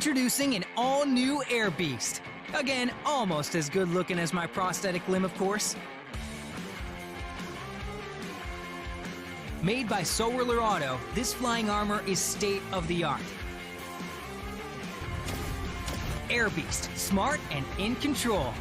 Introducing an all-new Air Beast. Again, almost as good looking as my prosthetic limb, of course. Made by Solar Auto, this flying armor is state-of-the-art. Air Beast, smart and in control.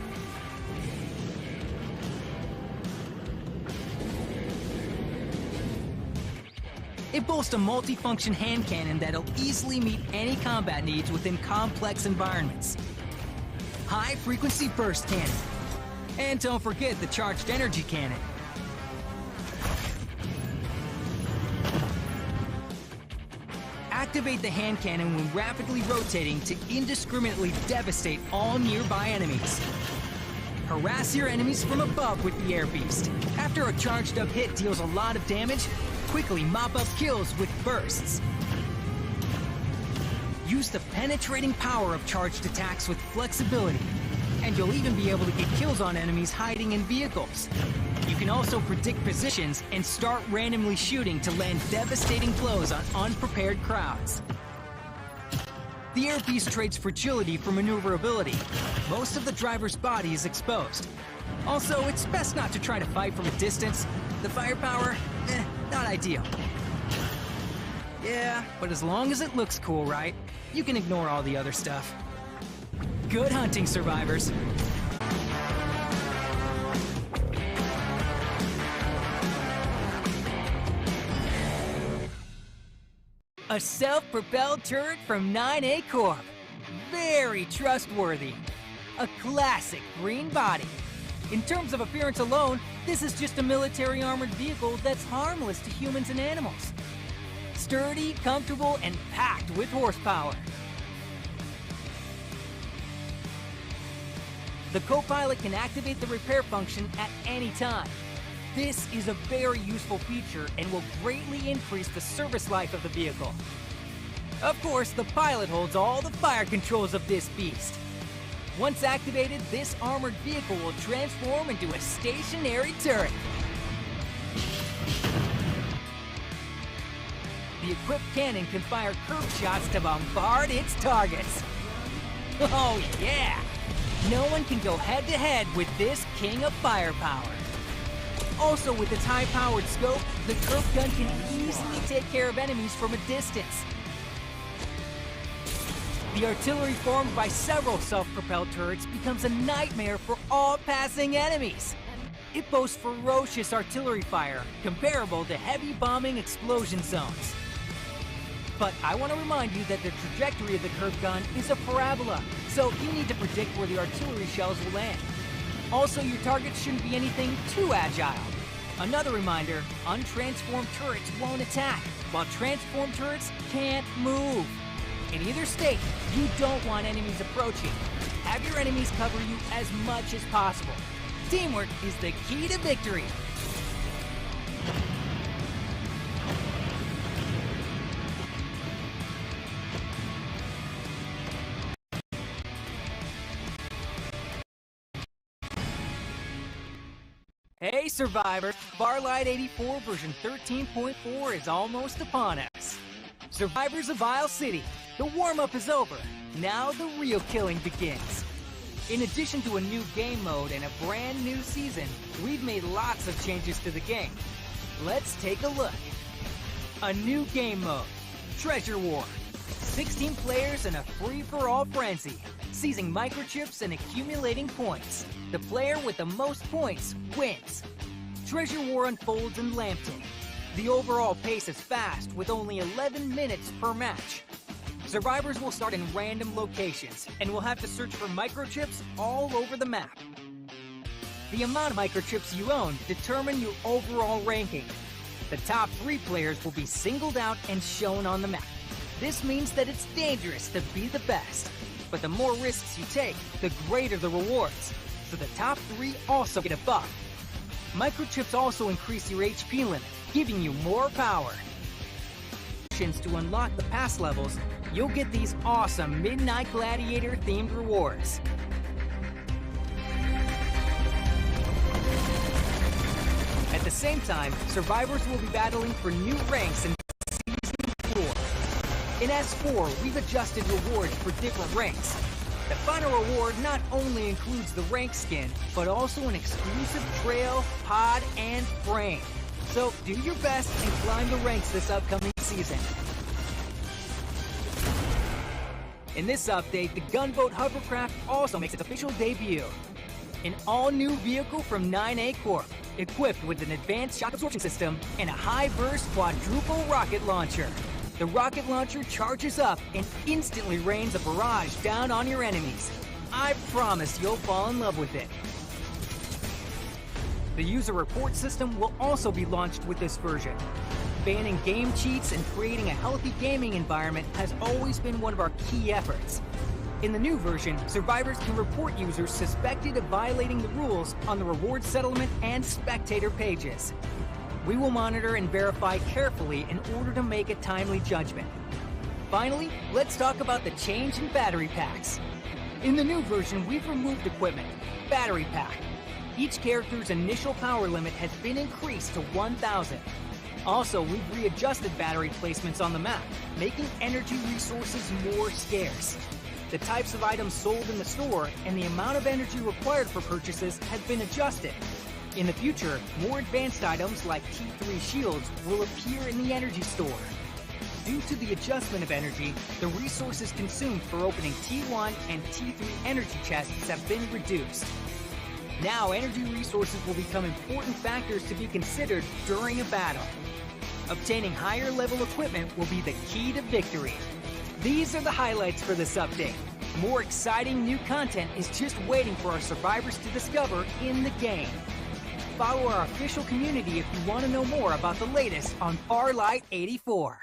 It boasts a multi-function hand cannon that'll easily meet any combat needs within complex environments. High-frequency burst cannon. And don't forget the charged energy cannon. Activate the hand cannon when rapidly rotating to indiscriminately devastate all nearby enemies. Harass your enemies from above with the Air Beast. After a charged-up hit deals a lot of damage, quickly mop up kills with bursts. Use the penetrating power of charged attacks with flexibility, and you'll even be able to get kills on enemies hiding in vehicles. You can also predict positions and start randomly shooting to land devastating blows on unprepared crowds. The Air Beast trades fragility for maneuverability. Most of the driver's body is exposed. Also, it's best not to try to fight from a distance. The firepower, not ideal. Yeah, but as long as it looks cool, right? You can ignore all the other stuff. Good hunting, survivors. A self-propelled turret from 9A Corp. Very trustworthy. A classic green body. In terms of appearance alone, this is just a military armored vehicle that's harmless to humans and animals. Sturdy, comfortable, and packed with horsepower. The co-pilot can activate the repair function at any time. This is a very useful feature and will greatly increase the service life of the vehicle. Of course, the pilot holds all the fire controls of this beast. Once activated, this armored vehicle will transform into a stationary turret. The equipped cannon can fire curved shots to bombard its targets. Oh yeah! No one can go head-to-head with this king of firepower. Also, with its high-powered scope, the curved gun can easily take care of enemies from a distance. The artillery formed by several self-propelled turrets becomes a nightmare for all passing enemies. It boasts ferocious artillery fire, comparable to heavy bombing explosion zones. But I want to remind you that the trajectory of the curved gun is a parabola, so you need to predict where the artillery shells will land. Also, your targets shouldn't be anything too agile. Another reminder, untransformed turrets won't attack, while transformed turrets can't move. In either state, you don't want enemies approaching. Have your enemies cover you as much as possible. Teamwork is the key to victory. Hey survivors, Farlight 84 version 13.4 is almost upon us. Survivors of Isle City, the warm-up is over. Now the real killing begins. In addition to a new game mode and a brand new season, we've made lots of changes to the game. Let's take a look. A new game mode, Treasure War. 16 players in a free-for-all frenzy, seizing microchips and accumulating points. The player with the most points wins. Treasure War unfolds in Lambton. The overall pace is fast, with only 11 minutes per match. Survivors will start in random locations, and will have to search for microchips all over the map. The amount of microchips you own determine your overall ranking. The top 3 players will be singled out and shown on the map. This means that it's dangerous to be the best. But the more risks you take, the greater the rewards. So the top 3 also get a buff. Microchips also increase your HP limit, giving you more power. To unlock the pass levels, you'll get these awesome Midnight Gladiator themed rewards. At the same time, survivors will be battling for new ranks in Season 4. In S4, we've adjusted rewards for different ranks. The final reward not only includes the rank skin, but also an exclusive trail, pod, and frame. So do your best and climb the ranks this upcoming season. In this update, the gunboat hovercraft also makes its official debut. An all-new vehicle from 9A Corp, equipped with an advanced shock absorption system and a high-burst quadruple rocket launcher. The rocket launcher charges up and instantly rains a barrage down on your enemies. I promise you'll fall in love with it. The user report system will also be launched with this version. Banning game cheats and creating a healthy gaming environment has always been one of our key efforts. In the new version, survivors can report users suspected of violating the rules on the reward settlement and spectator pages. We will monitor and verify carefully in order to make a timely judgment. Finally, let's talk about the change in battery packs. In the new version, we've removed equipment, battery pack. Each character's initial power limit has been increased to 1,000. Also, we've readjusted battery placements on the map, making energy resources more scarce. The types of items sold in the store and the amount of energy required for purchases have been adjusted. In the future, more advanced items like T3 shields will appear in the energy store. Due to the adjustment of energy, the resources consumed for opening T1 and T3 energy chests have been reduced. Now, energy resources will become important factors to be considered during a battle. Obtaining higher level equipment will be the key to victory. These are the highlights for this update. More exciting new content is just waiting for our survivors to discover in the game. Follow our official community if you want to know more about the latest on Farlight 84.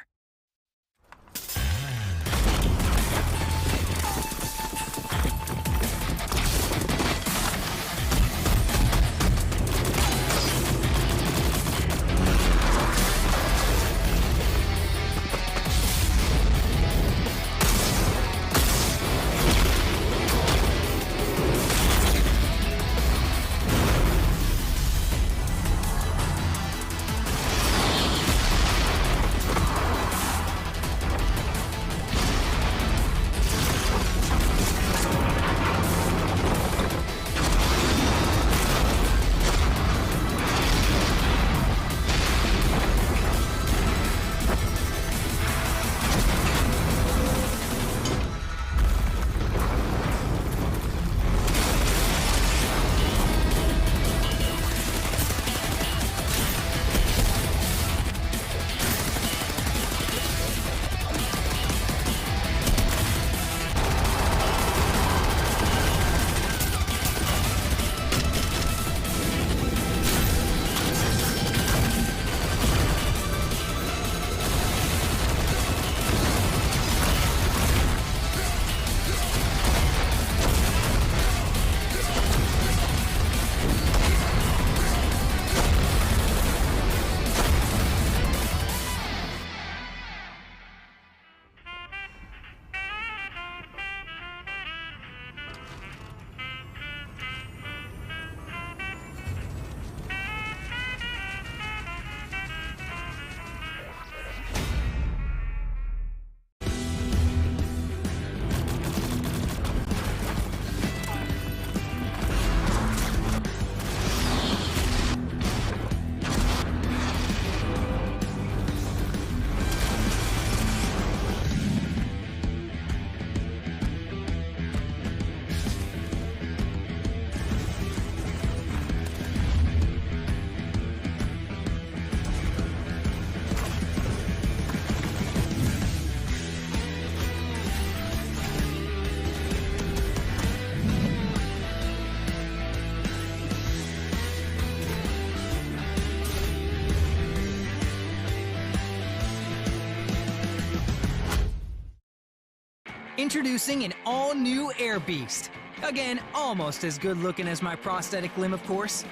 Introducing an all-new Air Beast. Again, almost as good looking as my prosthetic limb, of course.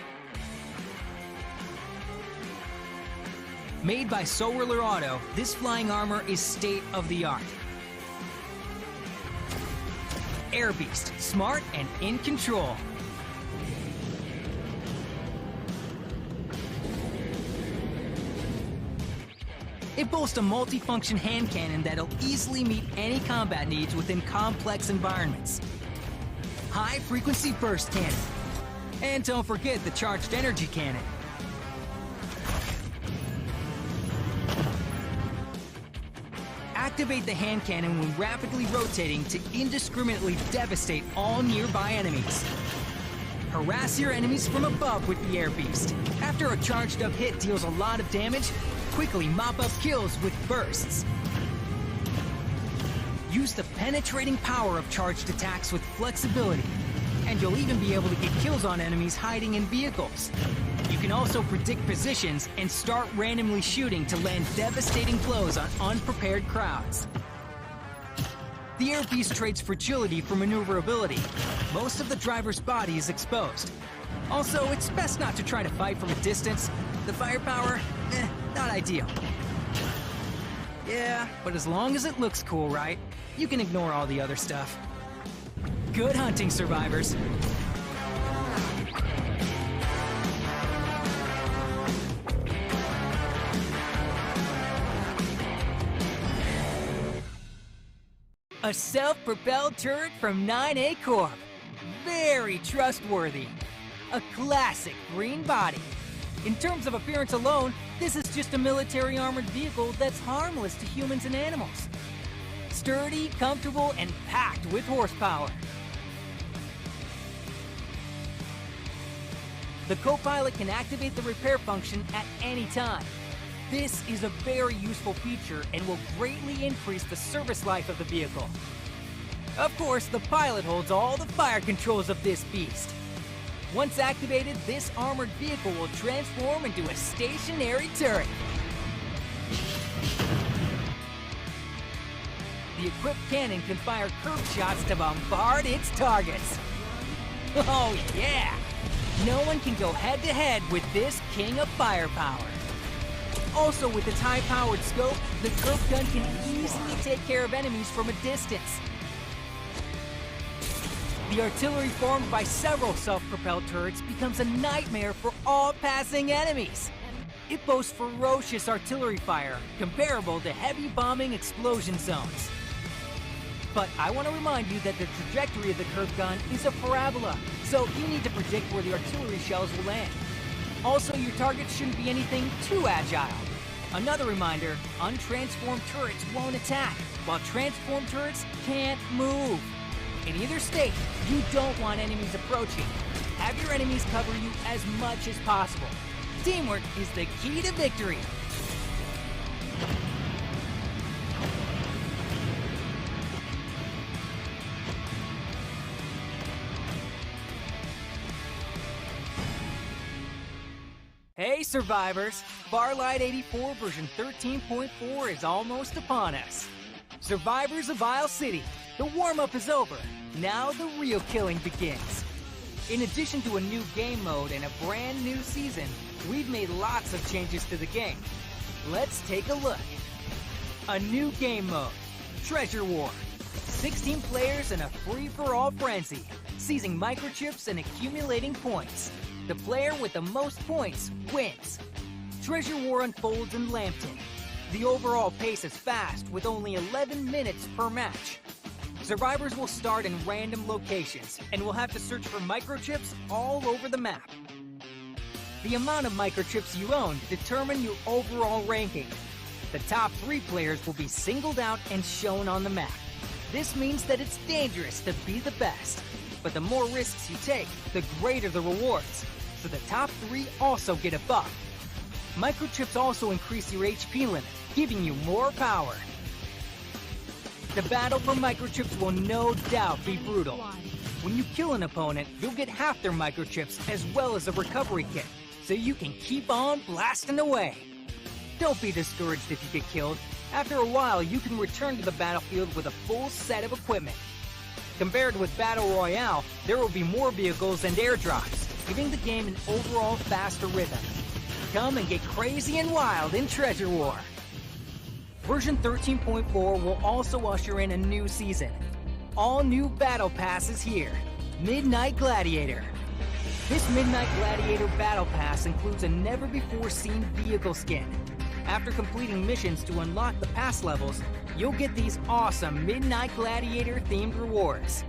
Made by Solar Auto, this flying armor is state-of-the-art. Air Beast, smart and in control. It boasts a multifunction hand cannon that'll easily meet any combat needs within complex environments. High-frequency burst cannon. And don't forget the charged energy cannon. Activate the hand cannon when rapidly rotating to indiscriminately devastate all nearby enemies. Harass your enemies from above with the Air Beast. After a charged-up hit deals a lot of damage, quickly mop up kills with bursts. Use the penetrating power of charged attacks with flexibility, and you'll even be able to get kills on enemies hiding in vehicles. You can also predict positions and start randomly shooting to land devastating blows on unprepared crowds. The Air Beast trades fragility for maneuverability. Most of the driver's body is exposed. Also, it's best not to try to fight from a distance. The firepower, not ideal. Yeah, but as long as it looks cool, right? You can ignore all the other stuff. Good hunting, survivors. A self-propelled turret from 9A Corp. Very trustworthy. A classic green body. In terms of appearance alone, this is just a military armored vehicle that's harmless to humans and animals. Sturdy, comfortable, and packed with horsepower. The co-pilot can activate the repair function at any time. This is a very useful feature and will greatly increase the service life of the vehicle. Of course, the pilot holds all the fire controls of this beast. Once activated, this armored vehicle will transform into a stationary turret. The equipped cannon can fire curved shots to bombard its targets. Oh yeah! No one can go head-to-head with this king of firepower. Also, with its high-powered scope, the curved gun can easily take care of enemies from a distance. The artillery formed by several self-propelled turrets becomes a nightmare for all passing enemies. It boasts ferocious artillery fire, comparable to heavy bombing explosion zones. But I want to remind you that the trajectory of the curved gun is a parabola, so you need to predict where the artillery shells will land. Also, your target shouldn't be anything too agile. Another reminder, untransformed turrets won't attack, while transformed turrets can't move. In either state, you don't want enemies approaching. Have your enemies cover you as much as possible. Teamwork is the key to victory. Hey survivors, Farlight 84 version 13.4 is almost upon us. Survivors of Isle City, the warm-up is over. Now the real killing begins. In addition to a new game mode and a brand new season, we've made lots of changes to the game. Let's take a look. A new game mode, Treasure War. 16 players in a free-for-all frenzy, seizing microchips and accumulating points. The player with the most points wins. Treasure War unfolds in Lambton. The overall pace is fast, with only 11 minutes per match. Survivors will start in random locations, and will have to search for microchips all over the map. The amount of microchips you own determine your overall ranking. The top 3 players will be singled out and shown on the map. This means that it's dangerous to be the best. But the more risks you take, the greater the rewards. So the top 3 also get a buff. Microchips also increase your HP limit, giving you more power. The battle for microchips will no doubt be brutal. When you kill an opponent, you'll get half their microchips as well as a recovery kit, so you can keep on blasting away. Don't be discouraged if you get killed. After a while, you can return to the battlefield with a full set of equipment. Compared with Battle Royale, there will be more vehicles and airdrops, giving the game an overall faster rhythm. Come and get crazy and wild in Treasure War. Version 13.4 will also usher in a new season. All new battle passes here. Midnight Gladiator. This Midnight Gladiator battle pass includes a never-before-seen vehicle skin. After completing missions to unlock the past levels, you'll get these awesome Midnight Gladiator-themed rewards.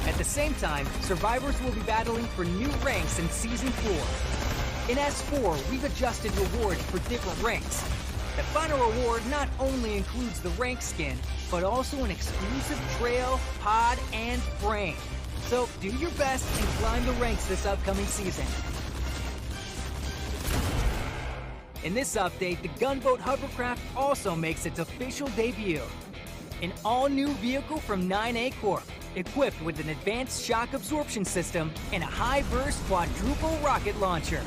At the same time, survivors will be battling for new ranks in Season 4. In S4, we've adjusted rewards for different ranks. The final reward not only includes the rank skin, but also an exclusive trail, pod, and frame. So do your best and climb the ranks this upcoming season. In this update, the gunboat hovercraft also makes its official debut. An all-new vehicle from 9A Corp, equipped with an advanced shock absorption system and a high-burst quadruple rocket launcher.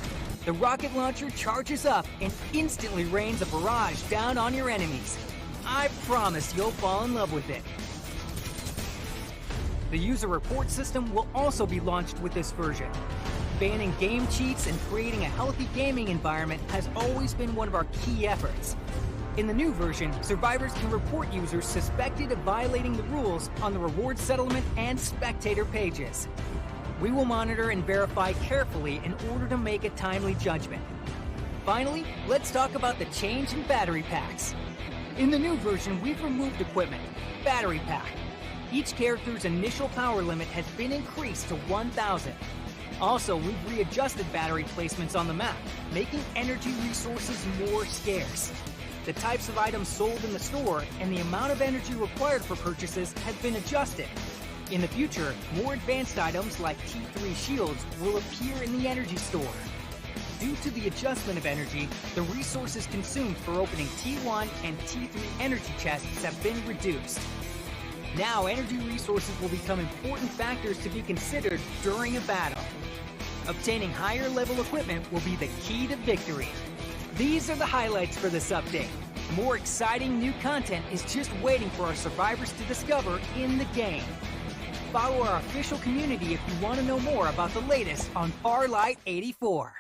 The rocket launcher charges up and instantly rains a barrage down on your enemies. I promise you'll fall in love with it. The user report system will also be launched with this version. Banning game cheats and creating a healthy gaming environment has always been one of our key efforts. In the new version, survivors can report users suspected of violating the rules on the reward settlement and spectator pages. We will monitor and verify carefully in order to make a timely judgment. Finally, let's talk about the change in battery packs. In the new version, we've removed equipment, battery pack. Each character's initial power limit has been increased to 1,000. Also, we've readjusted battery placements on the map, making energy resources more scarce. The types of items sold in the store and the amount of energy required for purchases have been adjusted. In the future, more advanced items like T3 shields will appear in the energy store. Due to the adjustment of energy, the resources consumed for opening T1 and T3 energy chests have been reduced. Now, energy resources will become important factors to be considered during a battle. Obtaining higher level equipment will be the key to victory. These are the highlights for this update. More exciting new content is just waiting for our survivors to discover in the game. Follow our official community if you want to know more about the latest on Farlight 84.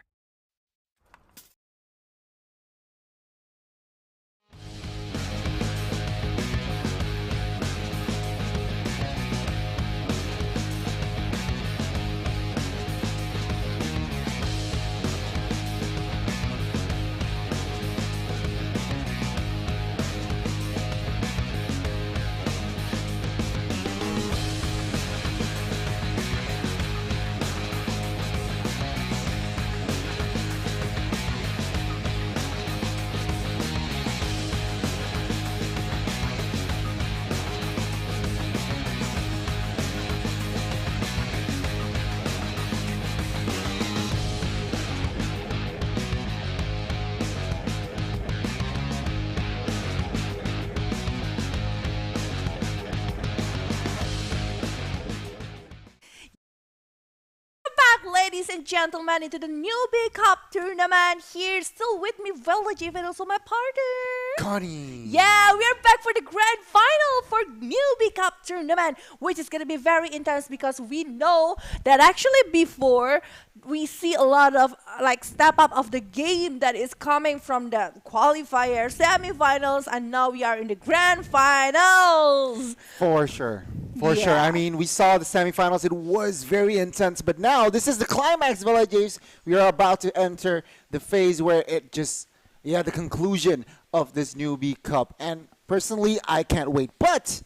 Ladies and gentlemen, into the Newbie Cup tournament. Here, still with me, Village, and also my partner, Connie. Yeah, we are back for the grand final for Newbie Cup tournament, which is going to be very intense because we know that actually before we see a lot of like step up of the game that is coming from the qualifier, semifinals, and now we are in the grand finals. For sure. For sure. I mean, we saw the semifinals. It was very intense. But now, this is the climax, Villages. We are about to enter the phase where it just, the conclusion of this Newbie Cup. And personally, I can't wait. But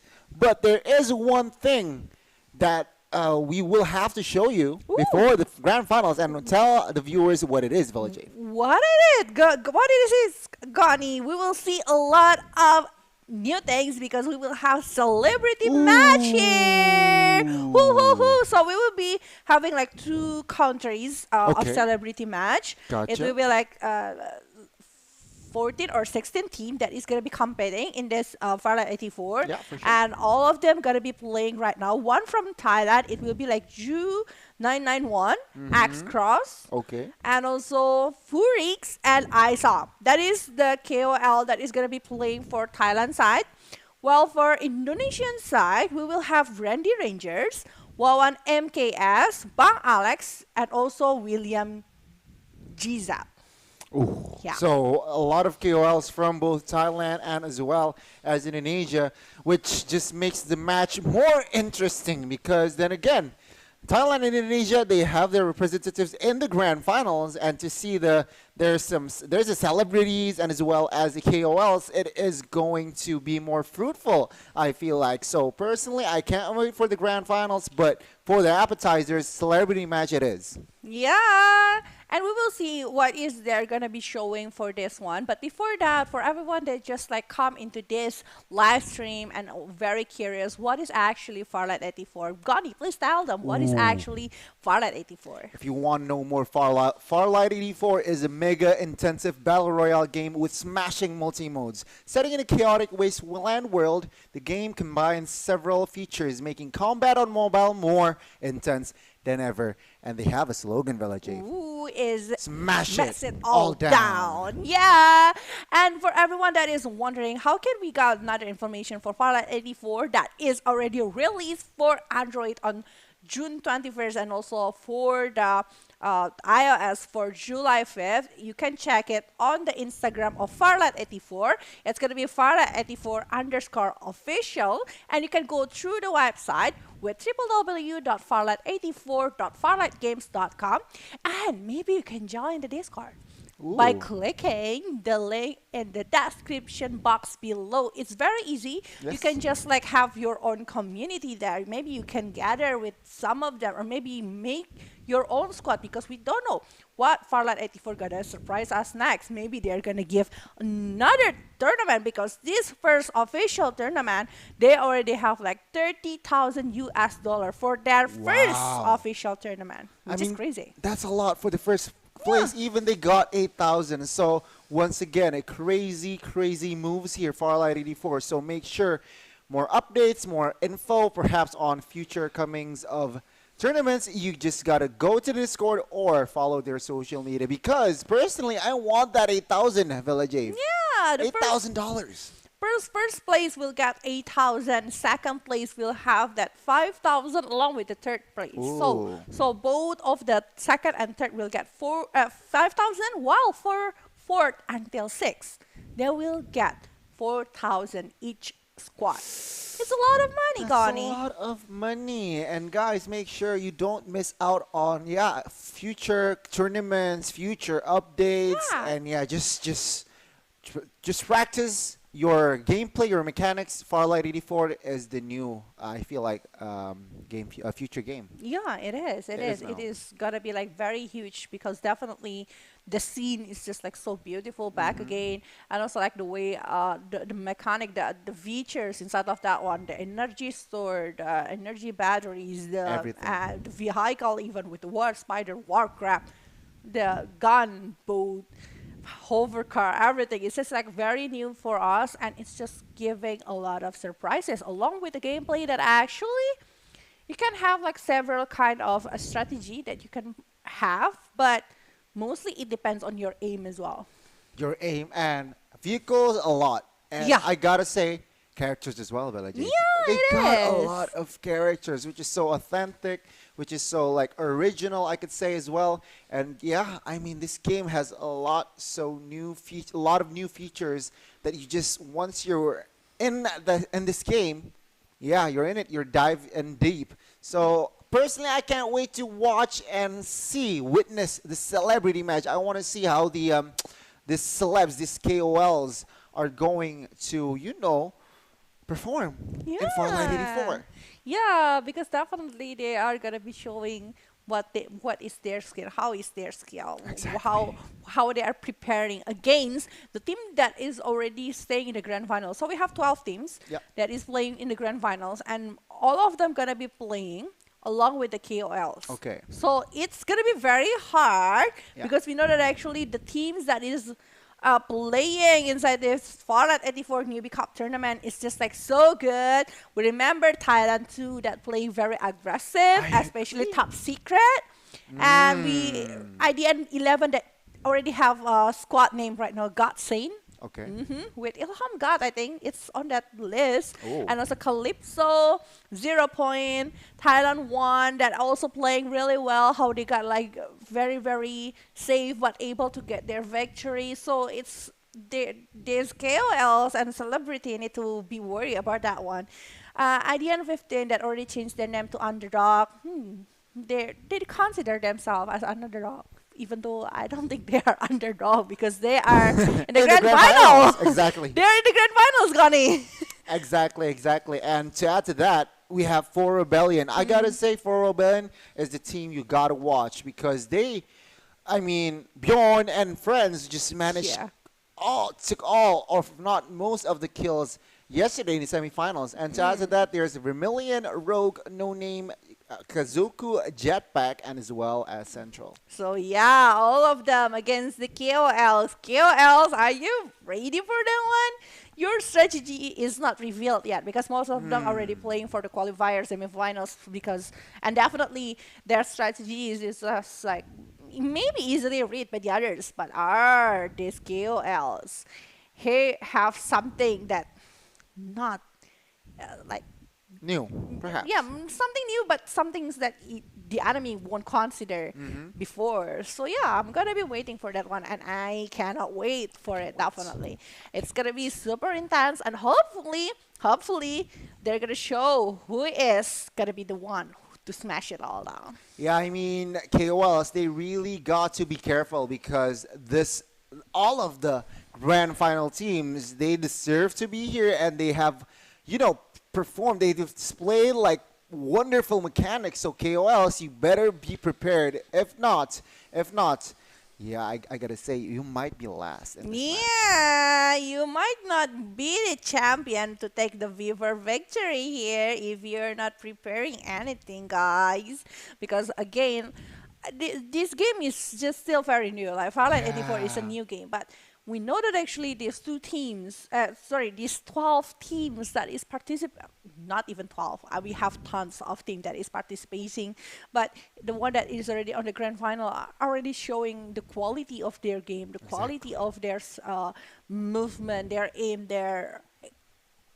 there is one thing that we will have to show you before the grand finals and tell the viewers what it is, Village. What it is? What it is, Gani? We will see a lot of new things because we will have celebrity match here. So we will be having like 2 countries of celebrity match. Gotcha. It will be like 14 or 16 team that is going to be competing in this Farlight 84. Yeah, for sure. And all of them going to be playing right now. One from Thailand, it will be like Ju 991, Axe Cross. Okay. And also Furix and Isop. That is the KOL that is going to be playing for Thailand side. Well, for Indonesian side, we will have Randy Rangers, Wawan MKS, Bang Alex, and also William Gizap. Ooh. Yeah. So a lot of KOLs from both Thailand and as well as Indonesia, which just makes the match more interesting because then again, Thailand and Indonesia, they have their representatives in the grand finals, and to see there's the celebrities and as well as the KOLs, it is going to be more fruitful, I feel like. So personally, I can't wait for the grand finals, but for the appetizers, celebrity match it is. Yeah, and we will see what is they're gonna be showing for this one. But before that, for everyone that just like come into this live stream and very curious, what is actually Farlight 84? Gandhi, please tell them what is actually Farlight 84. If you want to know more, Farlight 84 is a mega intensive battle royale game with smashing multi-modes. Setting in a chaotic wasteland world, the game combines several features, making combat on mobile more intense than ever. And they have a slogan, Vela J. Ooh, is Smash mess it it all down. Yeah. And for everyone that is wondering, how can we get another information for Farlight 84 that is already released for Android on June 21st and also for the iOS for July 5th. You can check it on the Instagram of Farlight84. It's going to be Farlight84_official. And you can go through the website with www.farlight84.farlightgames.com. And maybe you can join the Discord by Ooh. clicking the link in the description box below. It's very easy. You Yes. can just like have your own community there. Maybe you can gather with some of them or maybe make your own squad because we don't know what Farlight 84 gonna surprise us next. Maybe they're gonna give another tournament because this first official tournament, they already have like 30,000 US dollar for their first Wow. official tournament, which is crazy. That's a lot for the first place. Even they got 8,000. So once again, a crazy moves here, Farlight 84. So make sure more updates, more info, perhaps on future comings of tournaments. You just gotta go to the Discord or follow their social media because personally, I want that 8,000, Villa J. Yeah, the $8,000. first place will get 8,000. Second place will have that 5,000 along with the third place. Ooh. So both of the second and third will get 5,000, while for fourth until sixth, they will get 4,000 each squad. It's a lot of money, That's a Gani. lot of money. And guys, make sure you don't miss out on future tournaments, future updates, Yeah. and just practice your gameplay, your mechanics. Farlight 84 is the new, I feel like, future game. Yeah, it is. It It is is. now. It is gonna be like very huge because definitely the scene is just like so beautiful back again, and also like the way the mechanic, the features inside of that one, the energy store, the energy batteries, Everything. the vehicle, even with the war spider, warcraft, the gun, boat, hover car, everything. It's just like very new for us, and it's just giving a lot of surprises along with the gameplay that actually you can have like several kind of a strategy that you can have, but mostly it depends on your aim as well. Your aim and vehicles a lot. And Yeah. I gotta say, characters as well, Bella J. Yeah, They it got a is. lot of characters, which is so authentic, which is so like original, I could say as well. And yeah, I mean, this game has a lot a lot of new features that you just once you're in this game, yeah, you're in it, you're dive in deep. So personally, I can't wait to watch and witness the celebrity match. I want to see how these celebs, these KOLs are going to, perform in Farlight 84. Yeah, because definitely they are gonna be showing what is their skill, how is their skill, Exactly. how they are preparing against the team that is already staying in the grand finals. So we have 12 teams Yep. that is playing in the grand finals, and all of them gonna be playing along with the KOLs. Okay. So it's gonna be very hard Yeah. because we know that actually the teams that is playing inside this Farlight 84 Newbie Cup tournament is just like so good. We remember Thailand too that play very aggressive, I especially agree. Top Secret. And we IDN 11 that already have a squad name right now, God Sane. Okay. With Ilham God, I think it's on that list. Oh. And also Calypso, 0 Point, Thailand 1 that also playing really well. How they got like very safe but able to get their victory. So it's there's KOLs and celebrity need to be worried about that one. IDN 15 that already changed their name to Underdog. they consider themselves as underdog, even though I don't think they are underdog because they are in the In the grand grand final. finals, exactly. They're in the grand finals, Gani. Exactly, exactly. And to add to that, we have For Rebellion. I gotta say, For Rebellion is the team you gotta watch because I mean, Bjorn and friends just managed Yeah. took all, or if not most of the kills yesterday in the semifinals. And to add to that, there's Vermilion, Rogue, No Name, Kazuku, Jetpack, and as well as Central. So yeah, all of them against the KOLs. KOLs, are you ready for that one? Your strategy is not revealed yet because most of them already playing for the qualifier semifinals and definitely their strategy is just like maybe easily read by the others, but are these KOLs have something that not like New, perhaps. yeah, something new, but some things that the enemy won't consider before. So yeah, I'm gonna be waiting for that one, and I cannot wait for it. Definitely, it's gonna be super intense, and hopefully, they're gonna show who is gonna be the one to smash it all down. Yeah, I mean, KOLs, they really got to be careful because all of the grand final teams, they deserve to be here and they have, performed, they displayed like wonderful mechanics. So KOLs, you better be prepared. If not, yeah, I gotta say, you might be last in this match. Yeah, you might not be the champion to take the Viver victory here if you're not preparing anything, guys. Because again, this game is just still very new. Like Farlight 84 is a Yeah. new game, but we know that actually these 12 teams that is participating, not even 12, we have tons of teams that is participating, but the one that is already on the grand final are already showing the quality of their game, the quality of their movement, their aim, their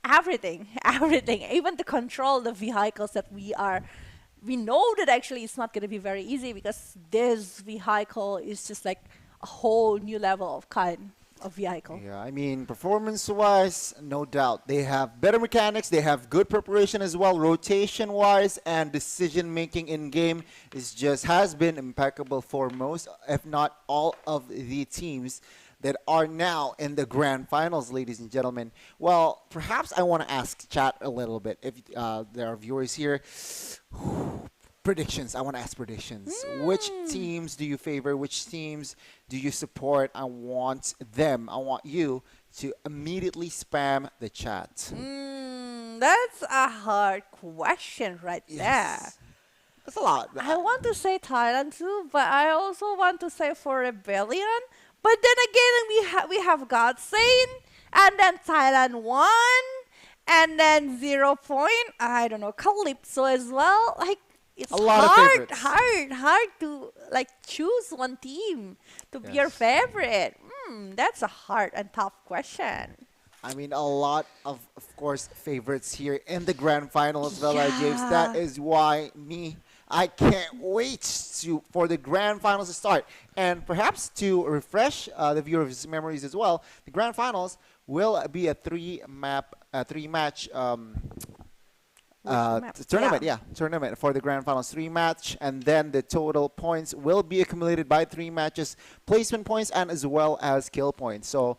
everything, everything, even to control the vehicles that we know that actually it's not going to be very easy because this vehicle is just like a whole new level of kind of vehicle. Yeah, I mean, performance-wise, no doubt. They have better mechanics, they have good preparation as well, rotation-wise, and decision-making in-game has been impeccable for most, if not all of the teams that are now in the grand finals, ladies and gentlemen. Well, perhaps I want to ask chat a little bit, if there are viewers here. Predictions. I want to ask predictions. Which teams do you favor? Which teams do you support? I want you to immediately spam the chat. That's a hard question right there. That's a lot. I want to say Thailand too, but I also want to say for Rebellion. But then again, we have Godsane, and then Thailand 1, and then 0 Point. I don't know, Calypso as well. Like it's A lot of favorites. hard to like choose one team to be your Yes. favorite. That's a hard and tough question. I mean, a lot of course, favorites here in the grand final as well, James. That Yeah. is why I can't wait for the grand finals to start. And perhaps to refresh the viewers' memories as well, the grand finals will be a three-match Map. tournament. Yeah, tournament for the grand finals. 3 match, and then the total points will be accumulated by 3 matches, placement points, and as well as kill points. So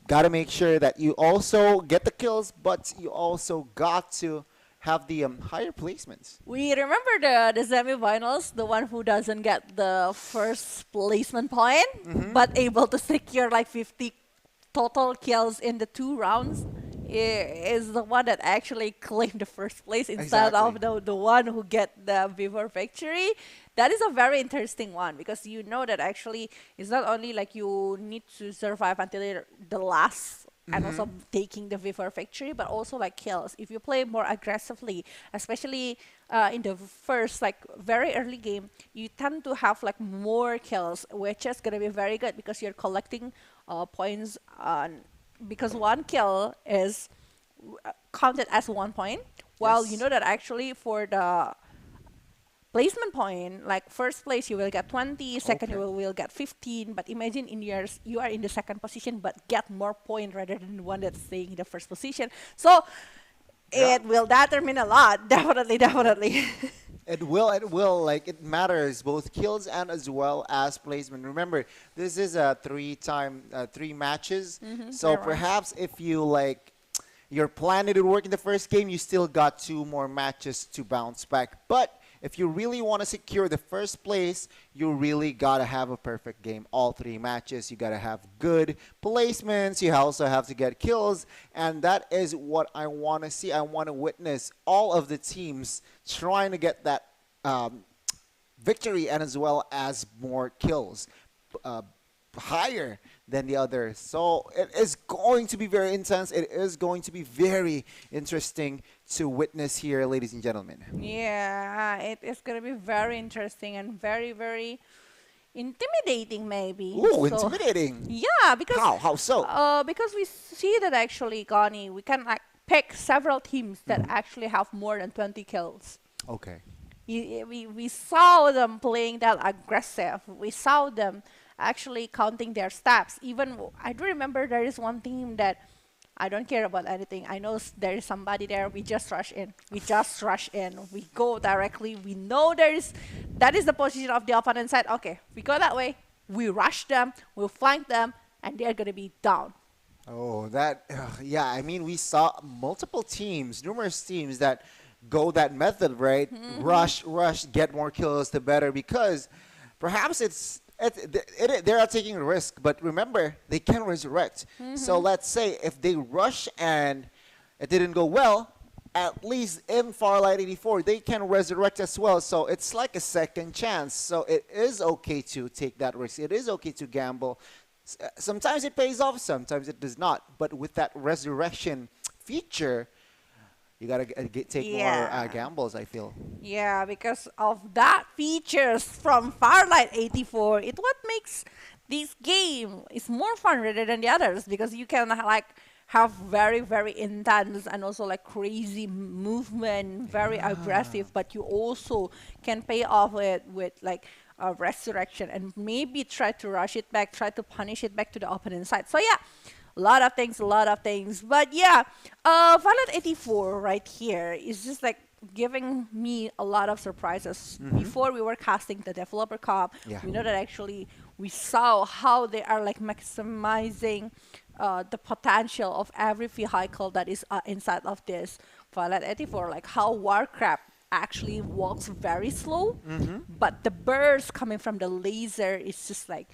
gotta make sure that you also get the kills, but you also got to have the higher placements. We remember the semifinals, the one who doesn't get the first placement point, but able to secure like 50 total kills in the 2 rounds is the one that actually claimed the first place instead of Exactly. the one who get the Viver victory. That is a very interesting one because you know that actually it's not only like you need to survive until the last and also taking the Viver victory, but also like kills. If you play more aggressively, especially in the first like very early game, you tend to have like more kills, which is gonna be very good because you're collecting points on because one kill is counted as 1 point. While you Yes. know that actually for the placement point, like first place you will get 20, second Okay. you will get 15, but imagine in yours you are in the second position but get more point rather than the one that's staying in the first position. So Yeah. it will determine a lot. Definitely. It will. Like, it matters, both kills and as well as placement. Remember, this is a three matches. So Right. perhaps if you like, your plan didn't work in the first game, you still got two more matches to bounce back. But if you really want to secure the first place, you really got to have a perfect game. All three matches, you got to have good placements. You also have to get kills. And that is what I want to see. I want to witness all of the teams trying to get that victory and as well as more kills. Higher than the others. So it is going to be very intense. It is going to be very interesting to witness here, ladies and gentlemen. Yeah, it is going to be very interesting and very, very intimidating, maybe. Ooh, So, intimidating. yeah, because How so? because we see that actually, Gani, we can like pick several teams that actually have more than 20 kills. Okay. We saw them playing that aggressive. We saw them actually counting their steps. Even I do remember there is one team that I don't care about anything. I know there is somebody there. We just rush in. We just rush in. We go directly. We know that is the position of the opponent side. Okay, we go that way. We rush them. We'll flank them, and they're gonna be down. Oh, yeah, I mean, we saw multiple teams, numerous teams that go that method, right? Rush, get more kills, the better, because perhaps they are taking a risk, but remember, they can resurrect. So let's say if they rush and it didn't go well, at least in Farlight 84, they can resurrect as well. So it's like a second chance. So it is okay to take that risk. It is okay to gamble. Sometimes it pays off, sometimes it does not. But with that resurrection feature, you gotta take more Yeah. gambles, I feel. Yeah, because of that features from Farlight 84, it what makes this game is more fun rather than the others, because you can like have very, very intense and also like crazy movement, very aggressive, but you also can pay off it with like a resurrection and maybe try to rush it back, try to punish it back to the opponent side. So yeah, a lot of things, a lot of things. But yeah, Fallout 84 right here is just like giving me a lot of surprises. Before we were casting the developer comp, Yeah. we know that actually we saw how they are like maximizing the potential of every vehicle that is inside of this Fallout 84, like how Warcraft actually walks very slow, but the burst coming from the laser is just like,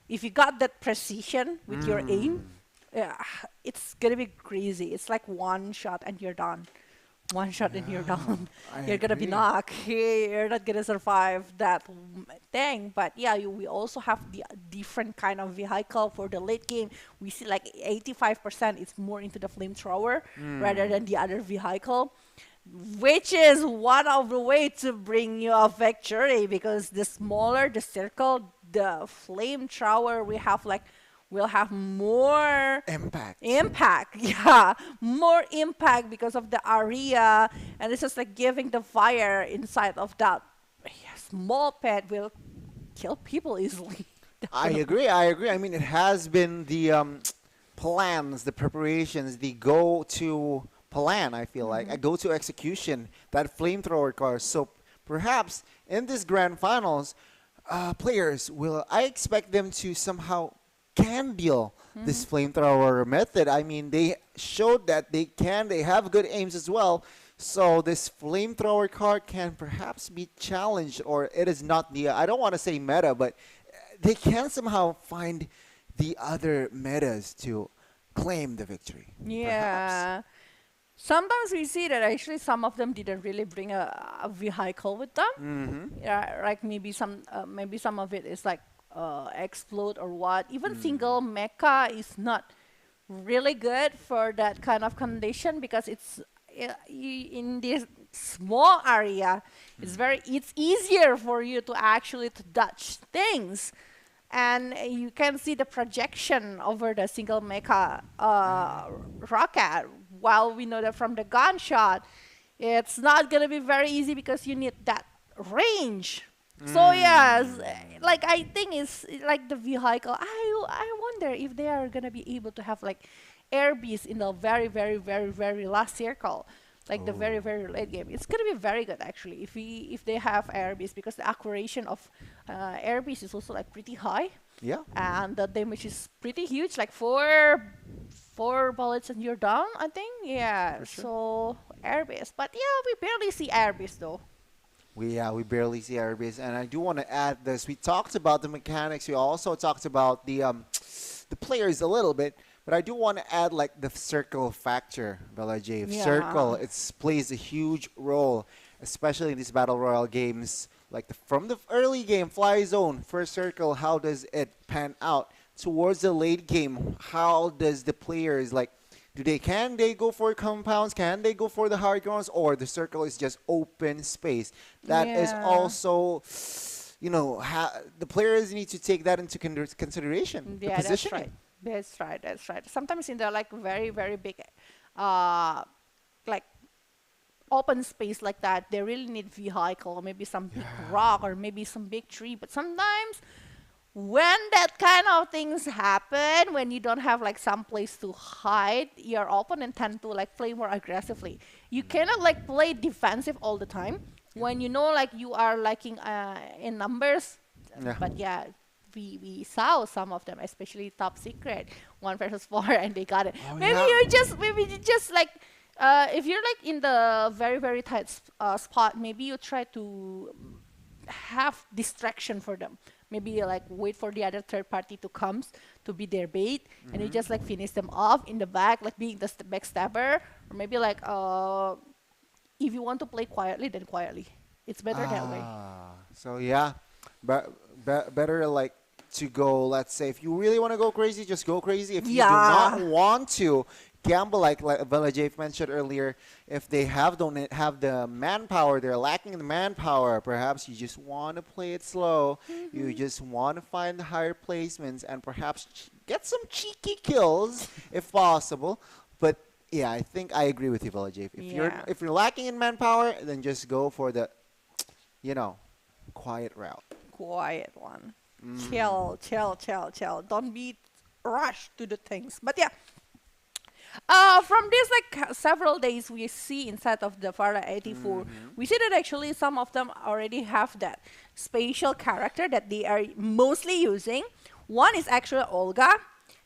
if you got that precision with your aim, it's gonna be crazy. It's like one shot and you're done. One shot and you're done. I You're gonna be agree. knocked. You're not gonna survive that thing. But yeah, we also have the different kind of vehicle for the late game. We see like 85% is more into the flamethrower rather than the other vehicle, which is one of the way to bring you a victory, because the smaller the circle, the flamethrower will have more Impact. impact. Yeah, more impact because of the area, and it's just like giving the fire inside of that small pet will kill people easily. I agree. I agree. I mean, it has been the plans, the preparations, the go-to plan. I feel like a go-to execution, that flamethrower car. So perhaps in this grand finals, players will. I expect them to somehow can deal this flamethrower method. I mean, they showed that they can. They have good aims as well. So this flamethrower card can perhaps be challenged, or it is not the. I don't want to say meta, but they can somehow find the other metas to claim the victory. Perhaps. Yeah. Sometimes we see that actually some of them didn't really bring a vehicle with them. Yeah, like maybe some of it is like explode or what. Even single mecha is not really good for that kind of condition, because it's in this small area. It's easier for you to actually to dodge things, and you can see the projection over the single mecha rocket. While we know that from the gunshot, it's not gonna be very easy because you need that range. So yes, like I think it's like the vehicle. I wonder if they are gonna be able to have like air beast in the very, very, very, very last circle like the very very late game. It's gonna be very good actually if they have air beast, because the accuracy of air beast is also like pretty high, Yeah, and the damage is pretty huge, like four bullets and you're down, I think. Yeah, for sure. so air beast, but yeah, we barely see air beast though. We barely see Airbase, and I do want to add this. We talked about the mechanics. We also talked about the players a little bit, but I do want to add like the circle factor, Bella J. Circle, Yeah. it plays a huge role, especially in these battle royale games. Like from the early game, fly zone, first circle, how does it pan out? Towards the late game, how does the players like? Can they go for compounds? Can they go for the high grounds? Or the circle is just open space? That is Yeah. also, the players need to take that into consideration. The Yeah, that's positioning. right. That's right. That's right. Sometimes in the like very very big, uh, like open space like that, they really need vehicle, or maybe some big rock, or maybe some big tree. But sometimes when that kind of things happen, when you don't have like some place to hide, your opponent tend to like play more aggressively. You cannot like play defensive all the time when you know like you are lacking in numbers. Yeah. But yeah, we saw some of them, especially top secret 1 versus 4, and they got it. Oh Maybe yeah. you just like if you're like in the very very tight spot, maybe you try to have distraction for them. Maybe like wait for the other third party to comes to be their bait, and you just like finish them off in the back, like being the backstabber, or maybe like if you want to play quietly, then quietly. It's better that way. So yeah, but better like to go. Let's say if you really want to go crazy, just go crazy. If you do not Yeah. want to gamble, like Bella Jave mentioned earlier, if they don't have the manpower, they're lacking the manpower. Perhaps you just want to play it slow. You just want to find the higher placements and perhaps get some cheeky kills if possible. But yeah, I think I agree with you, Bella Jave. Yeah. If you're lacking in manpower, then just go for the you know, quiet route. Quiet one. Mm. Chill, chill, chill, chill. Don't be rushed to the things. But yeah, from this like several days we see inside of the Farlight 84, we see that actually some of them already have that spatial character that they are mostly using. One is actually Olga.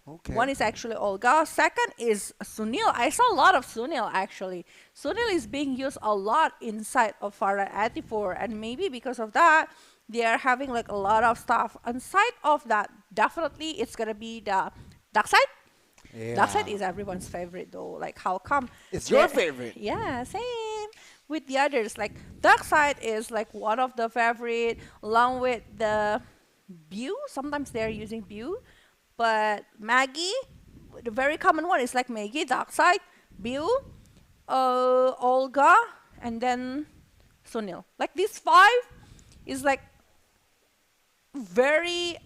Okay. One is actually Olga. Second is Sunil. I saw a lot of Sunil actually. Sunil is being used a lot inside of Farlight 84, and maybe because of that, they are having like a lot of stuff. Inside of that, definitely it's gonna be the dark side. Dark Yeah. side is everyone's favorite though. Like how come? It's your they're- favorite. Yeah, same with the others. Like dark side is like one of the favorite, along with the Bew. Sometimes they're using Bew, but Maggie, the very common one is like Maggie, dark side, Bew, Olga, and then Sunil. Like these five is like very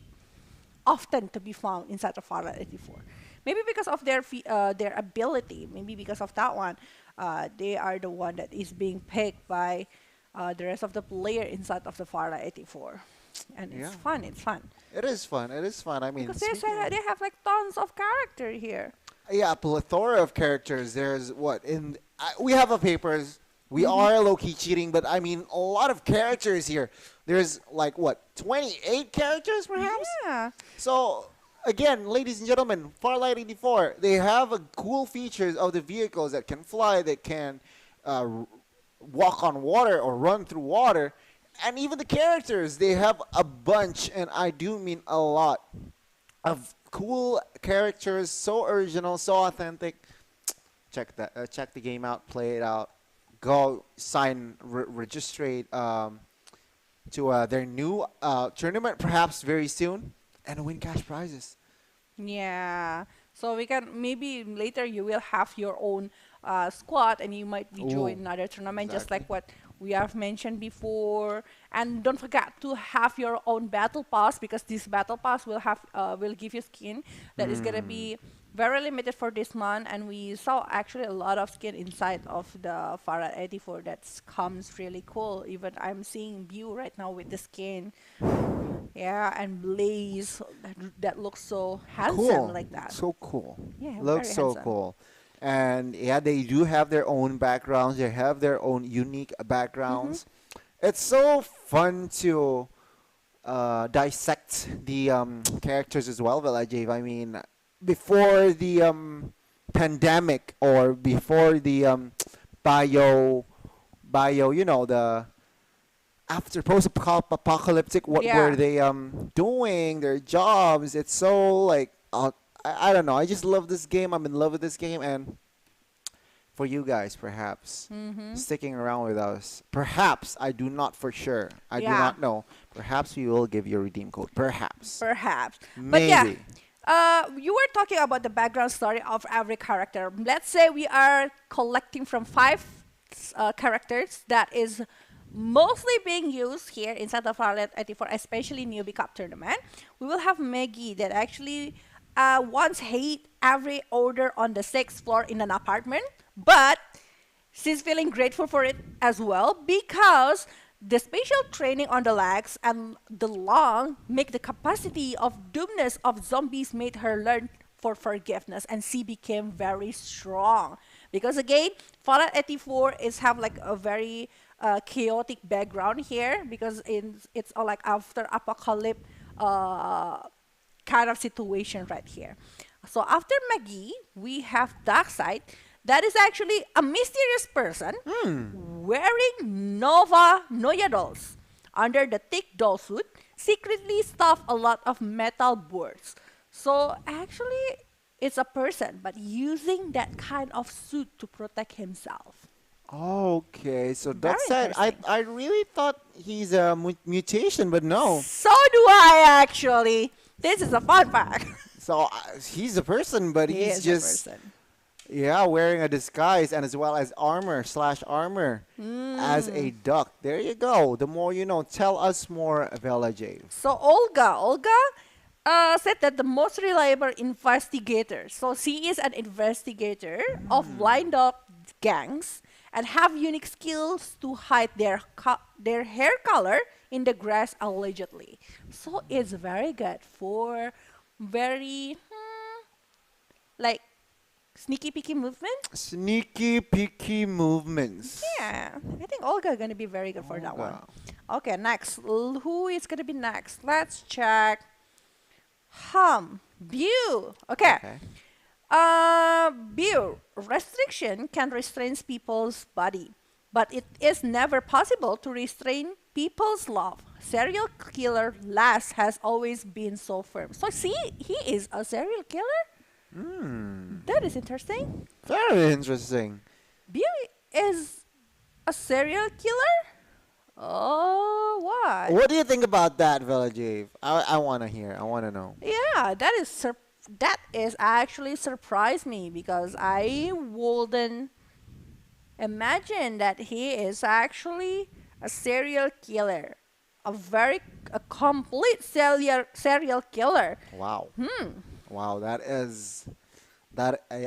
often to be found inside of Farlight 84. Maybe because of their ability, maybe because of that one, they are the one that is being picked by the rest of the player inside of the Farlight 84. And Yeah. it's fun, it's fun. It is fun. It is fun. I mean, Because they have like tons of character here. yeah, a plethora of characters. There's what in we have a papers. We are low key cheating, but I mean a lot of characters here. There's like what 28 characters perhaps. Yeah. So again, ladies and gentlemen, Farlight 84, they have a cool features of the vehicles that can fly, that can walk on water or run through water, and even the characters. They have a bunch, and I do mean a lot of cool characters, so original, so authentic. Check the game out, play it out, go sign, registrate to their new tournament, perhaps very soon, and win cash prizes. Yeah. So we can maybe later you will have your own squad, and you might be join Ooh, another tournament just like exactly. what we have mentioned before. And don't forget to have your own battle pass, because this battle pass will give you skin that is gonna be very limited for this month. And we saw actually a lot of skin inside of the Farad 84 that comes really cool. Even I'm seeing Bew right now with the skin. Yeah, and Blaze that looks so handsome Cool. like that. So cool. Yeah, Looks very so handsome. cool. And yeah, they do have their own backgrounds. They have their own unique backgrounds. It's so fun to dissect the characters as well, Villa Jave. I mean, before the pandemic or before the bio, the after post-apocalyptic, what Yeah. were they doing? Their jobs. It's so like I don't know. I just love this game. I'm in love with this game, and for you guys, perhaps sticking around with us, perhaps I do not for sure. I do Yeah. not know. Perhaps we will give you a redeem code. Perhaps. Perhaps. But Maybe. yeah, you were talking about the background story of every character. Let's say we are collecting from 5 characters that is mostly being used here inside of Farlight 84, especially Newbie Cup Tournament. We will have Maggie that actually once hate every order on the 6th floor in an apartment, but she's feeling grateful for it as well because the special training on the legs and the lung make the capacity of doomness of zombies made her learn for forgiveness, and she became very strong. Because again, Fallout 84 is have like a very chaotic background here because it's all like after apocalypse kind of situation right here. So after Maggie, we have Darkseid. That is actually a mysterious person wearing Nova Noya dolls. Under the thick doll suit, secretly stuff a lot of metal boards. So actually, it's a person, but using that kind of suit to protect himself. Okay, so Very that's it. interesting. I really thought he's a mutation, but no. So do I actually. This is a fun fact. So he's a person, but He he's is just a person. yeah, wearing a disguise and as well as armor as a duck. There you go. The more you know. Tell us more, Vela Jave. So Olga said that the most reliable investigator. So she is an investigator of blind dog gangs and have unique skills to hide their hair color in the grass allegedly. So it's very good for very like sneaky peeky movement. Sneaky peeky movements. Yeah, I think Olga gonna be very good for that one. Olga. Okay, next. Who is gonna be next? Let's check. Bew. Okay. Bew. Restriction can restrain people's body, but it is never possible to restrain people's love. Serial killer Lass has always been so firm. So see, he is a serial killer? That is interesting. Very interesting. Bew is a serial killer? Oh, what? What do you think about that, Vela Jave? I want to hear. I want to know. Yeah, that is actually surprised me because I wouldn't imagine that he is actually a serial killer, a complete serial killer. Wow. Wow, yeah,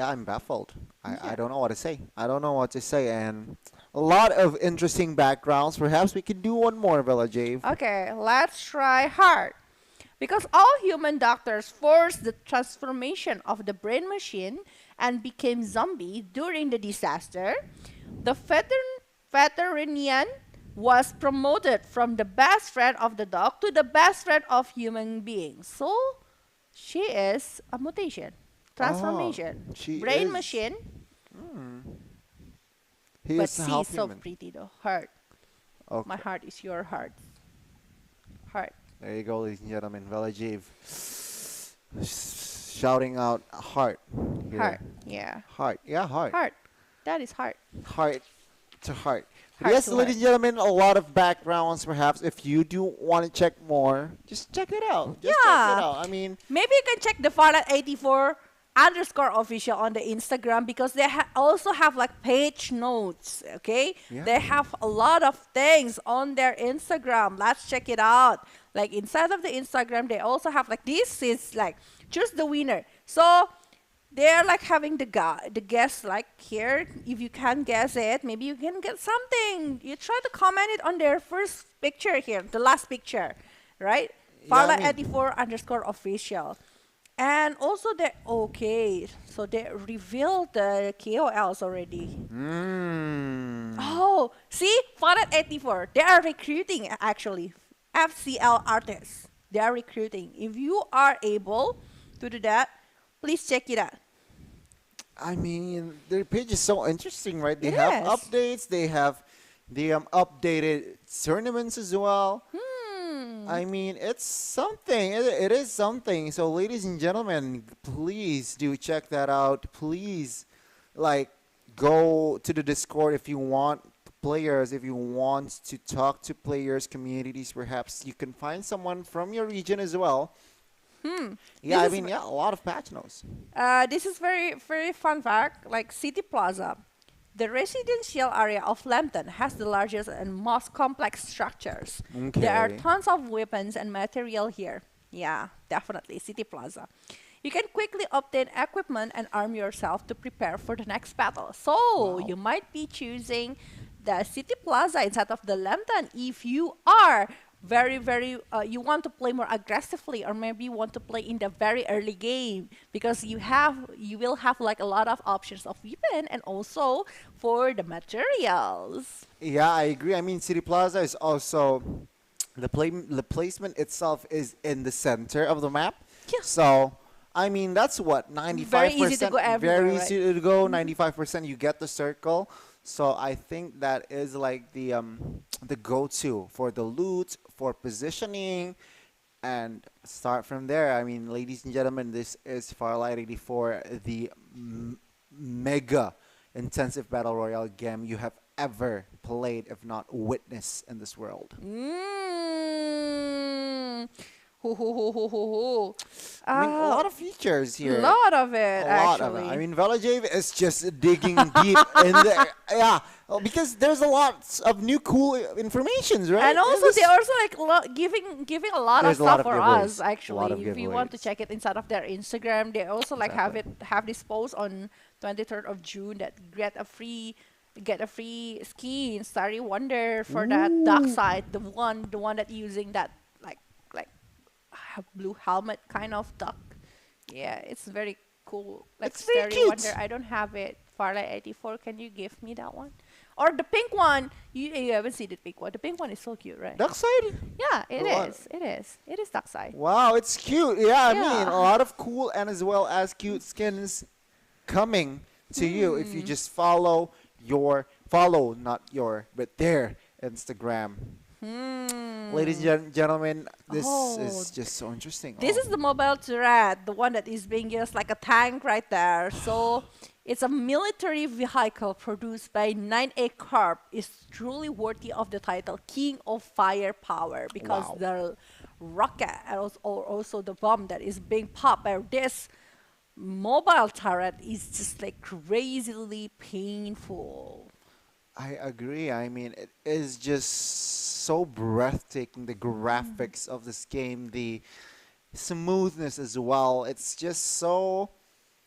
I'm baffled. I don't know what to say. I don't know what to say. And a lot of interesting backgrounds. Perhaps we can do one more, Vela Jave. Okay, let's try hard. Because all human doctors forced the transformation of the brain machine and became zombie during the disaster, the veterinarian was promoted from the best friend of the dog to the best friend of human beings. So she is a mutation, transformation, she brain is. machine. He But is half she's so human. pretty though. Heart. Okay. My heart is your heart. Heart. There you go, ladies and gentlemen. Vela Jave shouting out heart. Here. Heart. Yeah. Heart. Yeah, heart. Heart. That is heart. Heart to heart. Heart Yes, to ladies and gentlemen, a lot of backgrounds. Perhaps if you do want to check more, just check it out. Just check Yeah. it out. I mean, Maybe you can check the Farlight 84 underscore official on the Instagram because they also have like page notes. Okay, Yeah. they have a lot of things on their Instagram. Let's check it out. Like inside of the Instagram, they also have like this is like choose the winner. So they're like having the guess like here. If you can guess it, maybe you can get something. You try to comment it on their first picture here, the last picture, right? Yeah, I Farlight mean- 84 underscore official. And also so they revealed the KOLs already. Oh, see, Farlight 84, they are recruiting actually FCL artists. They are recruiting. If you are able to do that, please check it out. I mean, their page is so interesting, right? They It have is. updates. They have the updated tournaments as well. I mean, it's something. It is something. So, ladies and gentlemen, please do check that out. Please, like, go to the Discord if you want players, if you want to talk to players, communities. Perhaps you can find someone from your region as well. Yeah, I This is mean, yeah, a lot of patch notes. This is very, very fun fact. Like City Plaza, the residential area of Lambton has the largest and most complex structures. There are Okay. tons of weapons and material here. Yeah, definitely, City Plaza. You can quickly obtain equipment and arm yourself to prepare for the next battle. So, Wow. you might be choosing the City Plaza instead of the Lambton if you are you want to play more aggressively, or maybe you want to play in the very early game, because you will have like a lot of options of weapon and also for the materials. Yeah, I agree. I mean, City Plaza is also the placement itself is in the center of the map. Yeah. So, I mean, that's what Very 95%. easy to go everywhere, Very right? easy to go. 95% you get the circle. So I think that is like the go-to for the loot, for positioning, and start from there. I mean, ladies and gentlemen, this is Farlight 84, the mega intensive battle royale game you have ever played, if not witnessed in this world. Hoo, hoo, hoo, hoo, hoo, hoo. I mean, a lot of features here. Lot of it, A lot of it. actually. I mean, Velajave is just digging deep in there. Yeah, well, because there's a lot of new cool informations, right? And It also, was- they also like giving a lot of There's a lot stuff of for giveaways. us. A lot Actually, of if you want to giveaways. check it inside of their Instagram, they also like Exactly. have this post on 23rd of June that get a free skin Starry Wonder for that dark side, the one that using that like blue helmet kind of duck. Yeah, it's very cool. Like It's very Starry cute. Wonder. I don't have it. Farlight 84, can you give me that one? Or the pink one. You haven't seen the pink one. The pink one is so cute, right? Dark side? Yeah, it The one- is. It is. It is dark side. Wow, it's cute. Yeah, I mean, Yeah. a lot of cool and as well as cute skins coming to you if you just follow not your, but their Instagram. Ladies and gentlemen, this Oh. is just so interesting. This Oh. is the mobile turret, the one that is being used like a tank right there. So it's a military vehicle produced by 9A Corp. It's truly worthy of the title King of Firepower, because Wow. the rocket and also the bomb that is being popped by this mobile turret is just like crazily painful. I agree. I mean, it is just so breathtaking. The graphics of this game, the smoothness as well. It's just so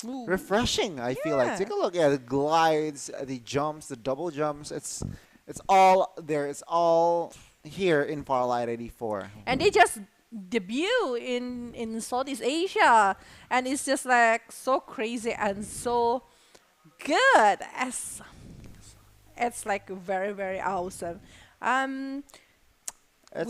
Ooh. refreshing. I feel like. Yeah. Take a look at the glides, the jumps, the double jumps. It's all there. It's all here in Farlight 84. And they just debut in Southeast Asia, and it's just like so crazy and so good. It's like very, very awesome. We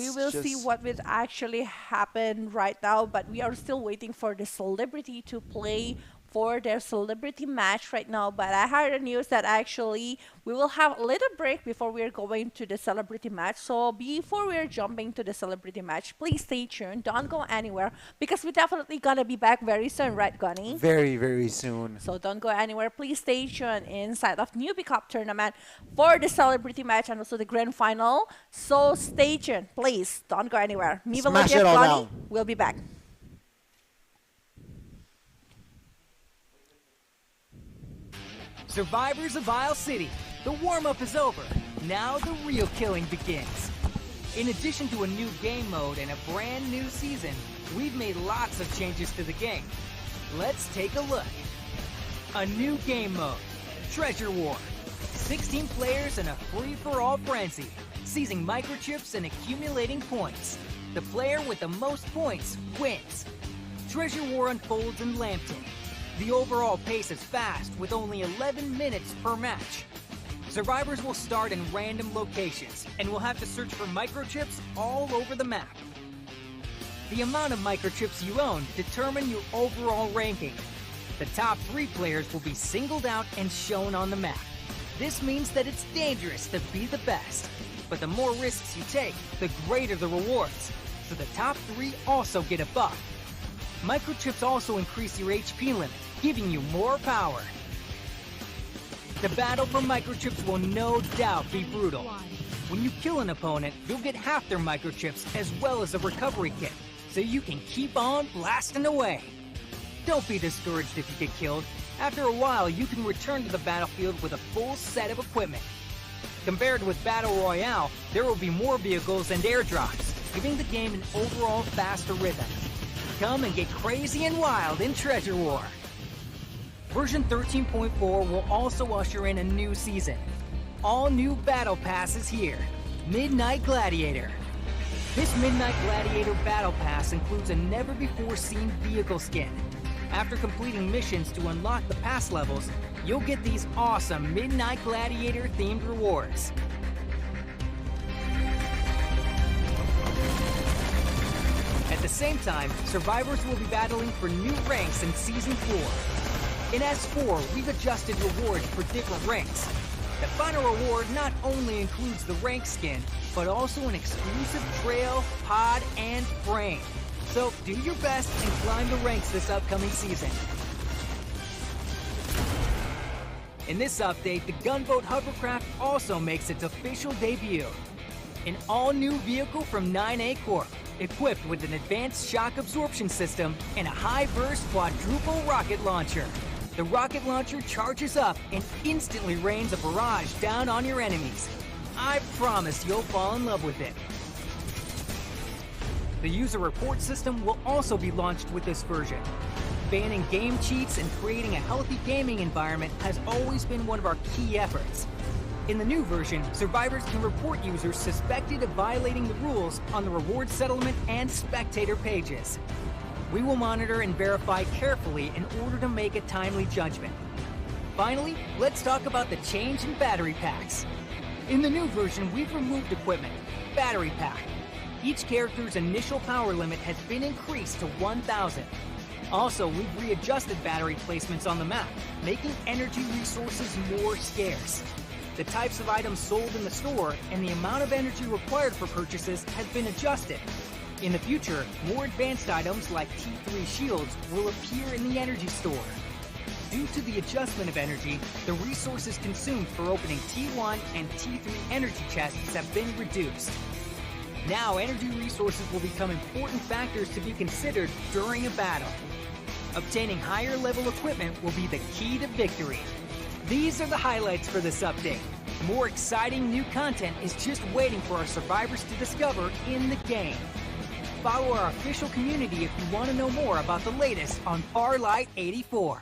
It's will see just- what will actually happen right now, but we are still waiting for the celebrity to play for their celebrity match right now. But I heard the news that actually we will have a little break before we're going to the celebrity match. So before we're jumping to the celebrity match, please stay tuned. Don't go anywhere, because we're definitely gonna be back very soon, right, Gunny? very, very soon. So don't go anywhere. Please stay tuned inside of Newbie Cup tournament for the celebrity match and also the grand final. So stay tuned, please. Don't go anywhere. Me, Smash Valencia, it all Gunny, down. we'll be back. Survivors of Isle City, the warm-up is over. Now the real killing begins. In addition to a new game mode and a brand new season, we've made lots of changes to the game. Let's take a look. A new game mode, Treasure War. 16 players in a free-for-all frenzy, seizing microchips and accumulating points. The player with the most points wins. Treasure War unfolds in Lambton. The overall pace is fast, with only 11 minutes per match. Survivors will start in random locations, and will have to search for microchips all over the map. The amount of microchips you own determine your overall ranking. The top 3 players will be singled out and shown on the map. This means that it's dangerous to be the best. But the more risks you take, the greater the rewards. So the top 3 also get a buff. Microchips also increase your HP limit, giving you more power. The battle for microchips will no doubt be brutal. When you kill an opponent, you'll get half their microchips as well as a recovery kit, so you can keep on blasting away. Don't be discouraged if you get killed. After a while, you can return to the battlefield with a full set of equipment. Compared with Battle Royale, there will be more vehicles and airdrops, giving the game an overall faster rhythm. Come and get crazy and wild in Treasure War. Version 13.4 will also usher in a new season. All new battle pass is here. Midnight Gladiator. This Midnight Gladiator battle pass includes a never-before-seen vehicle skin. After completing missions to unlock the pass levels, you'll get these awesome Midnight Gladiator-themed rewards. At the same time, survivors will be battling for new ranks in Season 4. In S4, we've adjusted rewards for different ranks. The final reward not only includes the rank skin, but also an exclusive trail, pod, and frame. So do your best and climb the ranks this upcoming season. In this update, the gunboat hovercraft also makes its official debut. An all-new vehicle from 9A Corp, equipped with an advanced shock absorption system and a high-burst quadruple rocket launcher. The rocket launcher charges up and instantly rains a barrage down on your enemies. I promise you'll fall in love with it. The user report system will also be launched with this version. Banning game cheats and creating a healthy gaming environment has always been one of our key efforts. In the new version, survivors can report users suspected of violating the rules on the reward settlement and spectator pages. We will monitor and verify carefully in order to make a timely judgment. Finally, let's talk about the change in battery packs. In the new version, we've removed equipment, battery pack. Each character's initial power limit has been increased to 1,000. Also, we've readjusted battery placements on the map, making energy resources more scarce. The types of items sold in the store and the amount of energy required for purchases has been adjusted. In the future, more advanced items like T3 shields will appear in the energy store. Due to the adjustment of energy, the resources consumed for opening T1 and T3 energy chests have been reduced. Now, energy resources will become important factors to be considered during a battle. Obtaining higher level equipment will be the key to victory. These are the highlights for this update. More exciting new content is just waiting for our survivors to discover in the game. Follow our official community if you want to know more about the latest on Farlight 84.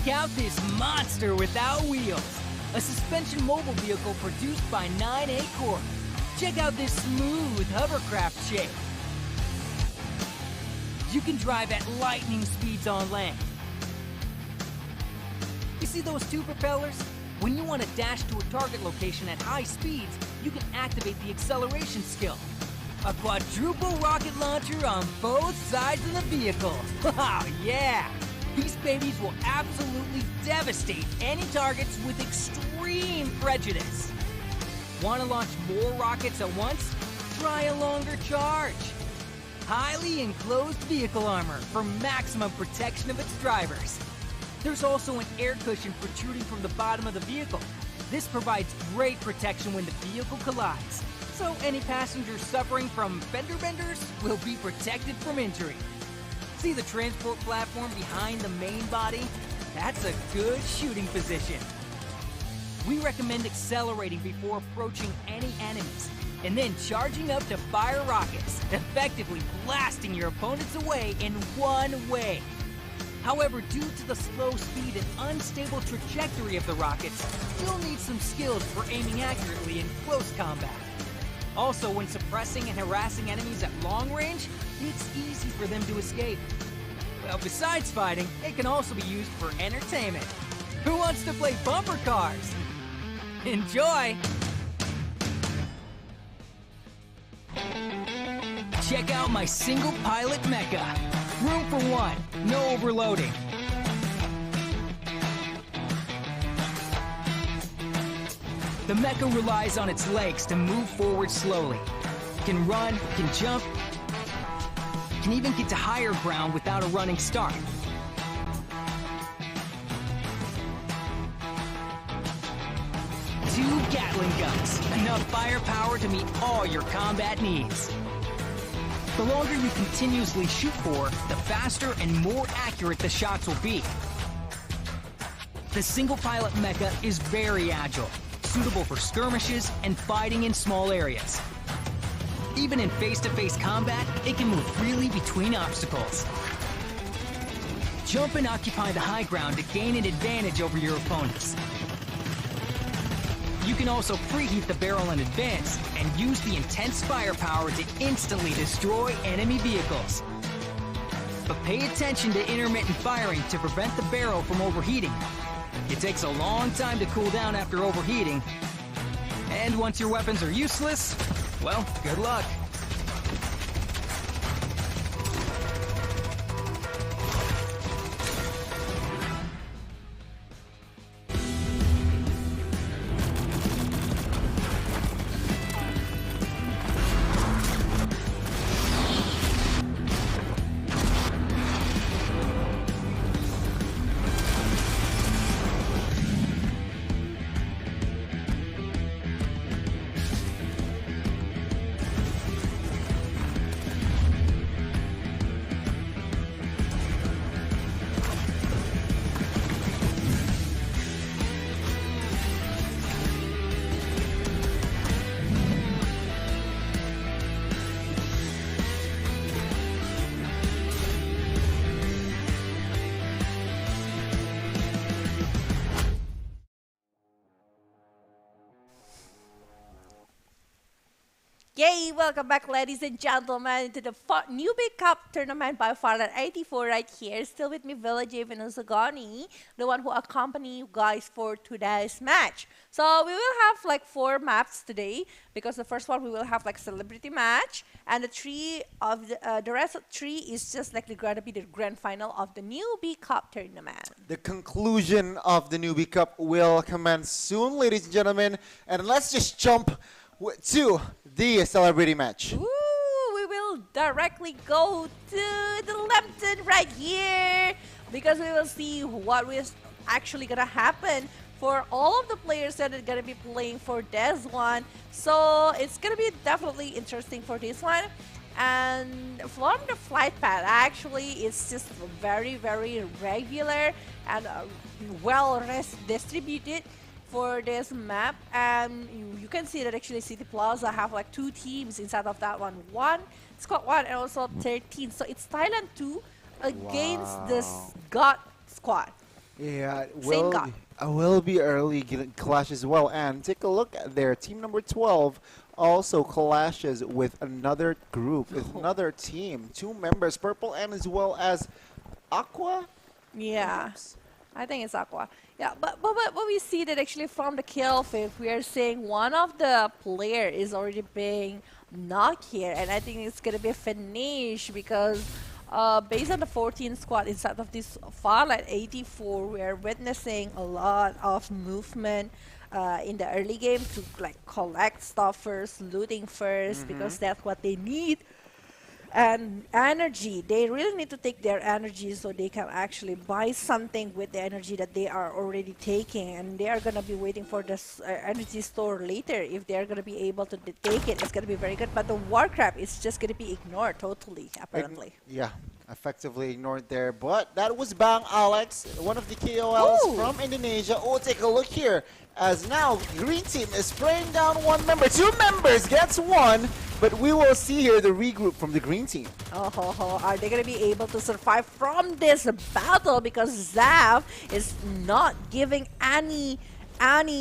out this monster without wheels. A suspension mobile vehicle produced by 9A Corp. Check out this smooth hovercraft shape. You can drive at lightning speeds on land. You see those two propellers? When you want to dash to a target location at high speeds, you can activate the acceleration skill. A quadruple rocket launcher on both sides of the vehicle. Wow, yeah! These babies will absolutely devastate any targets with extreme prejudice. Want to launch more rockets at once? Try a longer charge. Highly enclosed vehicle armor for maximum protection of its drivers. There's also an air cushion protruding from the bottom of the vehicle. This provides great protection when the vehicle collides, so any passengers suffering from fender benders will be protected from injury. See the transport platform behind the main body? That's a good shooting position. We recommend accelerating before approaching any enemies, and then charging up to fire rockets, effectively blasting your opponents away in one way. However, due to the slow speed and unstable trajectory of the rockets, you'll need some skills for aiming accurately in close combat. Also, when suppressing and harassing enemies at long range, it's easy for them to escape. Well, besides fighting, it can also be used for entertainment. Who wants to play bumper cars? Enjoy! Check out my single pilot mecha. Room for one, no overloading. The mecha relies on its legs to move forward slowly. It can run, can jump, can even get to higher ground without a running start. Two Gatling guns, enough firepower to meet all your combat needs. The longer you continuously shoot for, the faster and more accurate the shots will be. The single pilot mecha is very agile, suitable for skirmishes and fighting in small areas. Even in face-to-face combat, it can move freely between obstacles. Jump and occupy the high ground to gain an advantage over your opponents. You can also preheat the barrel in advance and use the intense firepower to instantly destroy enemy vehicles. But pay attention to intermittent firing to prevent the barrel from overheating. It takes a long time to cool down after overheating. And once your weapons are useless, well, good luck. Yay! Welcome back, ladies and gentlemen, to the Newbie Cup tournament by Farlight 84 right here. Still with me, Village and Uzagani, the one who accompany you guys for today's match. So we will have like 4 maps today, because the first one we will have like celebrity match, and the rest of 3 is just like going to be the grand final of the Newbie Cup tournament. The conclusion of the Newbie Cup will commence soon, ladies and gentlemen, and let's just jump to the celebrity match. Ooh, we will directly go to the Lambton right here, because we will see what is actually gonna happen for all of the players that are gonna be playing for this one. So it's gonna be definitely interesting for this one. And from the flight path, actually, it's just very, very regular and well distributed for this map. And you can see that actually City Plaza have like 2 teams inside of that one. Squad 1 and also 13. So it's Thailand 2 against the God squad. Yeah, it Same will guy. be, will be early clash as well. And take a look at there. Team number 12 also clashes with another group, with another team. Two members, Purple and as well as Aqua, Yeah. perhaps? I think it's Aqua. Yeah, but we see that actually from the kill feed, we are seeing one of the player is already being knocked here, and I think it's gonna be a finish because based on the 14 squad inside of this Farlight 84, we are witnessing a lot of movement in the early game to like collect stuff first, looting first, because that's what they need. And energy, they really need to take their energy so they can actually buy something with the energy that they are already taking, and they are going to be waiting for this energy store later. If they are going to be able to take it, it's going to be very good, but the Warcraft is just going to be ignored totally, apparently. Yeah, effectively ignored there. But that was Bang Alex, one of the KOLs Ooh. from Indonesia. Oh, take a look here. As now, Green Team is spraying down one member. Two members gets one. But we will see here the regroup from the Green Team. Are they going to be able to survive from this battle? Because Zav is not giving any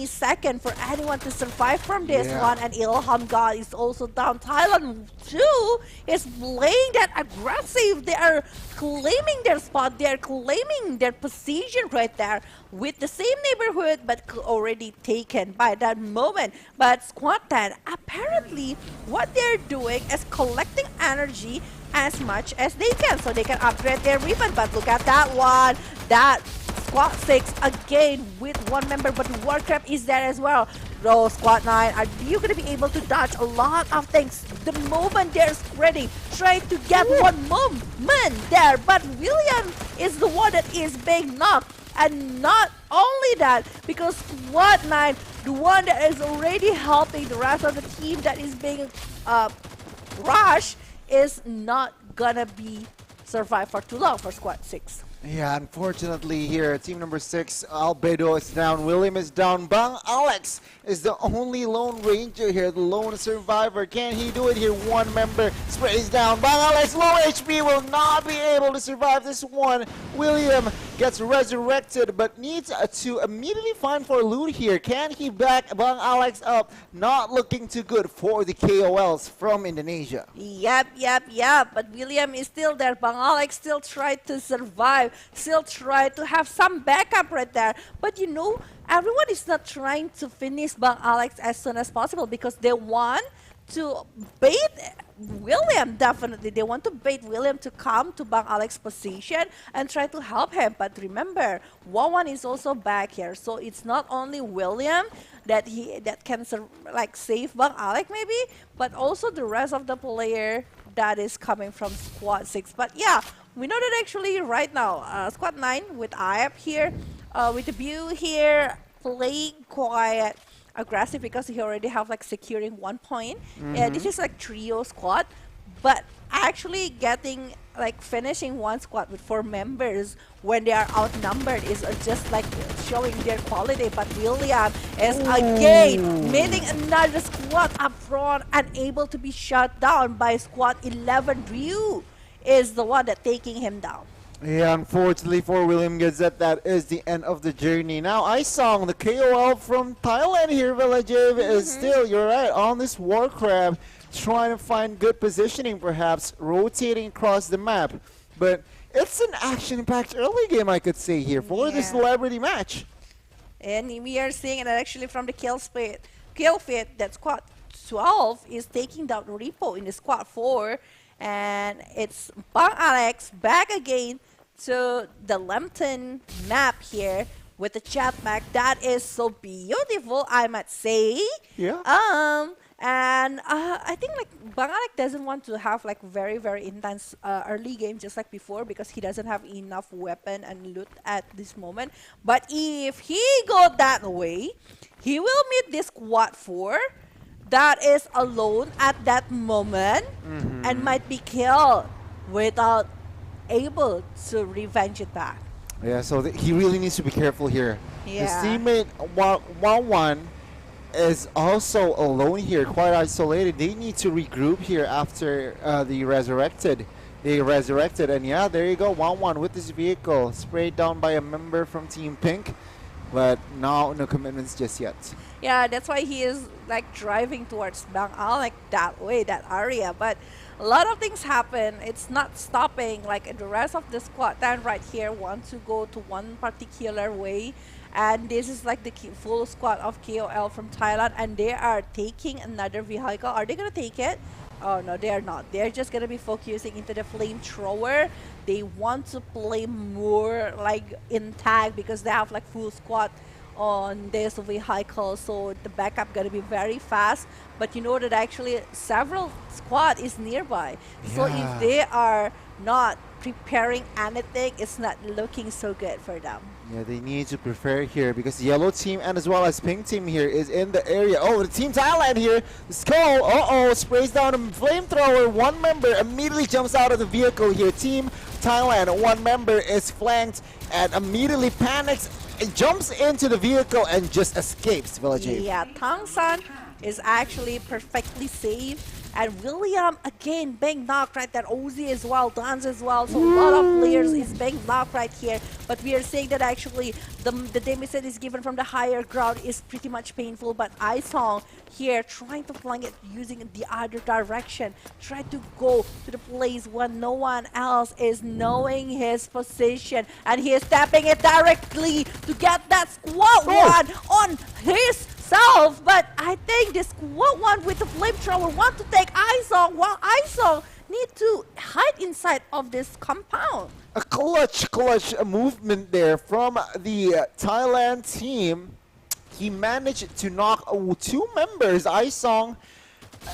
second for anyone to survive from this one, and Ilham God is also down. Thailand too is playing that aggressive. They are claiming their spot, they are claiming their position right there with the same neighborhood, but already taken by that moment. But Squad 10, apparently what they're doing is collecting energy as much as they can so they can upgrade their weapon. But look at that one, that Squad 6 again with one member, but Warcraft is there as well. Bro, Squad 9, are you going to be able to dodge a lot of things the moment they're spreading, trying to get one moment there, but William is the one that is being knocked. And not only that, because Squad 9, the one that is already helping the rest of the team that is being rushed, is not gonna be survive for too long for Squad 6. Yeah, unfortunately here, team number 6, Albedo is down, William is down, Bang Alex is the only lone ranger here, the lone survivor. Can he do it here? One member sprays down. Bang Alex, low HP, will not be able to survive this one. William gets resurrected, but needs to immediately find for loot here. Can he back Bang Alex up? Not looking too good for the KOLs from Indonesia. Yep. But William is still there. Bang Alex still tried to survive, still try to have some backup right there. But you know, everyone is not trying to finish Bang Alex as soon as possible because they want to bait William. Definitely, they want to bait William to come to Bang Alex's position and try to help him. But remember, Wawan is also back here, so it's not only William that can save Bang Alex maybe, but also the rest of the player that is coming from Squad 6. But yeah, we know that actually right now, Squad 9 with IAP here, with the View here, playing quiet, aggressive because he already have like securing 1 point. This is like trio squad, but actually getting like finishing one squad with 4 members when they are outnumbered is just like showing their quality. But William is again meeting another squad up front and able to be shut down by squad 11. Ryu is the one that taking him down. Yeah, unfortunately for William Gazette, that is the end of the journey. Now, Isong, the KOL from Thailand here, Villajev, is still, you're right, on this Warcraft, trying to find good positioning, perhaps, rotating across the map. But it's an action-packed early game, I could say, here for the celebrity match. And we are seeing it actually from the kill feed that squad 12 is taking down Repo in the squad 4. And it's Bang Alex back again to the Lambton map here with the chat map. That is so beautiful, I must say. Yeah. And I think like Bang Alex doesn't want to have like very intense early game just like before because he doesn't have enough weapon and loot at this moment. But if he go that way, he will meet this squad 4 that is alone at that moment and might be killed without able to revenge it back. Yeah, so he really needs to be careful here. Yeah. His teammate Wawan is also alone here, quite isolated. They need to regroup here after the resurrected They resurrected, and yeah, there you go, 1-1 with this vehicle. Sprayed down by a member from Team Pink, but now no commitments just yet. Yeah, that's why he is like driving towards Bang Al like that way, that area. But a lot of things happen. It's not stopping. Like the rest of the squad then right here wants to go to one particular way. And this is like the full squad of KOL from Thailand, and they are taking another vehicle. Are they gonna take it? Oh no, they are not. They're just gonna be focusing into the flamethrower. They want to play more like in tag because they have like full squad on this vehicle, so the backup gonna be very fast. But you know that actually several squad is nearby, so if they are not preparing anything, it's not looking so good for them. Yeah, they need to prepare here because yellow team and as well as pink team here is in the area. Oh, the Team Thailand here. Skull, sprays down a flamethrower. One member immediately jumps out of the vehicle here. Team Thailand, one member is flanked and immediately panics, jumps into the vehicle and just escapes, Village. Yeah, Tang San is actually perfectly safe. And William again being knocked right there. Ozzy as well, Dance as well. So a lot of players is being knocked right here. But we are saying that actually the damage that is given from the higher ground is pretty much painful. But Isong here trying to flank it using the other direction. Try to go to the place when no one else is knowing his position. And he is tapping it directly to get that squad one on his self, but I think this squad one with the flamethrower want to take Isong, while Isong need to hide inside of this compound. A clutch movement there from the Thailand team. He managed to knock two members, Isong,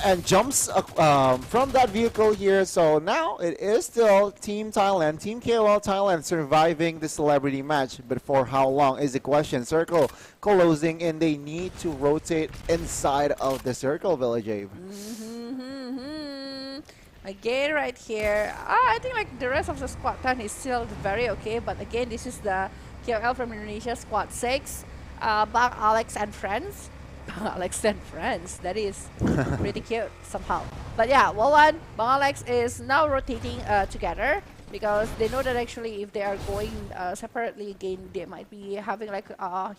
and jumps from that vehicle here. So now it is still Team Thailand, Team KOL Thailand surviving the celebrity match. But for how long is the question. Circle closing and they need to rotate inside of the circle, Village Ave. Again right here, I think like the rest of the squad 10 is still very okay. But again, this is the KOL from Indonesia, squad 6, Bang Alex and friends. Alex and friends, that is pretty cute somehow. But yeah, Bang Alex is now rotating together because they know that actually if they are going separately again, they might be having like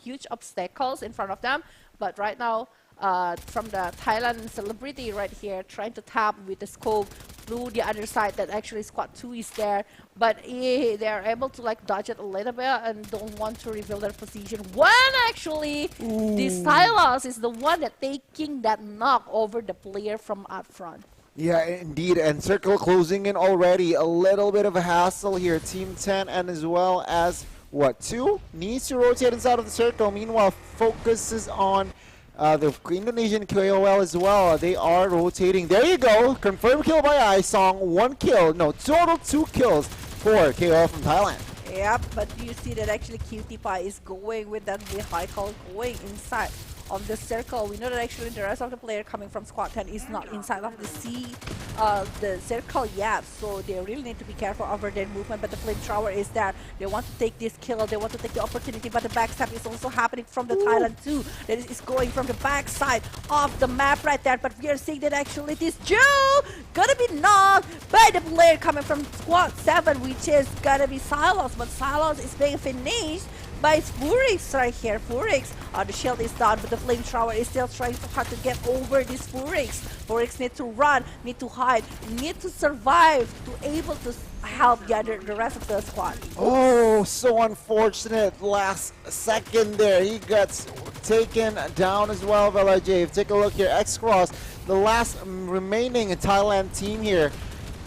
huge obstacles in front of them. But right now, from the Thailand celebrity right here, trying to tap with the scope through the other side that actually squad 2 is there, but they are able to like dodge it a little bit and don't want to reveal their position when actually the Silas is the one that taking that knock over the player from out front. Yeah, indeed, and circle closing in already. A little bit of a hassle here. Team 10 and as well as, 2 needs to rotate inside of the circle. Meanwhile, focuses on the Indonesian KOL as well. They are rotating. There you go. Confirmed kill by Isong. 1 kill. No, total 2 kills for KOL from Thailand. Yep, but you see that actually Cutie Pie is going with that vehicle going inside of the circle. We know that actually the rest of the player coming from squad 10 is not inside of the circle yet, so they really need to be careful over their movement. But the flamethrower is there. They want to take this kill, they want to take the opportunity, but the backstab is also happening from the Thailand too. That is going from the backside of the map right there. But we are seeing that actually this Joe gonna be knocked by the player coming from squad 7, which is gonna be Silos. But Silos is being finished by Furix right here. Furix, the shield is down, but the flamethrower is still trying so hard to get over this Furix. Furix need to run, need to hide, need to survive to able to help the rest of the squad. Oh, so unfortunate. Last second there. He gets taken down as well, Village. Take a look here. X-Cross, the last remaining Thailand team here.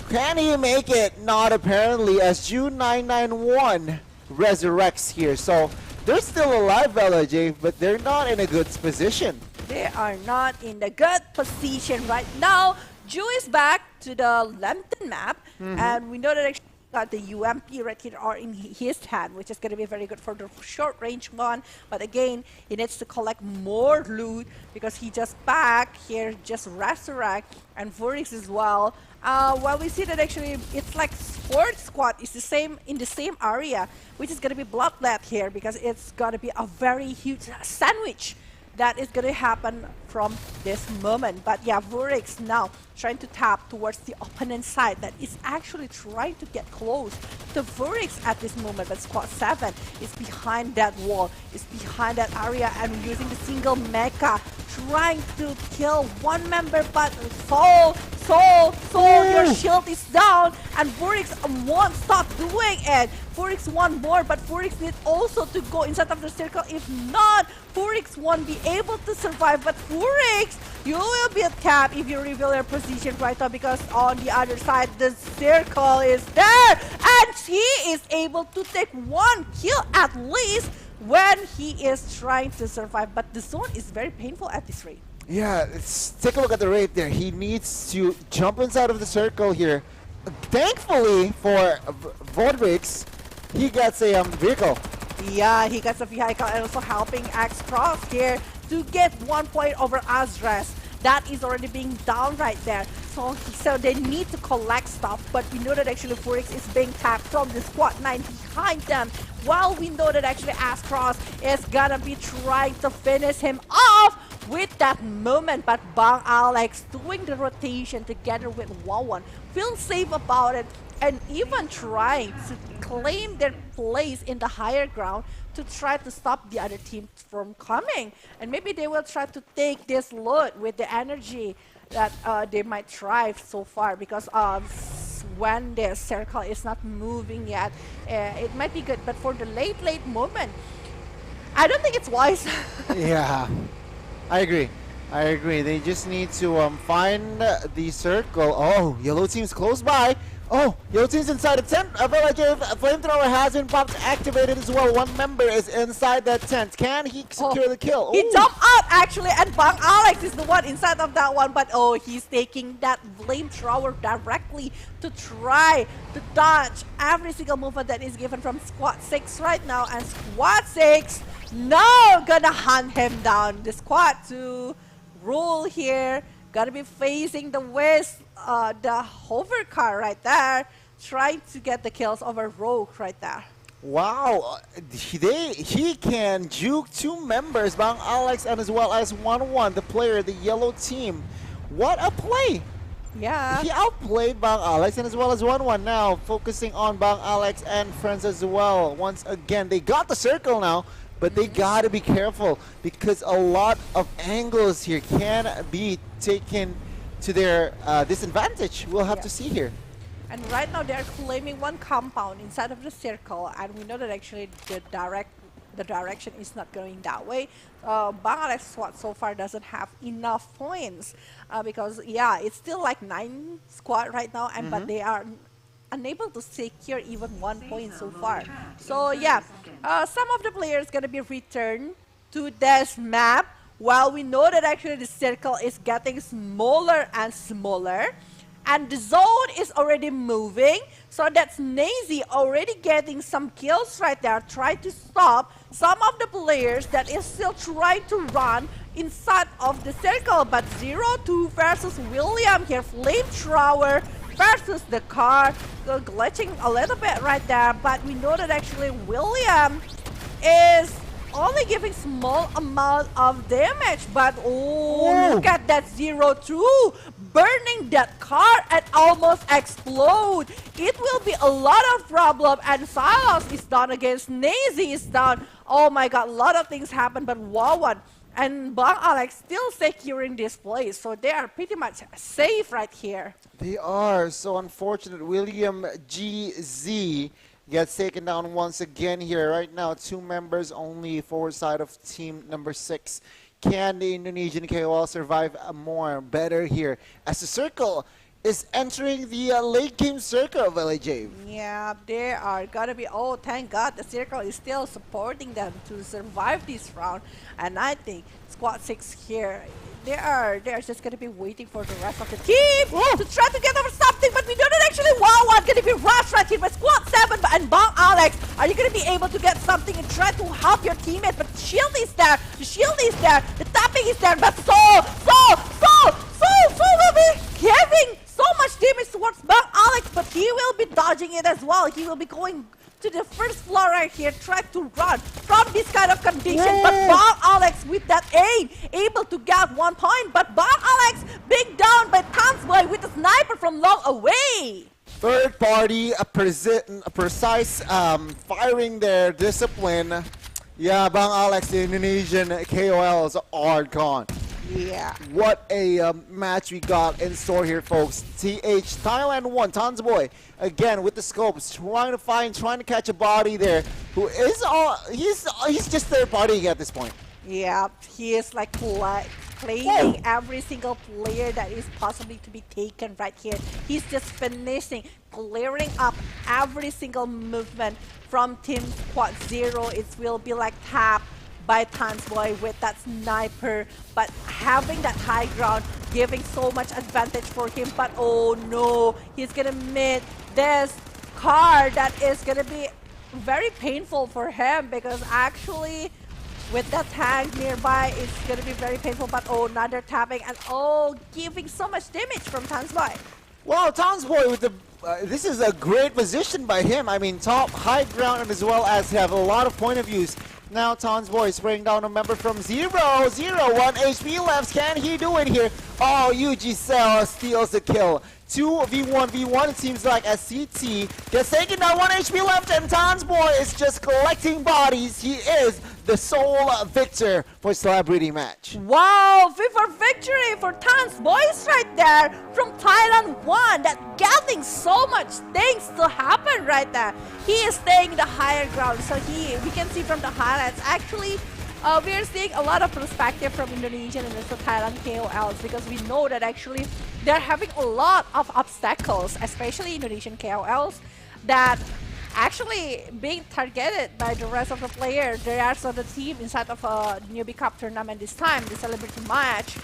Can he make it? Not apparently, as June 991 resurrects here. So they're still alive, Village, but they're not in a good position. They are not in the good position right now. Ju is back to the Lambton map, and we know that actually got the UMP right here are in his hand, which is going to be very good for the short range one. But again, he needs to collect more loot because he just back here, just resurrect, and Vorix as well. Well, we see that actually it's like Sports Squad is the same in the same area, which is going to be bloodbath here because it's going to be a very huge sandwich that is going to happen from this moment. But yeah, Vorix now trying to tap towards the opponent side that is actually trying to get close to Vorix at this moment. But Squad 7 is behind that wall, is behind that area, and using the single mecha, trying to kill one member. But Soul, your shield is down, and Vorix won't stop doing it. Vorix won more, but Vorix needs also to go inside of the circle. If not, Vorix won't be able to survive. But Vorix, you will be tapped if you reveal your position right now, because on the other side, the circle is there, and he is able to take one kill at least when he is trying to survive. But the zone is very painful at this rate. Yeah, take a look at the rate there. He needs to jump inside of the circle here. Thankfully for Vorix, he gets a vehicle. Yeah, he gets a vehicle, and also helping X Cross here to get 1 point over Azres. That is already being down right there. So they need to collect stuff, but we know that actually Vorix is being tapped from the Squad 9 behind them. While we know that actually X Cross is gonna be trying to finish him off with that moment, but Bang Alex doing the rotation together with Wawan feel safe about it, and even trying to claim their place in the higher ground to try to stop the other team from coming. And maybe they will try to take this load with the energy that they might try so far, because when the circle is not moving yet, it might be good, but for the late moment, I don't think it's wise. Yeah, I agree. They just need to find the circle. Oh, yellow team's close by. Oh, yellow team's inside the tent. Flamethrower has been popped, activated as well. One member is inside that tent. Can he secure the kill? He jumped up actually, and Bang Alex is the one inside of that one. But he's taking that flamethrower directly to try to dodge every single movement that is given from Squad 6 right now. And Squad 6 now gonna hunt him down. The Squad 2 rule here. Gotta be facing the west, the hover car right there, trying to get the kills over Rogue right there. Wow, he can juke two members, Bang Alex and as well as 1-1, the player, the yellow team. What a play! Yeah. He outplayed Bang Alex and as well as 1-1 now, focusing on Bang Alex and friends as well. Once again, they got the circle now, but they gotta be careful because a lot of angles here can be taken to their disadvantage. We'll have to see here. And right now they're claiming one compound inside of the circle, and we know that actually the direction is not going that way. Bangladesh squad so far doesn't have enough points because yeah, it's still like 9 squad right now, and but they are unable to secure even 1 point so far. So yeah, some of the players gonna be returned to this map, while we know that actually the circle is getting smaller and smaller, and the zone is already moving. So that's Nazy already getting some kills right there, trying to stop some of the players that is still trying to run inside of the circle. But 0-2 versus William here, flamethrower versus the car, glitching a little bit right there, but we know that actually William is only giving small amount of damage, but look at that 0-2 burning that car and almost explode. It will be a lot of problem, and Silas is down against Nazy is down. Oh my god, a lot of things happen, but Wawan and Bang Alex still securing this place, so they are pretty much safe right here. They are. So unfortunate. William GZ gets taken down once again here. Right now, 2 members only forward side of team number 6. Can the Indonesian KOL survive more better here as the circle is entering the late game circle of LAJ? Yeah, they are gonna be, oh thank god the circle is still supporting them to survive this round, and I think squad 6 here, they are just gonna be waiting for the rest of the team to try to get over something, but we know that actually Wawan gonna be rushed right here by squad 7 and Bang Alex. Are you gonna be able to get something and try to help your teammates? But the shield is there, the tapping is there, but Soul will be giving so much damage towards Bang Alex, but he will be dodging it as well. He will be going to the first floor right here, try to run from this kind of condition, but Bang Alex with that aim, able to get 1 point, but Bar Alex being down by Tansboy with a sniper from long away. Third party, a precise firing their discipline. Yeah, Bang Alex, the Indonesian KOLs are gone. Yeah. What a match we got in store here, folks. TH Thailand 1, Tansboy again with the scopes, trying to catch a body there. Who is he's just third partying at this point. Yeah, he is like claiming every single player that is possibly to be taken right here. He's just finishing, clearing up every single movement from Team Squad Zero. It will be like tapped by Tansboy with that sniper, but having that high ground, giving so much advantage for him. But oh no, he's gonna meet this car that is gonna be very painful for him, because actually with that tank nearby, it's gonna be very painful. But oh, another tapping, and oh, giving so much damage from Tansboy. Wow, Tansboy with the this is a great position by him. I mean, top high ground, and as well as have a lot of point of views. Now Tansboy spraying down a member from 0, 1 HP left. Can he do it here? Oh, UG steals the kill. 2v1v1, it seems like, as CT gets taken down, 1 HP left, and Tansboy is just collecting bodies. He is the sole victor for Celebrity Match. Wow, FIFA victory for Tansboys right there from Thailand 1. That getting so much things to happen right there. He is staying the higher ground, so we can see from the highlights. Actually, we are seeing a lot of perspective from Indonesian and also Thailand KOLs, because we know that actually they're having a lot of obstacles, especially Indonesian KOLs, that actually being targeted by the rest of the players, the rest of the team inside of a Newbie Cup tournament this time, the Celebrity Match.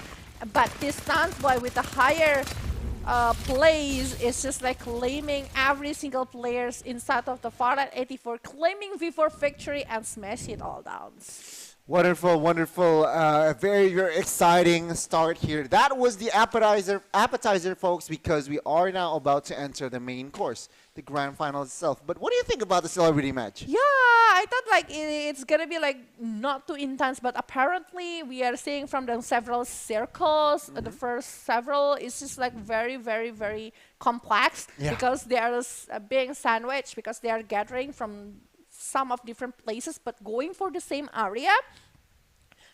But this Tansboy with the higher plays is just like claiming every single players inside of the Farlight 84, claiming V4 victory and smash it all down. Wonderful, wonderful, very, very exciting start here. That was the appetizer, folks, because we are now about to enter the main course, the grand final itself. But what do you think about the Celebrity Match? Yeah, I thought like it's gonna be like not too intense, but apparently we are seeing from the several circles, the first several is just like very, very, very complex, because they are being sandwiched, because they are gathering from some of different places but going for the same area.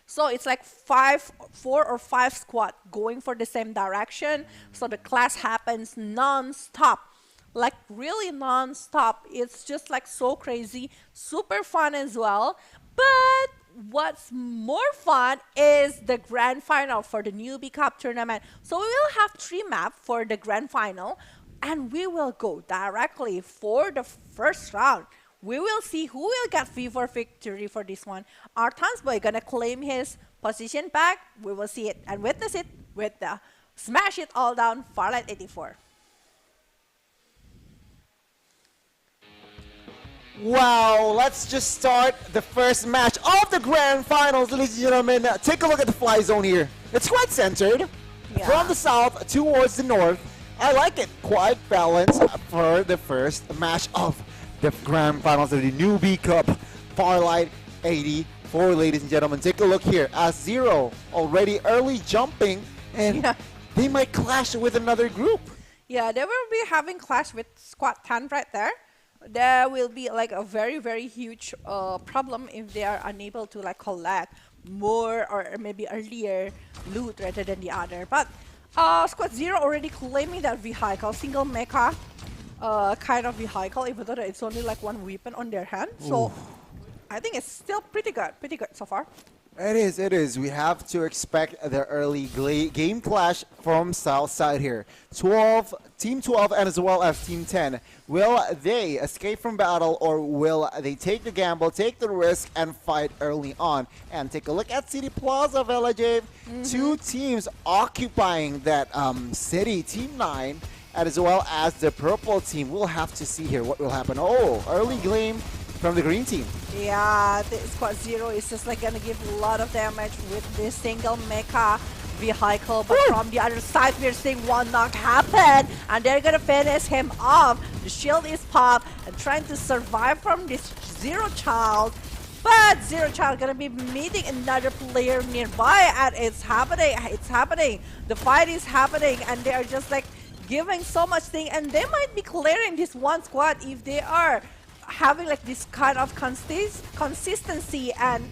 So it's like 4 or 5 squad going for the same direction. So the clash happens non-stop, like really non-stop. It's just like so crazy, super fun as well. But what's more fun is the grand final for the Newbie Cup tournament. So we will have 3 maps for the grand final, and we will go directly for the first round. We will see who will get V4 victory for this one. Are Tansboy gonna claim his position back? We will see it and witness it with the Smash It All Down Farlight 84. Wow, let's just start the first match of the grand finals, ladies and gentlemen. Take a look at the fly zone here. It's quite centered from the south towards the north. I like it, quite balanced for the first match of the grand finals of the Newbie Cup Farlight 84, ladies and gentlemen. Take a look here as 0 already early jumping, and they might clash with another group. Yeah, they will be having clash with Squad 10 right there. There will be like a very, very huge problem if they are unable to like collect more or maybe earlier loot rather than the other. But Squad 0 already claiming that vehicle, single mecha kind of vehicle, even though it's only like 1 weapon on their hand. So I think it's still pretty good so far. It is. We have to expect the early game clash from south side here. Team 12 and as well as Team 10. Will they escape from battle, or will they take the gamble, take the risk, and fight early on? And take a look at City Plaza, Velajave. 2 teams occupying that city. Team 9 and as well as the purple team. We'll have to see here what will happen. Oh, early game from the green team. Yeah, the Squad 0 is just like gonna give a lot of damage with this single mecha vehicle, but from the other side we're seeing 1 knock happen, and they're gonna finish him off. The shield is popped, and trying to survive from this 0 child. But Zero Child gonna be meeting another player nearby, and it's happening. It's happening. The fight is happening, and they are just like giving so much thing, and they might be clearing this one squad if they are having like this kind of consistency. And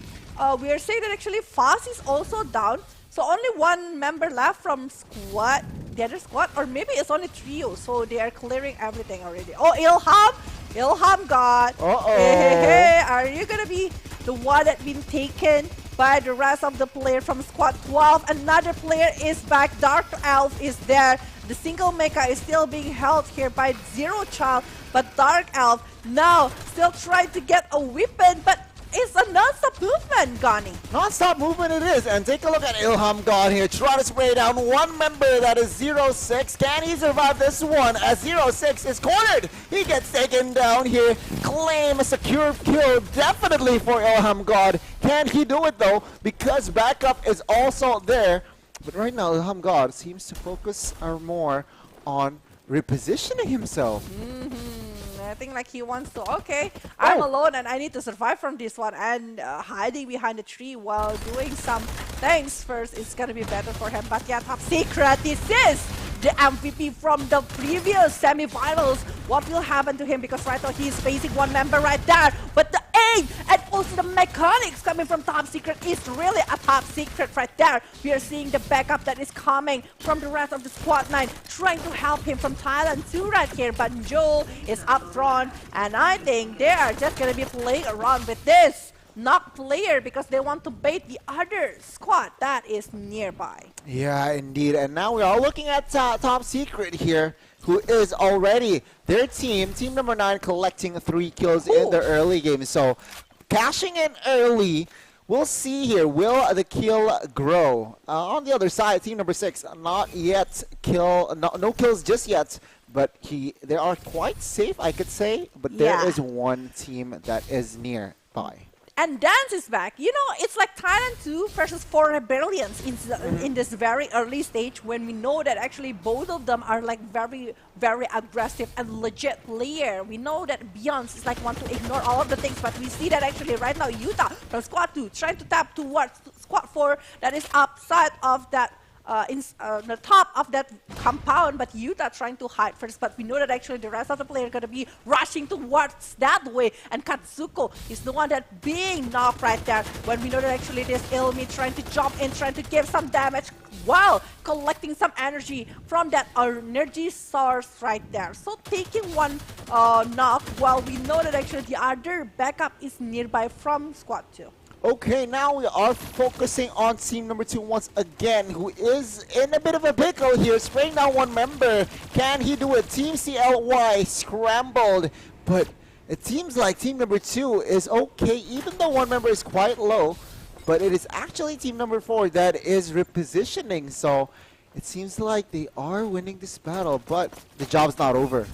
we are saying that actually Fast is also down, so only one member left from squad, the other squad, or maybe it's only trio, so they are clearing everything already. Oh, Ilham got. Hey, are you gonna be the one that been taken by the rest of the player from squad 12? Another player is back. Dark Elf is there. The single mecha is still being held here by Zero Child, but Dark Elf now still trying to get a weapon, but it's a non-stop movement, Gani. Non-stop movement it is, and take a look at Ilham God here, trying to spray down one member, that is 06. Can he survive this one as 06 is cornered? He gets taken down here, claim a secure kill definitely for Ilham God. Can he do it though? Because backup is also there, but right now Ilham God seems to focus more on repositioning himself. I think like he wants to, okay, I'm alone and I need to survive from this one, and hiding behind the tree while doing some things first is gonna be better for him. But yeah, top secret, this is the MVP from the previous semifinals. What will happen to him? Because right now he is facing one member right there, but the aim and also the mechanics coming from Top Secret is really a top secret right there. We are seeing the backup that is coming from the rest of the squad 9, trying to help him from Thailand too right here, but Joel is up front, and I think they are just gonna be playing around with this knock player because they want to bait the other squad that is nearby. Yeah, indeed. And now we are looking at Top Secret here, who is already their team number 9, collecting 3 kills in the early game. So cashing in early. We'll see here. Will the kill grow? On the other side, team number 6, not yet no kills just yet. But they are quite safe, I could say. But there is one team that is nearby. And Dance is back. You know, it's like Thailand 2 versus 4 Rebellions in this very early stage, when we know that actually both of them are like very, very aggressive and legit player. We know that Beyonce is like want to ignore all of the things, but we see that actually right now Utah from Squad 2 trying to tap towards Squad 4 that is upside of that the top of that compound, but Utah trying to hide first. But we know that actually the rest of the player are going to be rushing towards that way, and Katsuko is the one that being knocked right there, when we know that actually there's Ilmi trying to jump in, trying to give some damage while collecting some energy from that energy source right there. So taking one knock, while we know that actually the other backup is nearby from Squad 2. Okay, now we are focusing on team number 2 once again, who is in a bit of a pickle here, spraying down one member. Can he do it? Team CLY scrambled, but it seems like team number 2 is okay, even though one member is quite low. But it is actually team number 4 that is repositioning, so it seems like they are winning this battle, but the job's not over.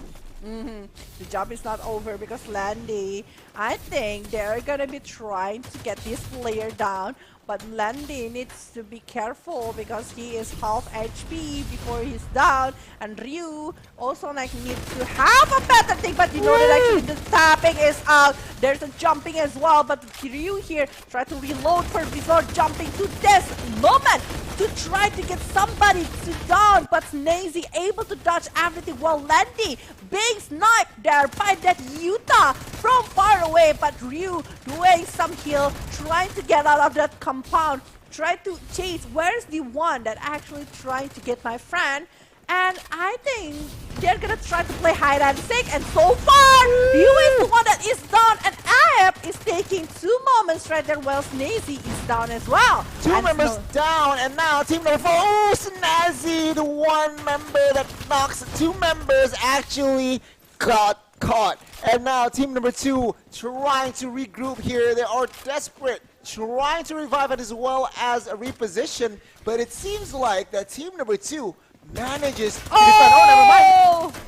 The job is not over because Landy, I think they're gonna be trying to get this player down, but Landy needs to be careful because he is half HP before he's down, and Ryu also like needs to have a better thing, but you know that actually the tapping is out. There's a jumping as well, but Ryu here try to reload first before jumping to this moment to try to get somebody to down, but Nazy able to dodge everything while Landy being sniped there by that Utah from far away, but Ryu doing some heal, trying to get out of that compound, try to chase where's the one that actually trying to get my friend. And I think they're gonna try to play hide and seek, and so far, Ryu is the one that is down, and Aep is taking 2 moments right there while Snazy is down as well. 2 members down, and now team number 4, oh, Snazzy, the one member that knocks 2 members, actually got caught. And now team number 2 trying to regroup here. They are desperate, trying to revive it as well as a reposition, but it seems like that team number 2 manages to defend. Oh, never mind.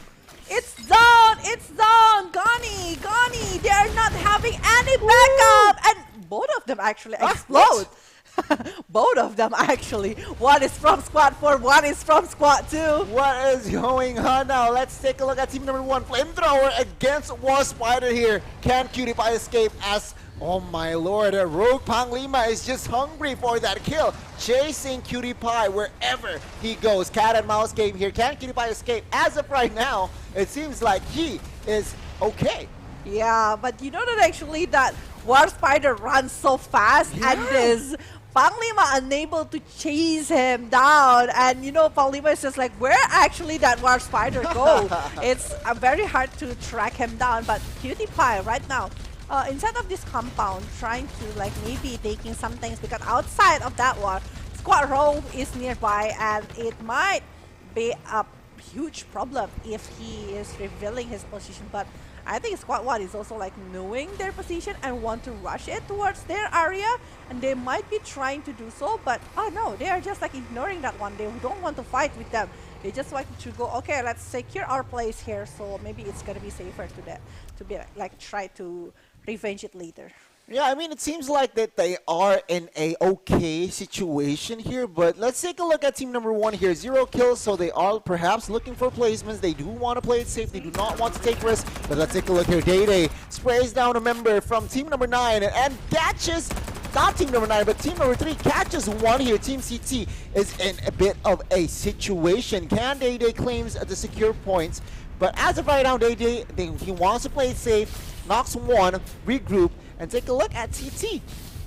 It's down! It's down! Gani! They are not having any backup! And both of them actually explode. Both of them actually. One is from Squad 4, one is from Squad 2. What is going on now? Let's take a look at team number 1. Flamethrower against War Spider here. Can Cutie Pie escape as Oh my lord, Rogue Panglima is just hungry for that kill, chasing Cutie Pie wherever he goes. Cat and mouse game here. Can Cutie Pie escape? As of right now, it seems like he is okay. Yeah, but you know that actually that War Spider runs so fast and is Panglima unable to chase him down, and you know Panglima is just like, where actually that War Spider go? It's very hard to track him down, but Cutie Pie right now inside of this compound trying to like maybe taking some things, because outside of that one Squad Row is nearby and it might be a huge problem if he is revealing his position. But I think Squad 1 is also like knowing their position and want to rush it towards their area, and they might be trying to do so, but oh no, they are just like ignoring that one. They don't want to fight with them. They just want to go, okay, let's secure our place here, so maybe it's gonna be safer to that, to be like try to revenge it later. Yeah, I mean, it seems like that they are in a okay situation here, but let's take a look at team number 1 here. 0 kills, so they are perhaps looking for placements. They do want to play it safe. They do not want to take risks, but let's take a look here. Day sprays down a member from team number 9 and catches, not team number 9, but team number 3 catches one here. Team CT is in a bit of a situation. Can Day claims the secure points, but as of right now, he wants to play it safe, knocks one, regroup, and take a look at TT.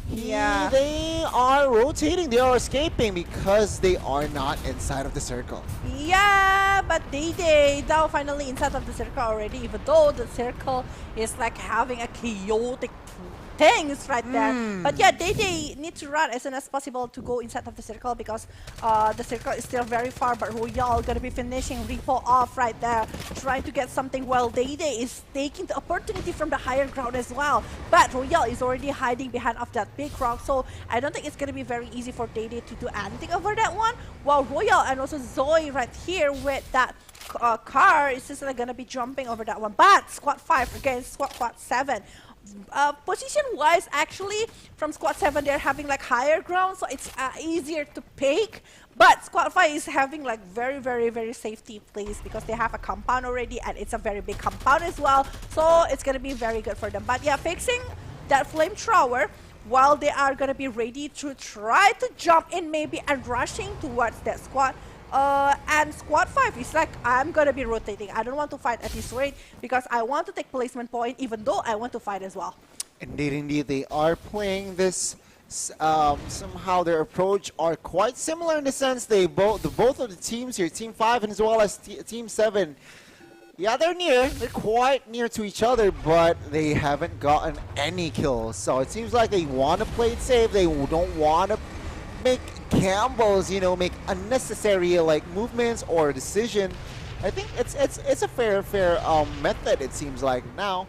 Yeah. They are rotating, they are escaping because they are not inside of the circle. Yeah, but they now finally inside of the circle already, even though the circle is like having a chaotic things right there. But yeah, they need to run as soon as possible to go inside of the circle, because the circle is still very far, but Royale gonna be finishing Repo off right there, trying to get something, while Day is taking the opportunity from the higher ground as well. But Royale is already hiding behind of that big rock, so I don't think it's gonna be very easy for Day to do anything over that one, while Royale and also Zoe right here with that car is just like gonna be jumping over that one. But Squad 5 against Squad 7. Position-wise, actually, from Squad 7, they're having like higher ground, so it's easier to pick. But Squad 5 is having like very safety place, because they have a compound already, and it's a very big compound as well. So it's gonna be very good for them. But yeah, fixing that flamethrower while they are gonna be ready to try to jump in maybe and rushing towards that squad. And Squad 5 is like, I'm gonna be rotating. I don't want to fight at this rate because I want to take placement point, even though I want to fight as well. Indeed, they are playing this. Somehow their approach are quite similar in the sense both of the teams here, Team 5 and as well as Team 7. Yeah, they're quite near to each other, but they haven't gotten any kills. So it seems like they want to play it safe. They don't want to make gambles, make unnecessary like movements or decision. I think it's a fair method. It seems like now.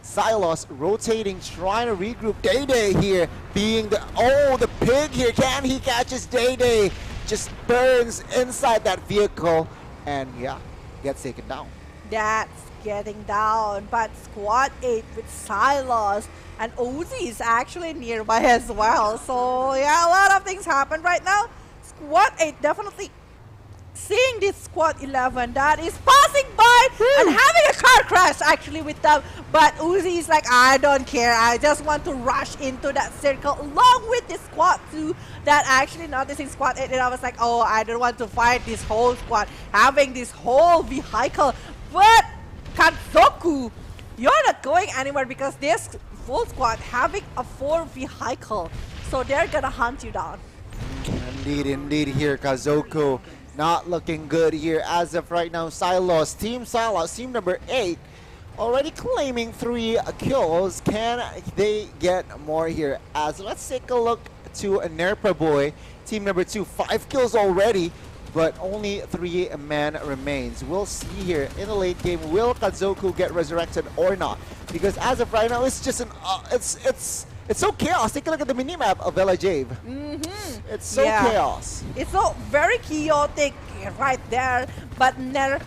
Silos rotating, trying to regroup. Day here being the pig here. Can he catches Day? Just burns inside that vehicle, and yeah, gets taken down. That's getting down, but Squad 8 with Silos and Ozzy is actually nearby as well. So yeah, a lot of things happen right now. Squad 8 definitely seeing this Squad 11 that is passing by and having a car crash actually with them. But Uzi is like, I don't care. I just want to rush into that circle along with this Squad 2 that actually noticing Squad 8. And I was like, oh, I don't want to fight this whole squad, having this whole vehicle. But Kanzoku, you're not going anywhere because this full squad having a 4 vehicle. So they're gonna hunt you down. Indeed here, Kazoku. Not looking good here as of right now. Silos, team number 8, already claiming 3 kills. Can they get more here? As let's take a look to Nerpa Boy, team number 2, 5 kills already, but only 3 men remains. We'll see here in the late game, will Kazoku get resurrected or not? Because as of right now, it's just an it's so chaos. Take a look at the minimap of LIJ. It's so chaos. It's so very chaotic right there. But Nerpe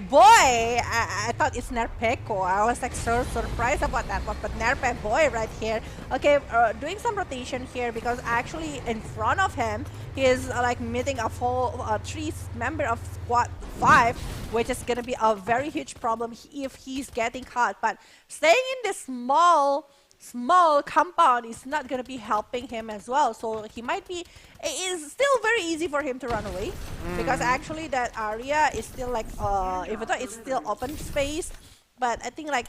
Boy, I thought it's Nerpeco. I was like so surprised about that one. But Nerpe Boy right here. Okay, doing some rotation here because actually in front of him, he is like meeting a full 3 member of Squad 5, which is gonna be a very huge problem if he's getting caught. But staying in this small small compound is not going to be helping him as well. So he might be, it is still very easy for him to run away because actually that area is still like, even though it's still open space, but I think like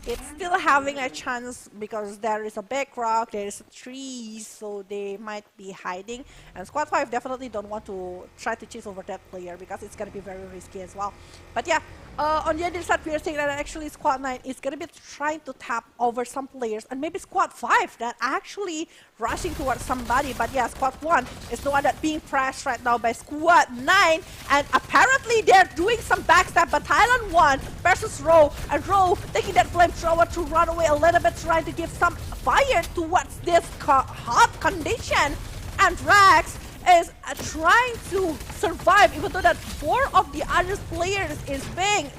it's still having a chance because there is a big rock, there is a tree, so they might be hiding. And Squad 5 definitely don't want to try to chase over that player because it's going to be very risky as well. But yeah, on the other side, we are saying that actually Squad 9 is going to be trying to tap over some players, and maybe Squad 5 that actually rushing towards somebody. But yeah, Squad 1 is the one that being pressed right now by Squad 9, and apparently they're doing some backstab. But Thailand 1 versus Ro, and Ro taking that flamethrower to run away a little bit, trying to give some fire towards this hot condition, and Rax is trying to survive, even though that 4 of the other players is being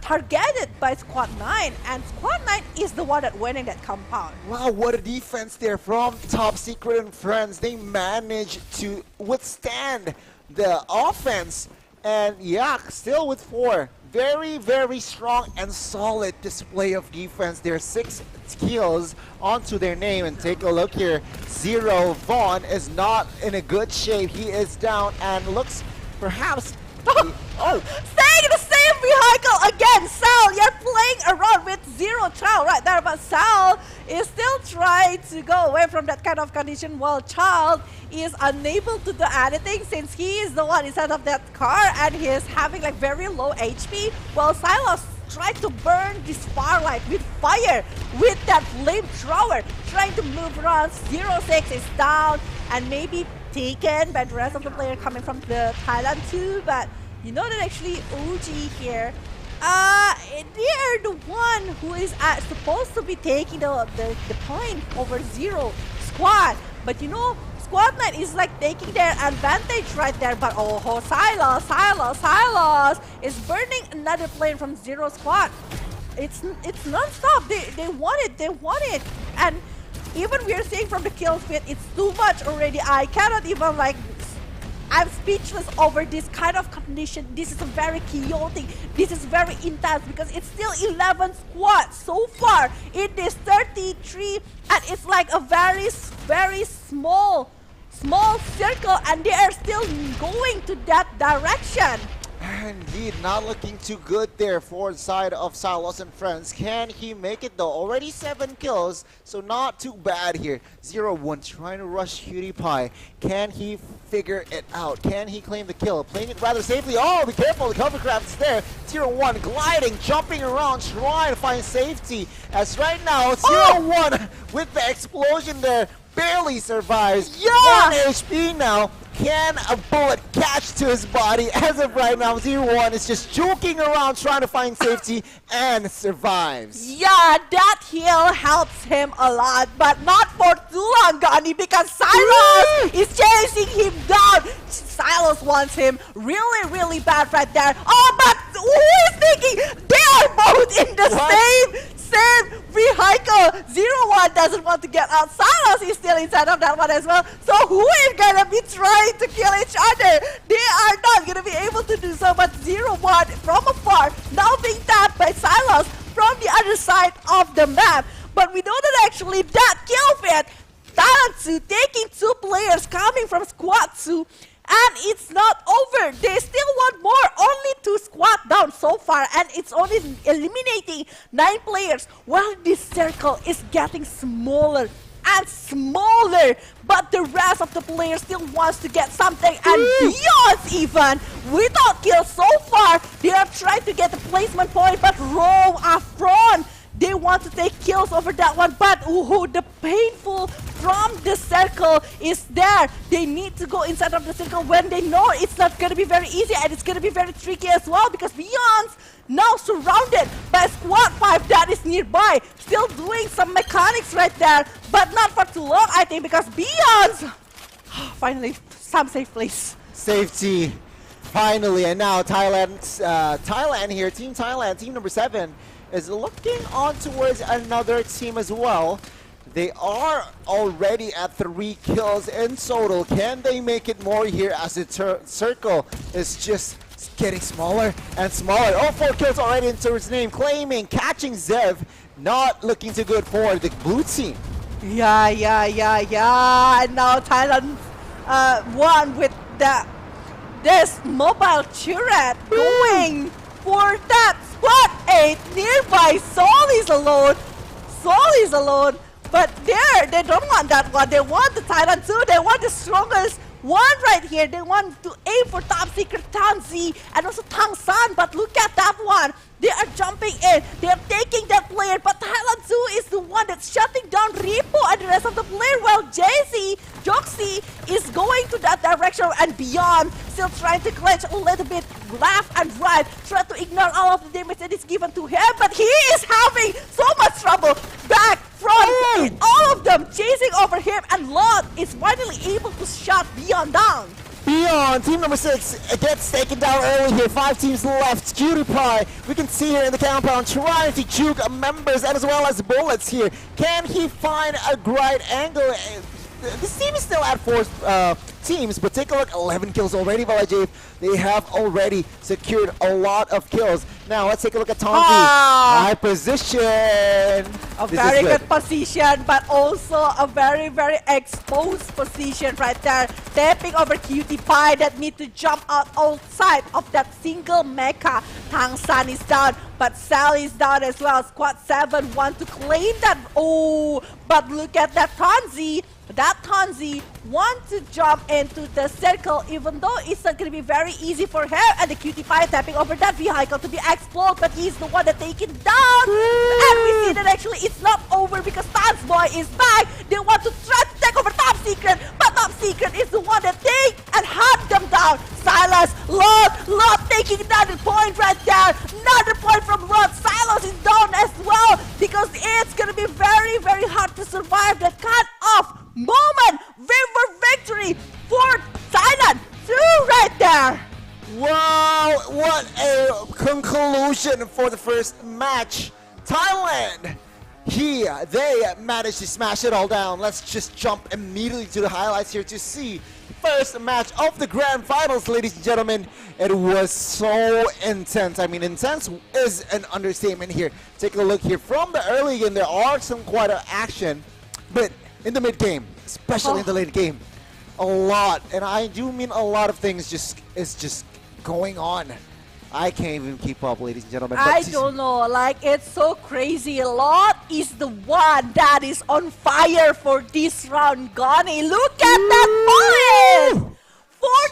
targeted by Squad 9, and Squad 9 is the one that winning that compound. Wow, what a defense there from Top Secret and friends. They managed to withstand the offense, and yeah, still with 4. Very, very strong and solid display of defense. There are 6 kills onto their name, and take a look here. Zero Vaughn is not in a good shape. He is down and looks perhaps Staying in the same vehicle again. Sal, you're playing around with Zero Child right there, but Sal is still trying to go away from that kind of condition while Child is unable to do anything since he is the one inside of that car and he is having like very low HP, while Silas tried to burn this Farlight with fire with that flamethrower, trying to move around. 06 is down and maybe taken by the rest of the player coming from the Thailand too, but you know that actually OG here, they are the one who is supposed to be taking the point over Zero Squad, but you know, Squad 9 is like taking their advantage right there, but oh, Silas is burning another plane from Zero Squad. It's non-stop, they want it, and even we are seeing from the kill feed, it's too much already. I cannot even like, I'm speechless over this kind of condition. This is a very chaotic, this is very intense because it's still 11 squads so far in this 33, and it's like a very small circle, and they are still going to that direction. Indeed, not looking too good there for the side of Silos and friends. Can he make it though? Already 7 kills, so not too bad here. 0-1 trying to rush Cutie Pie. Can he figure it out? Can he claim the kill? Playing it rather safely. Oh, be careful, the cover craft is there. 0-1 gliding, jumping around, trying to find safety. As right now, 0-1 with the explosion there. Barely survives. Yeah! 1 HP now. Can a bullet catch to his body? As of right now, 0-1 is just joking around trying to find safety and survives. Yeah, that heal helps him a lot, but not for too long, Gani, because Silas is chasing him down. Silas wants him really bad right there. Oh, but who is thinking they are both in the same vehicle? 0-1 doesn't want to get out. Silas is still inside of that one as well. So who is gonna be trying to kill each other? They are not gonna be able to do so, but 0-1 from afar now being tapped by Silas from the other side of the map. But we know that actually that kill feed, Talansu taking 2 players coming from Squad 2, and it's not over. They still want more. Only 2 squad down so far, and it's only eliminating 9 players while this circle is getting smaller and smaller. But the rest of the players still wants to get something, and beyond even without kills so far. They are trying to get the placement point, but Rome are front. They want to take kills over that one, but the painful from the circle is there. They need to go inside of the circle when they know it's not going to be very easy, and it's going to be very tricky as well, because Beyond's now surrounded by Squad 5 that is nearby. Still doing some mechanics right there, but not for too long, I think, because Beyond's finally some safe place. Safety, finally, and now Thailand here, Team Thailand, team number 7. Is looking on towards another team as well. They are already at 3 kills in total. Can they make it more here as the circle is just getting smaller and smaller? Oh, 4 kills already into his name, claiming, catching Zev not looking too good for the blue team. Yeah. And now Thailand won with this mobile turret going for that squad 8 nearby. Sol is alone. But they don't want that one. They want the Thailand 2. They want the strongest one right here. They want to aim for top secret Tanzi and also Tang San. But look at that one. They are jumping in. They are taking that player. But Thailand 2 is the one that's shutting down Repo and the rest of the player. While Joxy is going to that direction and beyond. Still trying to clench a little bit left and right. Try to ignore all of the damage that is given to him. But he is having so much trouble. Back, front, all of them chasing over him. And Lot is finally able to shut Beyond down. Beyond, team number 6 gets taken down early here. 5 teams left. Cutie Pie, we can see here in the compound trying to juke members and as well as bullets here. Can he find a right angle? This team is still at 4 teams, but take a look, 11 kills already by Jave. They have already secured a lot of kills. Now let's take a look at Tonzi. High position. A very good position, but also a very exposed position right there. Tapping over Cutie Pie that need to jump outside of that single mecha. Tang San is down, but Sally is down as well. Squad 7 want to claim that. Oh, but look at that Tonzi. That Tonzi wants to jump into the circle, even though it's not going to be very easy for him. And the Cutie Pie tapping over that vehicle to be explode, but he's the one that taken down. And we see that actually it's not over because Tan's boy is back. They want to try to take over Top Secret, but Top Secret is the one that take and hunt them down. Silas, Lot taking another point right there. Another point from Lot. Silas is down as well because it's going to be very hard to survive that cut off moment. River victory for Thailand 2 right there. Wow, what a conclusion for the first match. Thailand, they managed to smash it all down. Let's just jump immediately to the highlights here to see first match of the grand finals, ladies and gentlemen. It was so intense. I mean, intense is an understatement here. Take a look here from the early game. There are some quite a action, but in the mid game, especially in the late game, a lot, and I do mean a lot of things is just going on. I can't even keep up, ladies and gentlemen. I don't know, like it's so crazy. Lot is the one that is on fire for this round, Gani. Look at that point!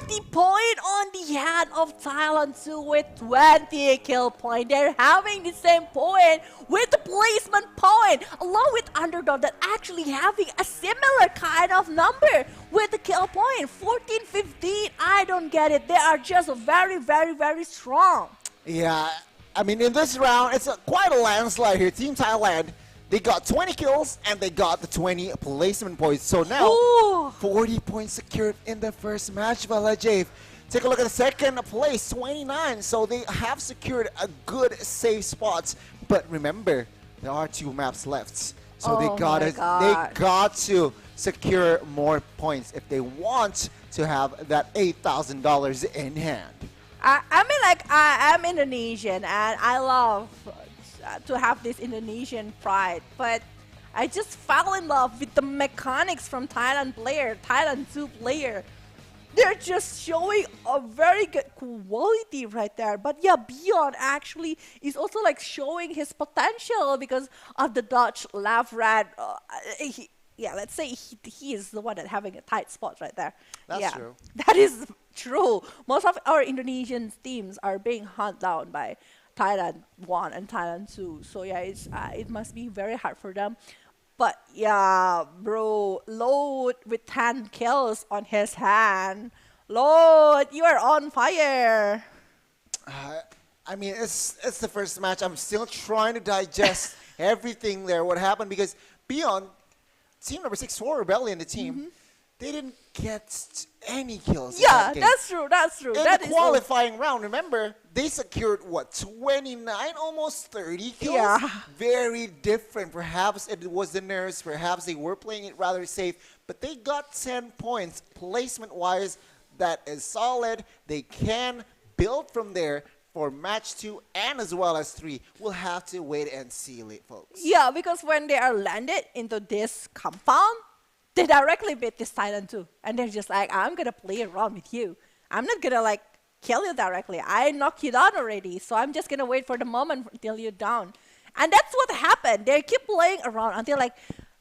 40 point on the hand of Thailand 2 with 20 kill point. They're having the same point with the placement point, along with Underdog that actually having a similar kind of number with the kill point. 14, 15, I don't get it. They are just very strong. Yeah, I mean, in this round, it's quite a landslide here. Team Thailand, they got 20 kills and they got the 20 placement points. So now, 40 points secured in the first match, Valajave. Take a look at the second place, 29. So they have secured a good safe spots. But remember, there are 2 maps left. So they got to secure more points if they want to have that $8,000 in hand. I mean, like, I am Indonesian and I love to have this Indonesian pride, but I just fell in love with the mechanics from Thailand 2 player. They're just showing a very good quality right there. But yeah, Beyond actually is also like showing his potential because of the Dutch left rat. Let's say he is the one that having a tight spot right there. That's true. That is true. Most of our Indonesian teams are being hunted down by Thailand 1 and Thailand 2. So yeah, it must be very hard for them. But yeah, bro, Load with 10 kills on his hand. Load, you are on fire. I mean, it's the first match. I'm still trying to digest everything there, what happened, because Beyond, team number 6 for Rebellion, the team, they didn't get any kills. Yeah, in that game. that's true. In the qualifying round, remember, they secured what, 29, almost 30 kills? Yeah. Very different. Perhaps it was the nerves, perhaps they were playing it rather safe, but they got 10 points placement-wise. That is solid. They can build from there. for match 2 and as well as 3. We'll have to wait and see, folks. Yeah, because when they are landed into this compound, they directly beat this Thailand too. And they're just like, I'm going to play around with you. I'm not going to like kill you directly. I knocked you down already. So I'm just going to wait for the moment until you're down. And that's what happened. They keep playing around until like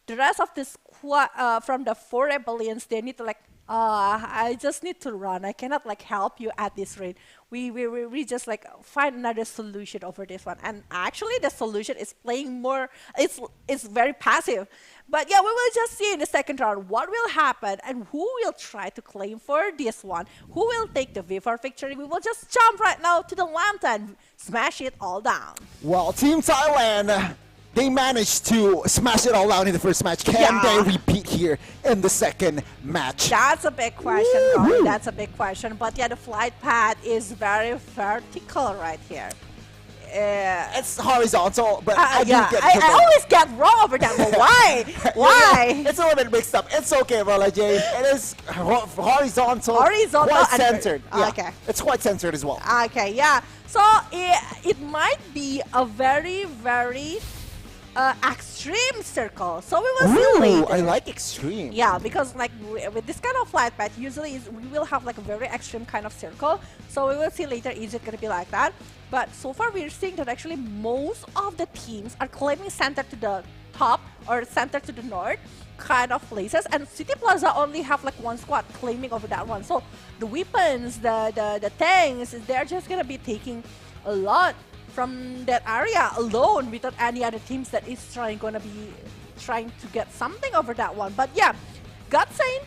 the rest of the squad from the 4 rebellions, they need to like, I just need to run. I cannot like help you at this rate. We just like find another solution over this one. And actually the solution is playing more, it's very passive. But yeah, we will just see in the second round what will happen and who will try to claim for this one. Who will take the V4 victory. We will just jump right now to the lantern, smash it all down. Well, Team Thailand, they managed to smash it all out in the first match. Can they repeat here in the second match? That's a big question, Rory. That's a big question. But yeah, the flight path is very vertical right here. It's horizontal, but I always get wrong over that. But why? Why? It's a little bit mixed up. It's okay, Farlight. It is horizontal, quite centered. Yeah. Okay. It's quite centered as well. Okay, yeah. So it might be a very, very extreme circle. So we will see later. I like extreme. Yeah, because like with this kind of flight path, usually we will have like a very extreme kind of circle. So we will see later, is it going to be like that? But so far we're seeing that actually most of the teams are claiming center to the top or center to the north kind of places, and City Plaza only have like one squad claiming over that one. So the weapons, the tanks, they're just going to be taking a lot from that area alone without any other teams that is trying to get something over that one. But yeah, Godsane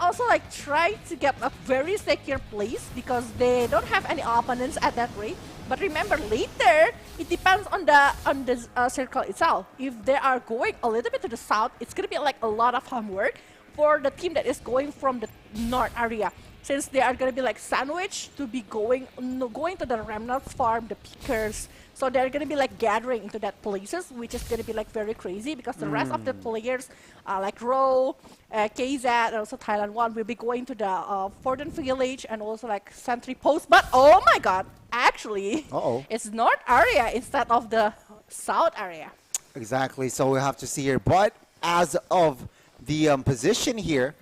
also like try to get a very secure place because they don't have any opponents at that rate. But remember, later it depends on the circle itself. If they are going a little bit to the south, it's gonna be like a lot of homework for the team that is going from the north area, since they are gonna be like sandwiched to be going to the remnants farm, the pickers. So they're gonna be like gathering into that places, which is gonna be like very crazy because the rest of the players, like Ro, KZ, and also Thailand 1 will be going to the Fordon village and also like sentry post. But oh my god, actually, it's north area instead of the south area. Exactly. So we have to see here. But as of the position here,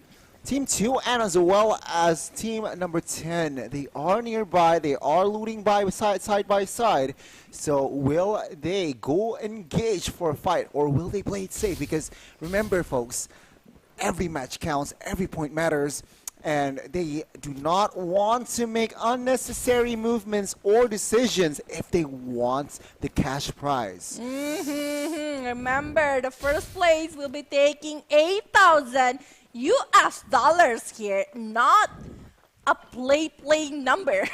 Team 2 and as well as Team number 10, they are nearby. They are looting side by side. So will they go engage for a fight or will they play it safe? Because remember, folks, every match counts, every point matters, and they do not want to make unnecessary movements or decisions if they want the cash prize. Remember, the first place will be taking 8,000 US dollars here, not a playing number.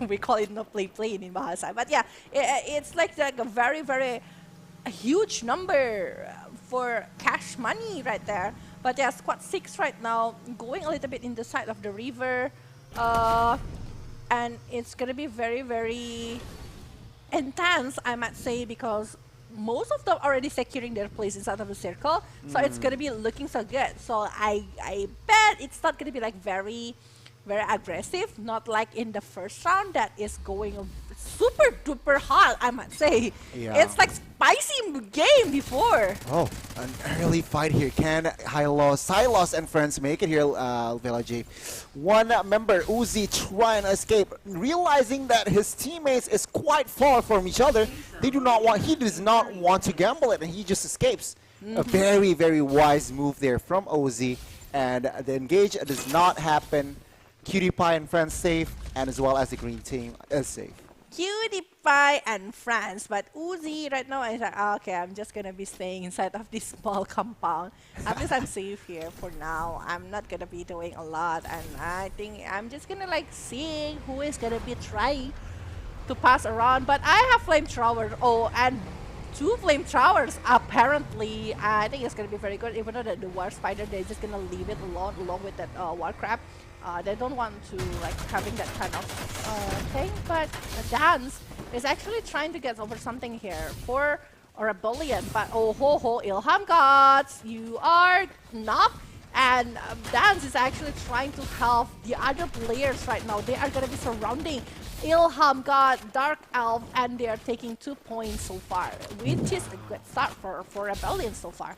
We call it no playing in Bahasa. But yeah, it's like a very, very huge number for cash money right there. But yeah, squad 6 right now, going a little bit in the side of the river. And it's going to be very, very intense, I might say, because most of them already securing their place inside of the circle. So it's going to be looking so good. So I bet it's not going to be like very, very aggressive. Not like in the first round that is going super duper hot, I might say. Yeah. It's like spicy game before. Oh, an early fight here. Can Silos and friends make it here, Village? One member, Uzi, try and escape, realizing that his teammates is quite far from each other. He does not want to gamble it, and he just escapes. A very, very wise move there from Uzi, and the engage does not happen. Cutie Pie and friends safe, and as well as the green team is safe. Cutie Pie and friends, but Uzi right now is like, okay, I'm just gonna be staying inside of this small compound. At least I'm safe here for now. I'm not gonna be doing a lot, and I think I'm just gonna like seeing who is gonna be trying to pass around. But I have flamethrower. Oh, and 2 flamethrowers apparently. I think it's gonna be very good. Even though the war spider, they're just gonna leave it alone along with that war crab. They don't want to like having that kind of thing, but Dance is actually trying to get over something here for a rebellion. But oh ho ho, Ilham Gods, you are knocked, and Dance is actually trying to help the other players right now. They are gonna be surrounding Ilham got Dark Elf, and they are taking 2 points so far, which is a good start for Rebellion so far.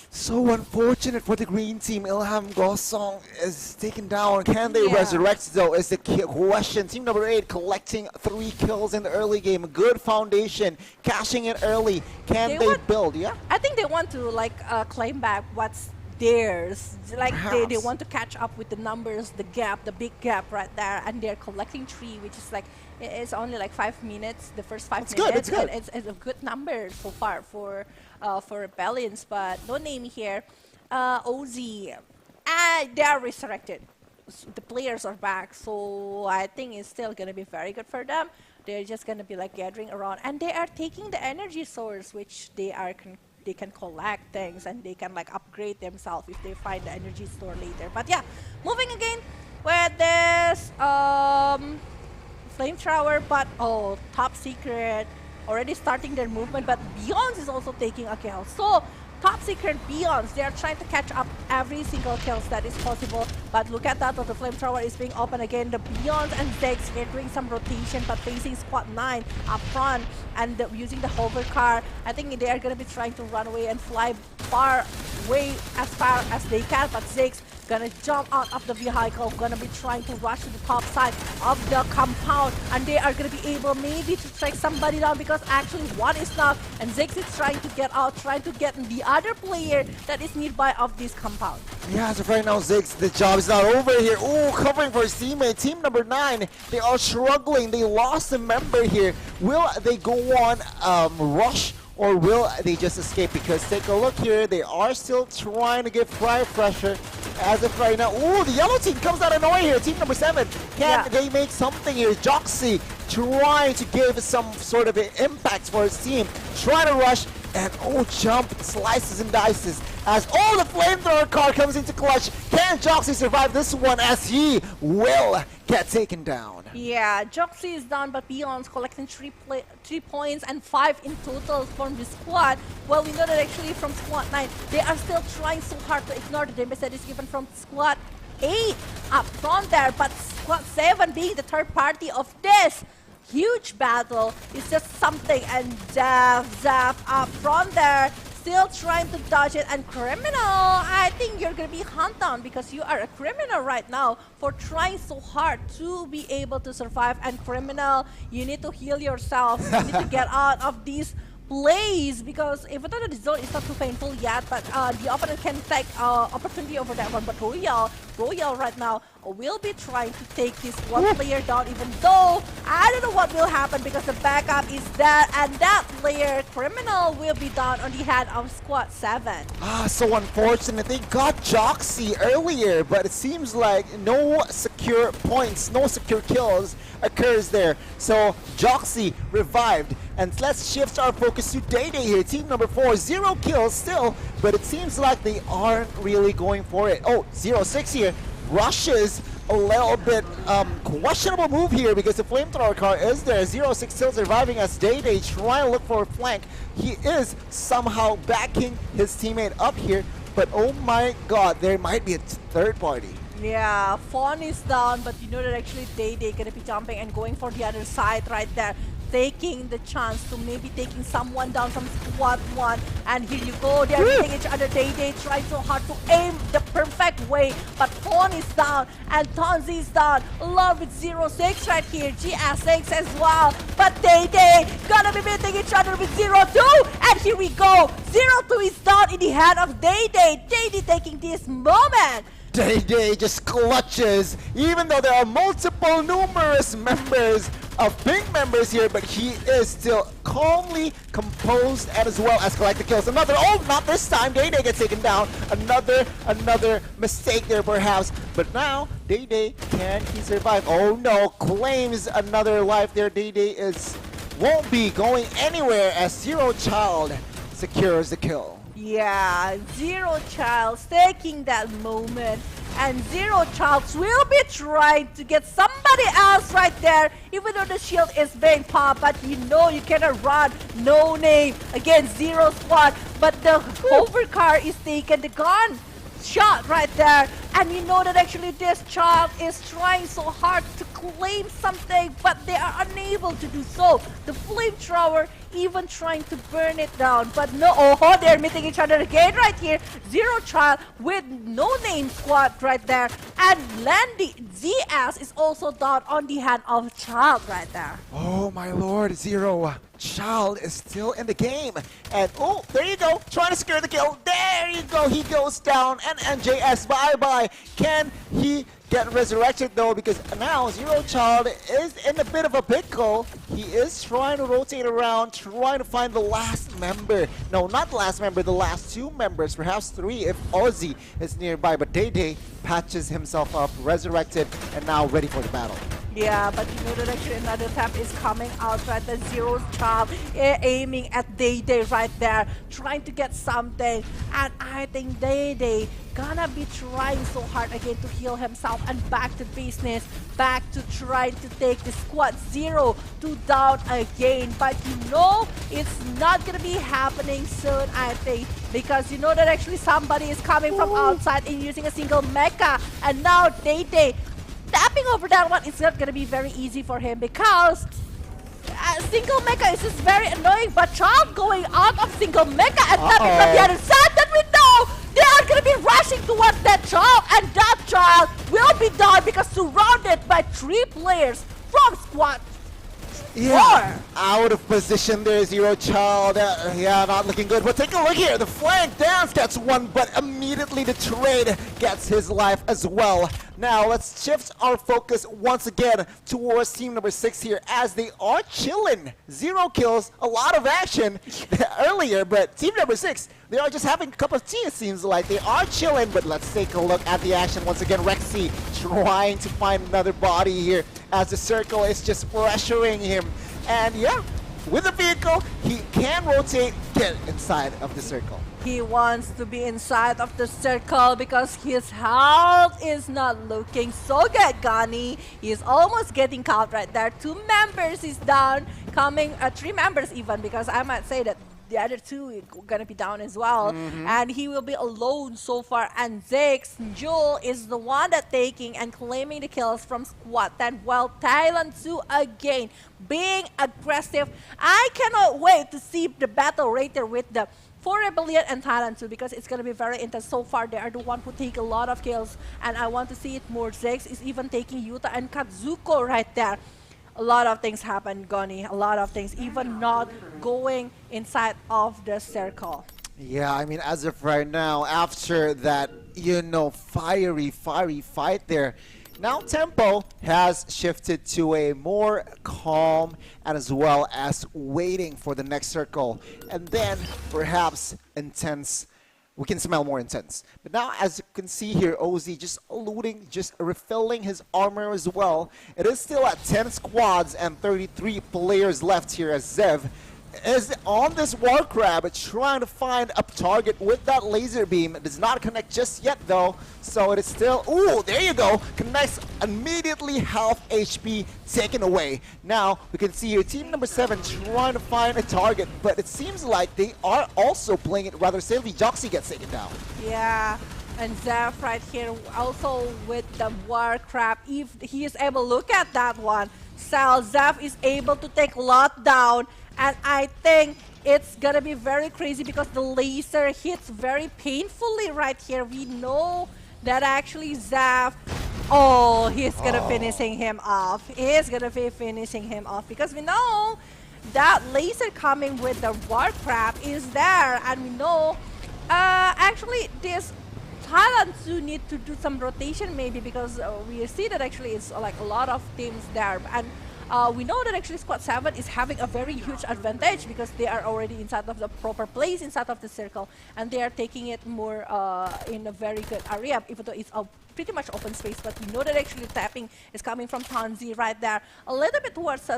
So unfortunate for the green team. Ilham Gosong is taken down. Can they Yeah. resurrect though is the question. Team number 8 collecting 3 kills in the early game. Good foundation. Cashing it early. Can they build? Yeah. I think they want to like claim back what's theirs. Like they Perhaps. want to catch up with the numbers, the gap, the big gap right there, and they're collecting 3, which is like it's only like 5 minutes. The first 5 It's good, minutes, it's good. and it's a good number so far for Rebellions. But no name here. OZ, they are resurrected. The players are back, so I think it's still gonna be very good for them. They're just gonna be like gathering around, and they are taking the energy source, which they can collect things, and they can like upgrade themselves if they find the energy store later. But yeah, moving again with this flamethrower, but top secret already starting their movement, but Beyonds is also taking a kill. So top secret Beyonds, they are trying to catch up every single kills that is possible. But look at that, the flamethrower is being open again. The Beyonds and Zex here doing some rotation, but facing squad 9 up front, and using the hover car. I think they are gonna be trying to run away and fly far as they can, but Zex gonna jump out of the vehicle, gonna be trying to rush to the top side of the compound, and they are gonna be able maybe to track somebody down, because actually one is knocked, and Zex is trying to get out, trying to get the other player that is nearby of this compound. Yeah, as of right now, Ziggs, the job is not over here. Ooh, covering for his teammate. Team number 9, they are struggling. They lost a member here. Will they go on rush, or will they just escape? Because take a look here, they are still trying to give fire pressure as of right now. Ooh, the yellow team comes out of nowhere here. Team number 7, can they make something here? Joxy trying to give some sort of an impact for his team. Trying to rush, and jump, slices and dices as the flamethrower car comes into clutch. Can Joxy survive this one, as he will get taken down? Yeah, Joxy is down, but Beyond's collecting 3 points and 5 in total from the squad. Well, we know that actually from squad 9, they are still trying so hard to ignore the damage that is given from squad 8 up front there, but squad 7 being the third party of this huge battle is just something. And Zaf up front there, still trying to dodge it. And Criminal, I think you're gonna be hunt down, because you are a criminal right now for trying so hard to be able to survive. And Criminal, you need to heal yourself. You need to get out of these plays, because even though the zone is not too painful yet, but the opponent can take opportunity over that one. But Royal right now will be trying to take this one player down, even though I don't know what will happen, because the backup is there, and that player, Criminal, will be down on the head of squad 7. So unfortunate. They got Joxy earlier, but it seems like no secure points, no secure kills occurs there. So Joxy revived, and let's shift our focus to Day Day here. Team number 4, 0 kills still, but it seems like they aren't really going for it. 0-6 here. Rushes a little bit questionable move here, because the flamethrower car is there. 0-6 still surviving as Day Day trying to look for a flank. He is somehow backing his teammate up here, but oh my god, there might be a third party. Yeah, Fawn is down, but you know that actually Day gonna be jumping and going for the other side right there, taking the chance to maybe taking someone down from squad 1. And here you go, they're hitting each other. Day trying so hard to aim the perfect way, but Fawn is down and Tonzi is down, along with 0-6 right here, GS6 as well. But Day gonna be meeting each other with 0-2, and here we go, 0-2 is down in the hand of Day taking this moment. Day just clutches, even though there are numerous members of pink members here, but he is still calmly composed, and as well as collect the kills. Another, not this time, Day gets taken down. Another mistake there perhaps, but now Day, can he survive? Oh no, claims another life there. Day won't be going anywhere, as Zero Child secures the kill. Yeah, Zero Child taking that moment, and Zero Child will be trying to get somebody else right there, even though the shield is being popped. But you know you cannot run, no name against Zero Squad. But the hover car is taken, the gun shot right there, And you know that actually this child is trying so hard to claim something, but they are unable to do so. The flamethrower even trying to burn it down, but no, oh, they're meeting each other again right here. Zero Child with no name squad right there, and Landy ZS is also down on the hand of Child right there. Oh my lord, Zero Child is still in the game. And oh, there you go, trying to secure the kill. There you go, he goes down, and NJS bye-bye. Can he get resurrected though? Because now Zero Child is in a bit of a pickle. He is trying to rotate around, trying to find the last member. No, not the last member, the last two members, perhaps three if Ozzy is nearby. But Day Day patches himself up, resurrected, and now ready for the battle. Yeah, but you know that actually another tap is coming out right there. Zero Child aiming at Day Day right there, trying to get something. And I think Day Day gonna be trying so hard again to heal himself and back to business, back to trying to take the squad 0-2 down again. But you know, it's not gonna be happening soon, I think, because you know that actually somebody is coming from outside and using a single mecha. And now Day Day tapping over that one is not gonna be very easy for him because single mecha is just very annoying, but Child going out of single mecha and tapping from the other side, that we know they are gonna be rushing towards that Child, and that Child will be done because surrounded by 3 players from squad. Yeah, out of position there, Zero Child. Yeah, not looking good. But take a look here. The flank dance gets one, but immediately the trade gets his life as well. Now, let's shift our focus once again towards team number 6 here as they are chilling. 0 kills, a lot of action earlier, but team number 6, they are just having a cup of tea, it seems like. They are chilling, but let's take a look at the action once again. Rexy trying to find another body here as the circle is just pressuring him. And yeah, with the vehicle, he can rotate, get inside of the circle. He wants to be inside of the circle because his health is not looking so good, Gani. He's almost getting caught right there. 2 members is down, coming, 3 members even, because I might say that the other 2 are gonna be down as well. And he will be alone so far. And Zix, Jewel is the one that taking and claiming the kills from squad 10, while Thailand 2 again being aggressive. I cannot wait to see the battle rater with the 4 Rebellion and Thailand 2 because it's gonna be very intense. So far they are the one who take a lot of kills, and I want to see it more. Zix is even taking Yuta and Kazuko right there. A lot of things happen, Goni. A lot of things, even not going inside of the circle. Yeah, I mean, as of right now, after that, you know, fiery fight there, now tempo has shifted to a more calm and as well as waiting for the next circle. And then perhaps intense. We can smell more intense. But now, as you can see here, OZ just eluding, just refilling his armor as well. It is still at 10 squads and 33 players left here as Zev is on this war crab trying to find a target with that laser beam. It does not connect just yet though, so it is still, ooh, there you go, connects immediately, half HP taken away. Now we can see here team number 7 trying to find a target, but it seems like they are also playing it rather safely. Joxy gets taken down. Yeah, and Zeph right here also with the war crab. If he is able to look at that one, Zeph is able to take lot down. And I think it's gonna be very crazy because the laser hits very painfully right here. We know that actually Zeph, oh, he's gonna finishing him off. He's gonna be finishing him off because we know that laser coming with the war crab is there, and we know actually this Thailand 2 need to do some rotation maybe because we see that actually it's like a lot of teams there, and we know that actually Squad 7 is having a very huge advantage because they are already inside of the proper place inside of the circle, and they are taking it more in a very good area, even though it's a pretty much open space. But we know that actually tapping is coming from Tanzi right there, a little bit towards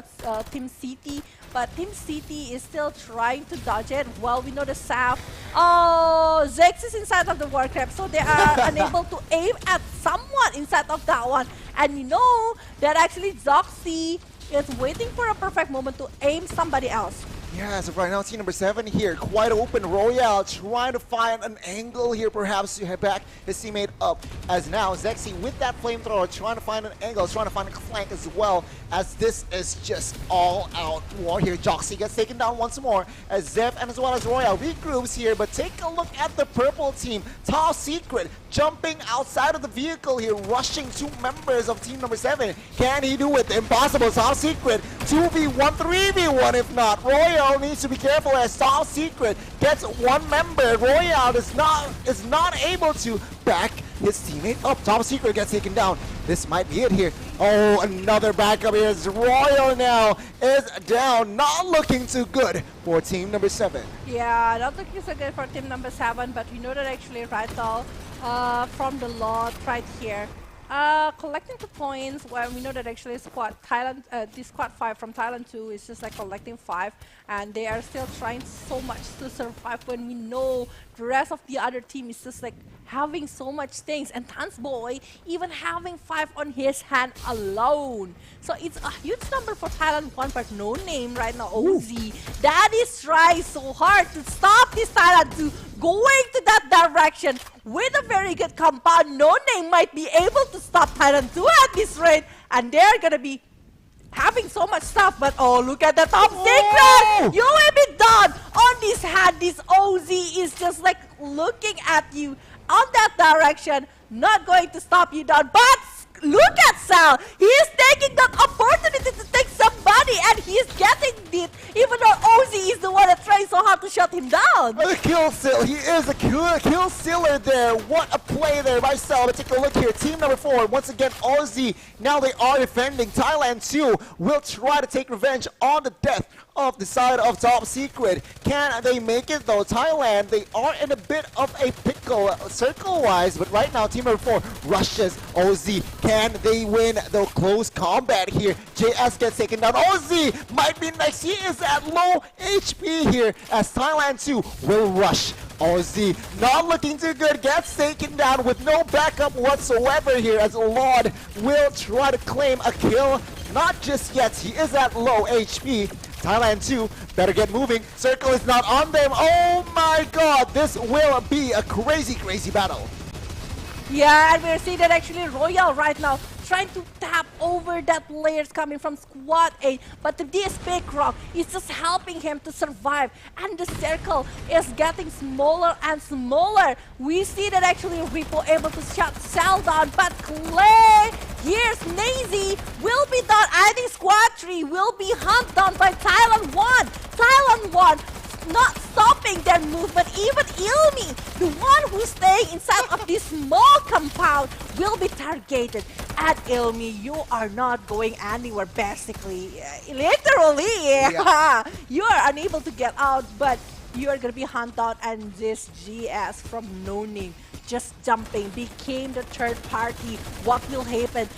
Team City, but Team City is still trying to dodge it. Well, we know the South. Oh, Zex is inside of the Warcraft, so they are unable to aim at someone inside of that one. And we know that actually Zoxy is waiting for a perfect moment to aim somebody else. Yeah, so right now, team number 7 here, quite open. Royale trying to find an angle here, perhaps to head back his teammate up. As now, Zexy with that flamethrower, trying to find an angle, trying to find a flank as well, as this is just all-out war here. Joxy gets taken down once more, as Zev and as well as Royale regroups here, but take a look at the purple team. Top Secret jumping outside of the vehicle here, rushing 2 members of team number 7. Can he do it? Impossible. Top Secret 2v1, 3v1 if not. Royale needs to be careful as Top Secret gets 1 member. Royale is not able to back his teammate up. Top Secret gets taken down. This might be it here. Oh, another backup here as Royale now is down. Not looking too good for team number 7. Yeah, not looking so good for team number 7, but we know that actually right now from the lot right here. Collecting 2 points, well, we know that actually squad Thailand, this squad 5 from Thailand 2 is just like collecting 5, and they are still trying so much to survive when we know the rest of the other team is just like having so much things, and Tans Boy even having 5 on his hand alone. So it's a huge number for Thailand 1, but no name right now, OZ. That is trying so hard to stop this Thailand 2 going to that direction with a very good compound. No name might be able to stop Thailand 2 at this rate, and they're gonna be having so much stuff, but oh, look at the Top Secret! You will be done on this hand. This OZ is just like looking at you on that direction, not going to stop you down, but look at Sal. He is taking that opportunity to take somebody, and he is getting it, even though OZ is the one that tries so hard to shut him down. The kill seal. He is a kill sealer there. What a play there by Sal. But take a look here. Team number 4, once again, OZ. Now they are defending. Thailand 2 will try to take revenge on the death of the side of Top Secret. Can they make it though? Thailand, they are in a bit of a pickle circle-wise, but right now team number 4 rushes OZ. Can they win the close combat here? JS gets taken down. OZ might be next. He is at low HP here as Thailand 2 will rush. OZ not looking too good, gets taken down with no backup whatsoever here as Lord will try to claim a kill. Not just yet, he is at low HP. Thailand 2 better get moving. Circle is not on them. Oh my god, this will be a crazy battle. Yeah, and we're seeing that actually Royale right now trying to tap over that players coming from squad 8, but this big rock is just helping him to survive, and the circle is getting smaller and smaller. We see that actually Repo able to shut Cell down, but Clay, here's Nazy, will be done. I think squad 3 will be hunted down by Thailand 1. Thailand 1 not stopping their movement. Even Ilmi, the one who's staying inside of this small compound, will be targeted. And Ilmi, you are not going anywhere, basically. Literally, yeah. You are unable to get out, but you are gonna be hunted down, and this GS from No Name just jumping became the third party. What will happen?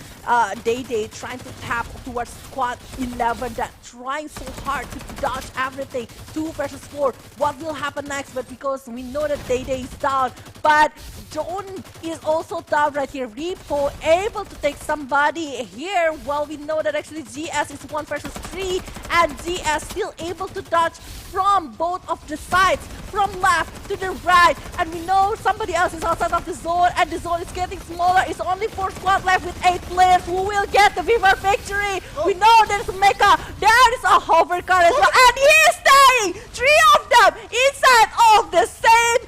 Day trying to tap towards squad 11 that trying so hard to dodge everything. 2 versus 4. What will happen next? But because we know that Day is down, but John is also down right here. Repo able to take somebody here. Well, we know that actually GS is 1 versus 3, and GS still able to dodge from both of the sides, from left to the right, and we know somebody else is outside of the zone, and the zone is getting smaller. It's only 4 squad left with 8 players. Who will get the Viva victory? We know there's Mecha, there is a hovercar as well, and he is staying! 3 of them inside of the same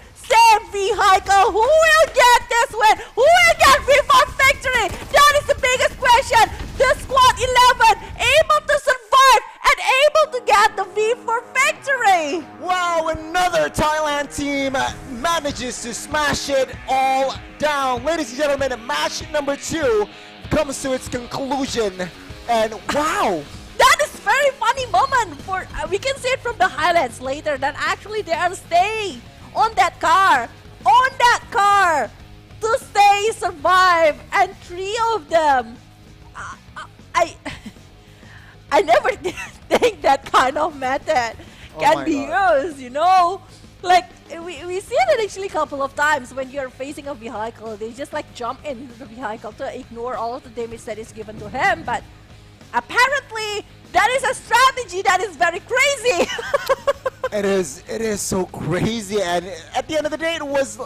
vehicle. Who will get this win? Who will get Viva victory? That is the biggest question. The squad 11 able to survive and able to get the V4 victory. Wow, another Thailand team manages to smash it all down. Ladies and gentlemen, match number 2 comes to its conclusion, and wow. That is very funny moment for we can see it from the highlights later that actually they are staying on that car to stay survive, and 3 of them I never did think that kind of method can be used, you know? Like, we see it actually a couple of times when you're facing a vehicle. They just like jump into the vehicle to ignore all of the damage that is given to him. But Apparently, that is a strategy that is very crazy. It is so crazy, and at the end of the day, it was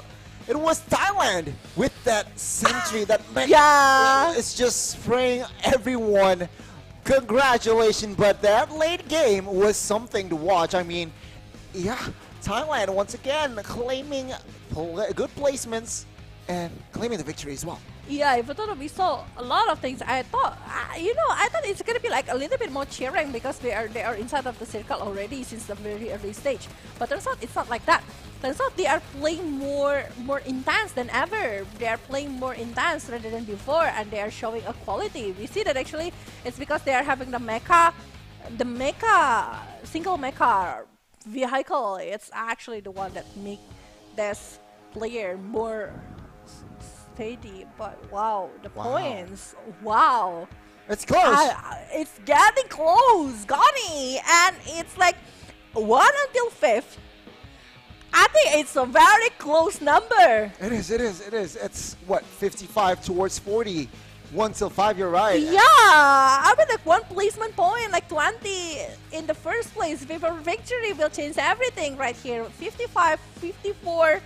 Thailand with that century that Yeah. it's just spraying everyone. Congratulations, but that late game was something to watch. I mean, yeah, Thailand once again claiming good placements and claiming the victory as well. Yeah, even though we saw a lot of things, I thought, I thought it's gonna be like a little bit more cheering because they are inside of the circle already since the very early stage. But turns out it's not like that. Turns out they are playing more intense than ever. They are playing more intense rather than before, and they are showing a quality. We see that actually it's because they are having the mecha single mecha vehicle. It's actually the one that make this player more steady. But wow, the points, wow. It's close. It's getting close, Goni, and it's like 1 until 5th. I think it's a very close number. It is. It's what, 55 towards 40. 1 till 5, you're right. Yeah, I mean like 1 placement point, like 20 in the first place. Before victory will change everything right here. 55, 54.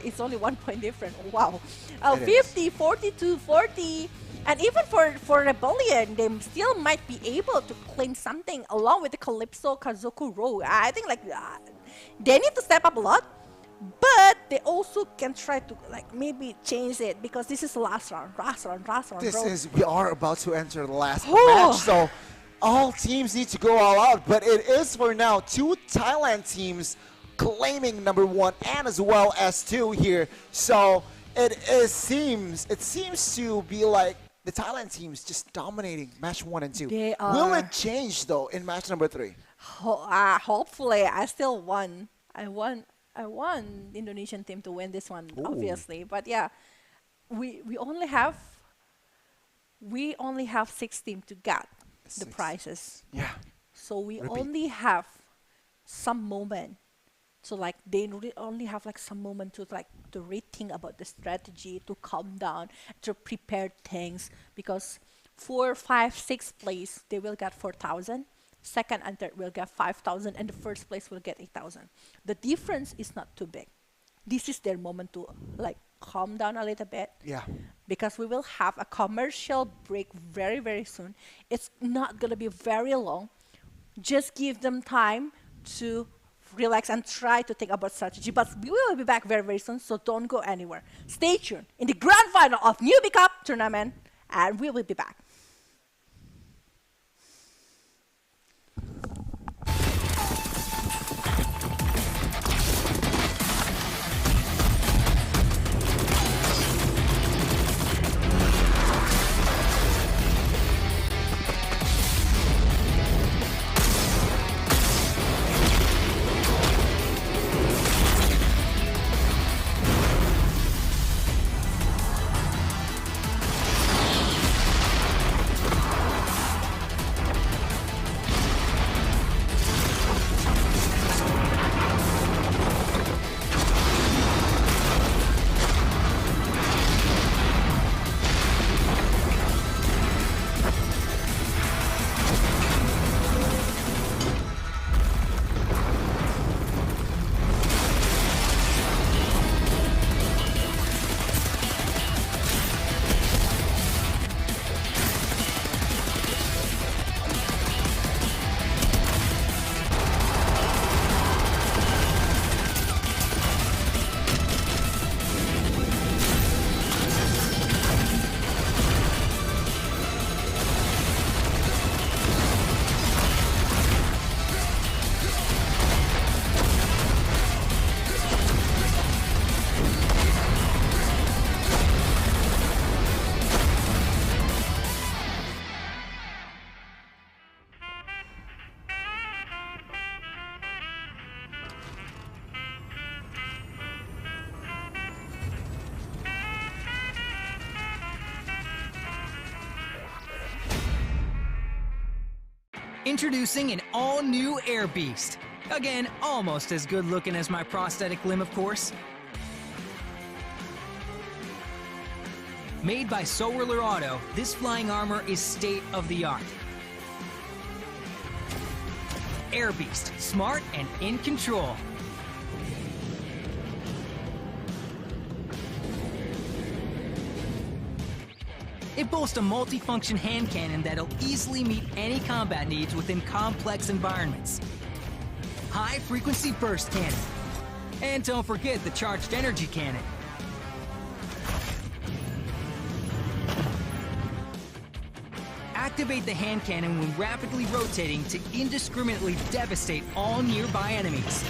It's only 1 point different. Wow. 50, 42, 40. And even for Rebellion, they still might be able to claim something along with the Calypso Kazoku row. I think like they need to step up a lot, but they also can try to like maybe change it because this is the last round. We are about to enter the last Oh. match, so all teams need to go all out. But it is for now 2 Thailand teams claiming number 1 and as well as 2 here. So it seems to be like the Thailand teams just dominating match 1 and 2. They Will are. it change though in match number 3? Hopefully, I still won. I won the Indonesian team to win this one, Ooh. obviously. But yeah, we only have 6 teams to get the 6. prizes. Yeah. So we Repeat. only have some moment. So like they only have like some moment to like to rethink about the strategy, to calm down, to prepare things, because 4, 5, 6 place they will get 4,000. Second and third will get 5,000, and the first place will get 8,000. The difference is not too big. This is their moment to like calm down a little bit. Yeah. Because we will have a commercial break very, very soon. It's not going to be very long. Just give them time to relax and try to think about strategy. But we will be back very, very soon, so don't go anywhere. Stay tuned in the grand final of Newbie Cup tournament, and we will be back. Introducing an all-new Air Beast. Again, almost as good looking as my prosthetic limb, of course. Made by Solar Auto, this flying armor is state of the art. Air Beast, smart and in control. It boasts a multi-function hand cannon that'll easily meet any combat needs within complex environments. High-frequency burst cannon. And don't forget the charged energy cannon. Activate the hand cannon when rapidly rotating to indiscriminately devastate all nearby enemies.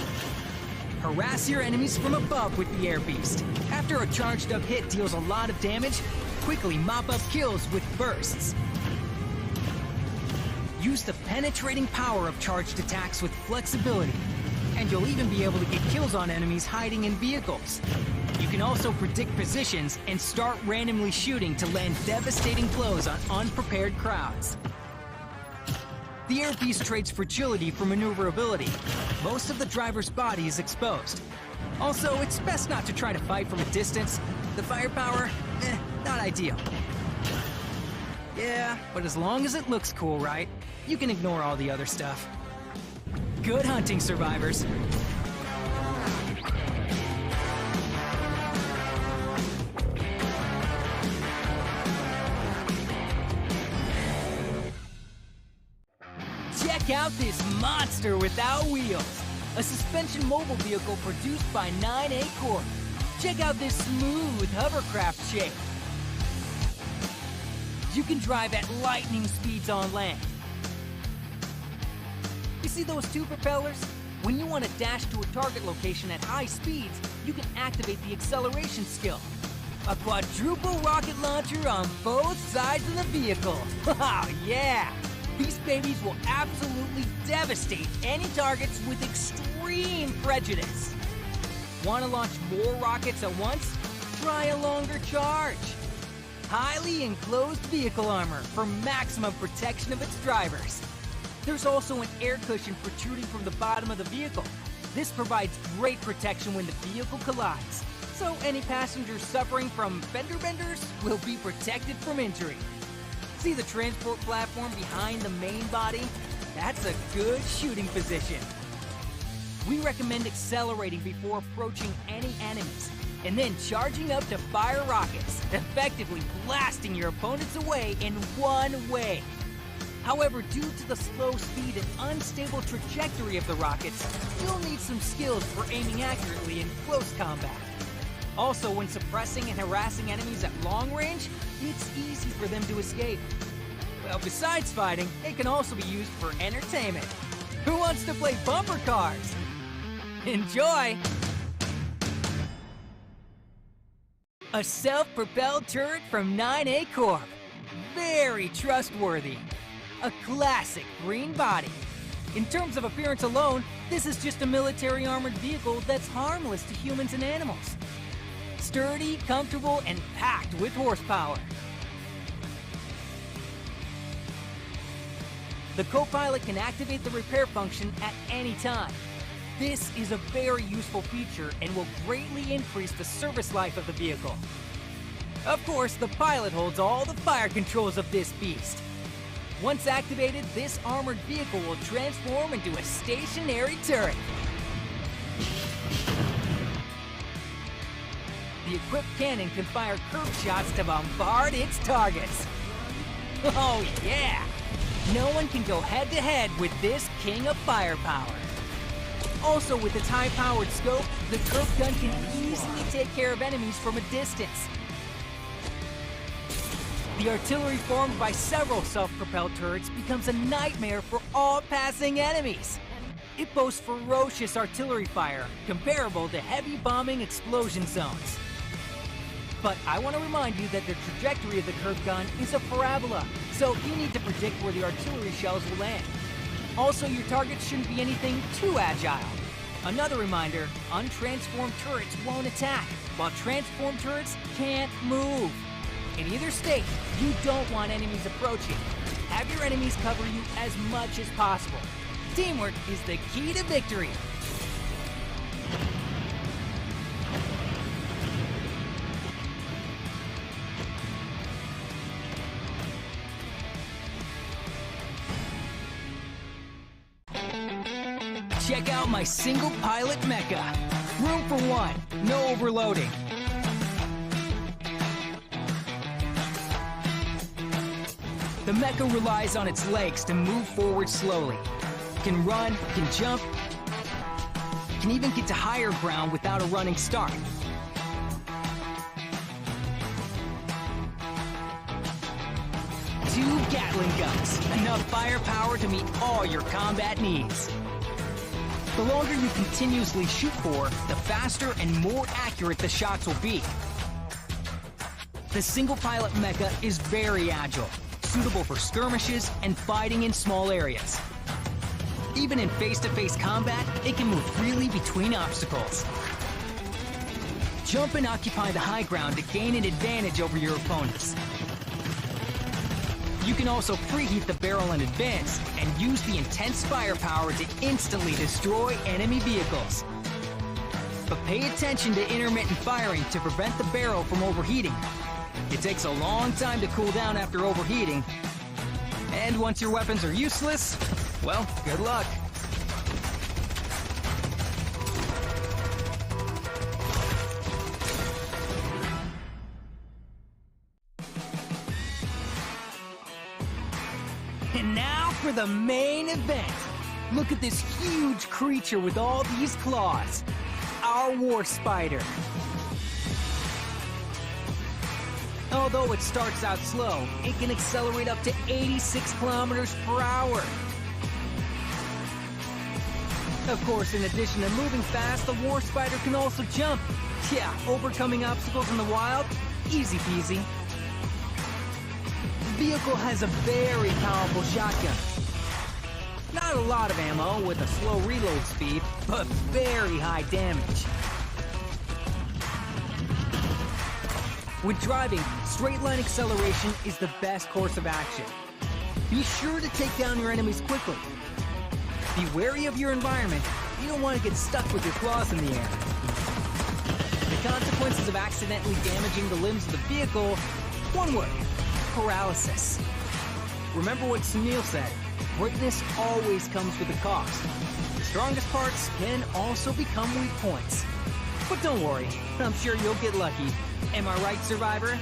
Harass your enemies from above with the Air Beast. After a charged up hit deals a lot of damage, quickly mop up kills with bursts. Use the penetrating power of charged attacks with flexibility, and you'll even be able to get kills on enemies hiding in vehicles. You can also predict positions and start randomly shooting to land devastating blows on unprepared crowds. The Air Beast trades fragility for maneuverability. Most of the driver's body is exposed. Also, it's best not to try to fight from a distance. The firepower, not ideal. Yeah, but as long as it looks cool, right? You can ignore all the other stuff. Good hunting, survivors. Check out this monster without wheels. A suspension mobile vehicle produced by 9A Corp. Check out this smooth hovercraft shape. You can drive at lightning speeds on land. You see those two propellers? When you want to dash to a target location at high speeds, you can activate the acceleration skill. A quadruple rocket launcher on both sides of the vehicle. Wow, yeah! These babies will absolutely devastate any targets with extreme prejudice. Want to launch more rockets at once? Try a longer charge. Highly enclosed vehicle armor for maximum protection of its drivers. There's also an air cushion protruding from the bottom of the vehicle. This provides great protection when the vehicle collides, so any passengers suffering from fender benders will be protected from injury. See the transport platform behind the main body? That's a good shooting position. We recommend accelerating before approaching any enemies, and then charging up to fire rockets, effectively blasting your opponents away in one way. However, due to the slow speed and unstable trajectory of the rockets, you'll need some skills for aiming accurately in close combat. Also, when suppressing and harassing enemies at long range, it's easy for them to escape. Well, besides fighting, it can also be used for entertainment. Who wants to play bumper cars? Enjoy! A self-propelled turret from 9A Corp. Very trustworthy. A classic green body. In terms of appearance alone, this is just a military armored vehicle that's harmless to humans and animals. Sturdy, comfortable, and packed with horsepower. The co-pilot can activate the repair function at any time. This is a very useful feature and will greatly increase the service life of the vehicle. Of course, the pilot holds all the fire controls of this beast. Once activated, this armored vehicle will transform into a stationary turret. The equipped cannon can fire curved shots to bombard its targets. Oh yeah! No one can go head-to-head with this king of firepower. Also, with its high-powered scope, the curved gun can easily take care of enemies from a distance. The artillery formed by several self-propelled turrets becomes a nightmare for all passing enemies. It boasts ferocious artillery fire, comparable to heavy bombing explosion zones. But I want to remind you that the trajectory of the curved gun is a parabola, so you need to predict where the artillery shells will land. Also, your targets shouldn't be anything too agile. Another reminder, untransformed turrets won't attack, while transformed turrets can't move. In either state, you don't want enemies approaching. Have your enemies cover you as much as possible. Teamwork is the key to victory. check out my single pilot mecha. Room for one, no overloading. The mecha relies on its legs to move forward slowly. Can run, can jump, can even get to higher ground without a running start. Two Gatling guns, enough firepower to meet all your combat needs. The longer you continuously shoot for, the faster and more accurate the shots will be. The single pilot mecha is very agile, suitable for skirmishes and fighting in small areas. Even in face-to-face combat, it can move freely between obstacles. Jump and occupy the high ground to gain an advantage over your opponents. You can also preheat the barrel in advance and use the intense firepower to instantly destroy enemy vehicles. But pay attention to intermittent firing to prevent the barrel from overheating. It takes a long time to cool down after overheating. And once your weapons are useless, well, good luck. And now for the main event. Look at this huge creature with all these claws. Our war spider. Although it starts out slow, it can accelerate up to 86 kilometers per hour. Of course, in addition to moving fast, the war spider can also jump. Yeah, overcoming obstacles in the wild, easy peasy. The vehicle has a very powerful shotgun. Not a lot of ammo with a slow reload speed, but very high damage. When driving, straight line acceleration is the best course of action. Be sure to take down your enemies quickly. Be wary of your environment. You don't want to get stuck with your claws in the air. The consequences of accidentally damaging the limbs of the vehicle, one word, paralysis. Remember what Sunil said, greatness always comes with a cost. The strongest parts can also become weak points. But don't worry, I'm sure you'll get lucky. Am I right, Survivor?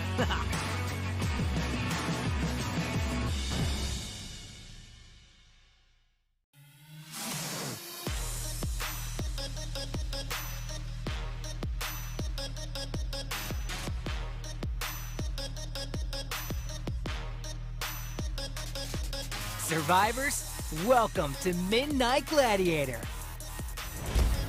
Survivors, welcome to Midnight Gladiator.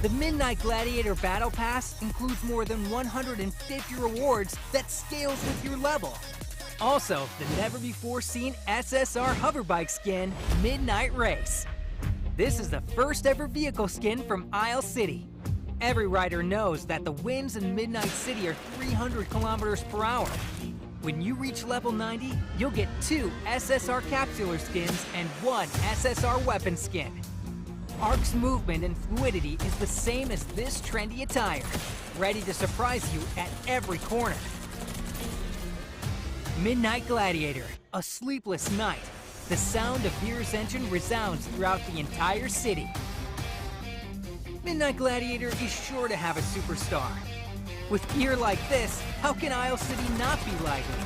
The Midnight Gladiator Battle Pass includes more than 150 rewards that scales with your level. Also, the never-before-seen SSR hoverbike skin, Midnight Race. This is the first ever vehicle skin from Isle City. Every rider knows that the winds in Midnight City are 300 kilometers per hour. When you reach level 90, you'll get 2 SSR capsular skins and 1 SSR weapon skin. Ark's movement and fluidity is the same as this trendy attire, ready to surprise you at every corner. Midnight Gladiator, a sleepless night. The sound of Veer's engine resounds throughout the entire city. Midnight Gladiator is sure to have a superstar. With gear like this, how can Isle City not be lively?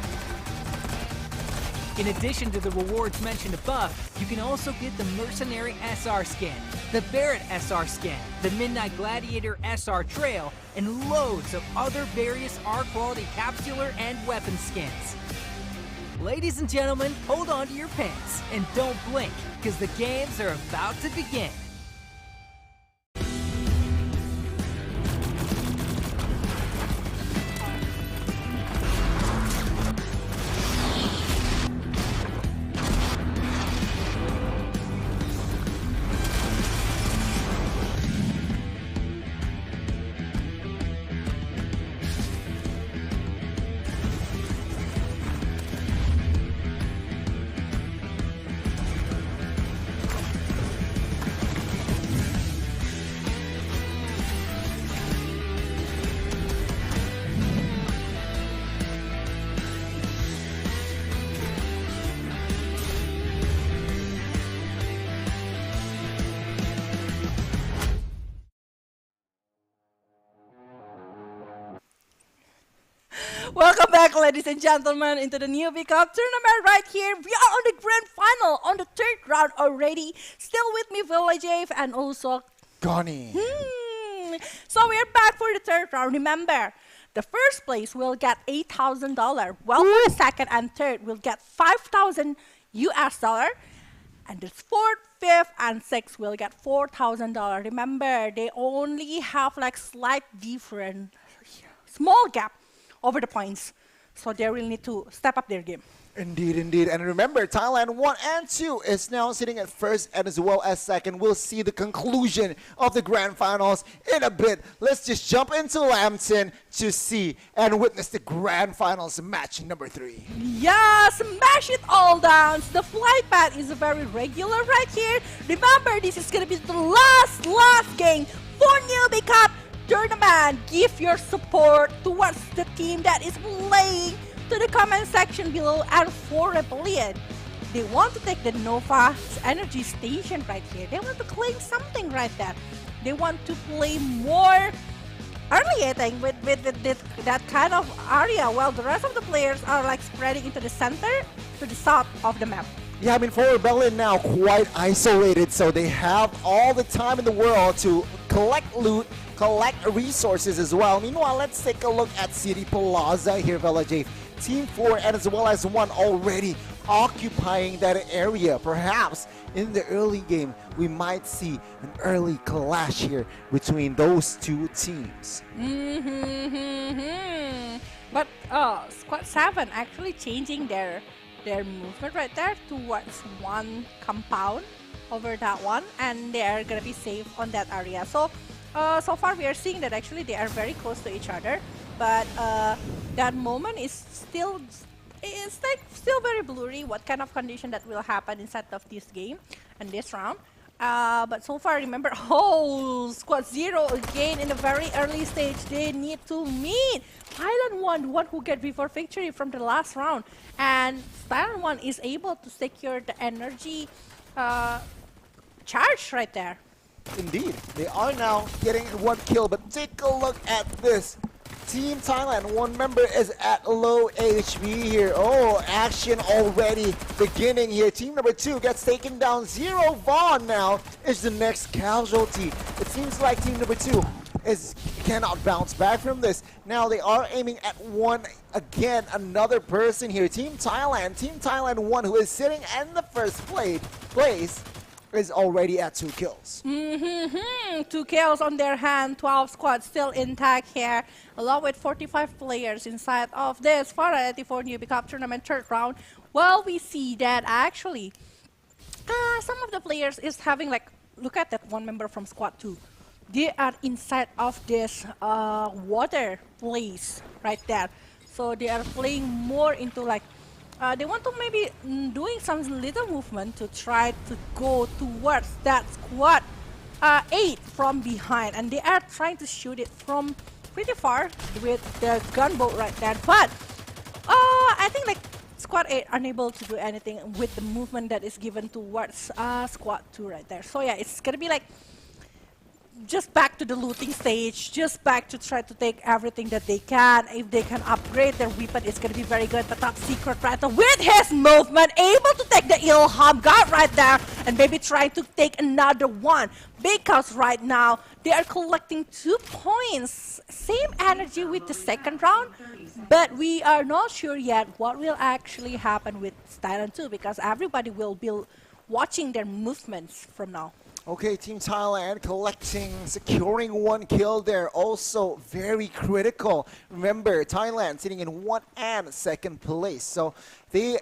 In addition to the rewards mentioned above, you can also get the Mercenary SR skin, the Barrett SR skin, the Midnight Gladiator SR Trail, and loads of other various R-quality capsular and weapon skins. Ladies and gentlemen, hold on to your pants and don't blink, because the games are about to begin. ladies and gentlemen, into the Newbie Cup tournament right here. We are on the grand final, on the third round already. Still with me, Village and also Connie. So we're back for the third round. Remember, the first place will get $8,000, while for the second and third will get 5,000 US dollar, and the fourth, fifth, and sixth will get $4,000. Remember, they only have like slight different, small gap over the points, so they will need to step up their game. Indeed, indeed. And remember, Thailand 1 and 2 is now sitting at first and as well as second. We'll see the conclusion of the grand finals in a bit. Let's just jump into Lambton to see and witness the grand finals match number 3. Yeah, smash it all down. The flight path is very regular right here. Remember, this is going to be the last game for Newbie Cup tournament. Give your support towards the team that is playing to the comment section below. And for Rebellion, they want to take the Nova's energy station right here. They want to claim something right there. They want to play more early, I think, with that kind of area, while the rest of the players are like spreading into the center to the south of the map. Yeah, I mean, for Rebellion now, quite isolated, so they have all the time in the world to collect loot, collect resources as well. Meanwhile, let's take a look at City Plaza here, Village. Team 4 and as well as 1 already occupying that area. Perhaps in the early game, we might see an early clash here between those two teams. But Squad 7 actually changing their movement right there towards one compound over that one, and they are gonna be safe on that area. So so far we are seeing that actually they are very close to each other, but that moment is still very blurry what kind of condition that will happen inside of this game and this round. But so far, remember, Squad 0 again in a very early stage. They need to meet Thailand 1, the one who get before victory from the last round. And Thailand 1 is able to secure the energy charge right there. Indeed, they are now getting 1 kill, but take a look at this. Team Thailand, 1 member is at low HP here. Oh, action already beginning here. Team number 2 gets taken down. Zero Vaughn now is the next casualty. It seems like team number 2 cannot bounce back from this. Now they are aiming at 1 again, another person here. Team Thailand 1, who is sitting in the first place is already at 2 kills. 2 kills on their hand, 12 squads still intact here, along with 45 players inside of this Farlight 84 Newbie Cup tournament third round. Well, we see that actually some of the players is having like, look at that 1 member from squad 2. They are inside of this water place right there. So they are playing more into like, they want to maybe doing some little movement to try to go towards that squad 8 from behind, and they are trying to shoot it from pretty far with the gunboat right there. But I think like squad 8 unable to do anything with the movement that is given towards squad 2 right there. So yeah, it's gonna be like just back to the looting stage, just back to try to take everything that they can. If they can upgrade their weapon, it's gonna be very good. The top secret right now with his movement, able to take the Ilham God right there and maybe try to take another one, because right now they are collecting 2 points. Same energy with the second round, but we are not sure yet what will actually happen with Thailand 2, because everybody will be watching their movements from now. Okay, Team Thailand securing 1 kill there, also very critical. Remember, Thailand sitting in 1 and 2nd place, so they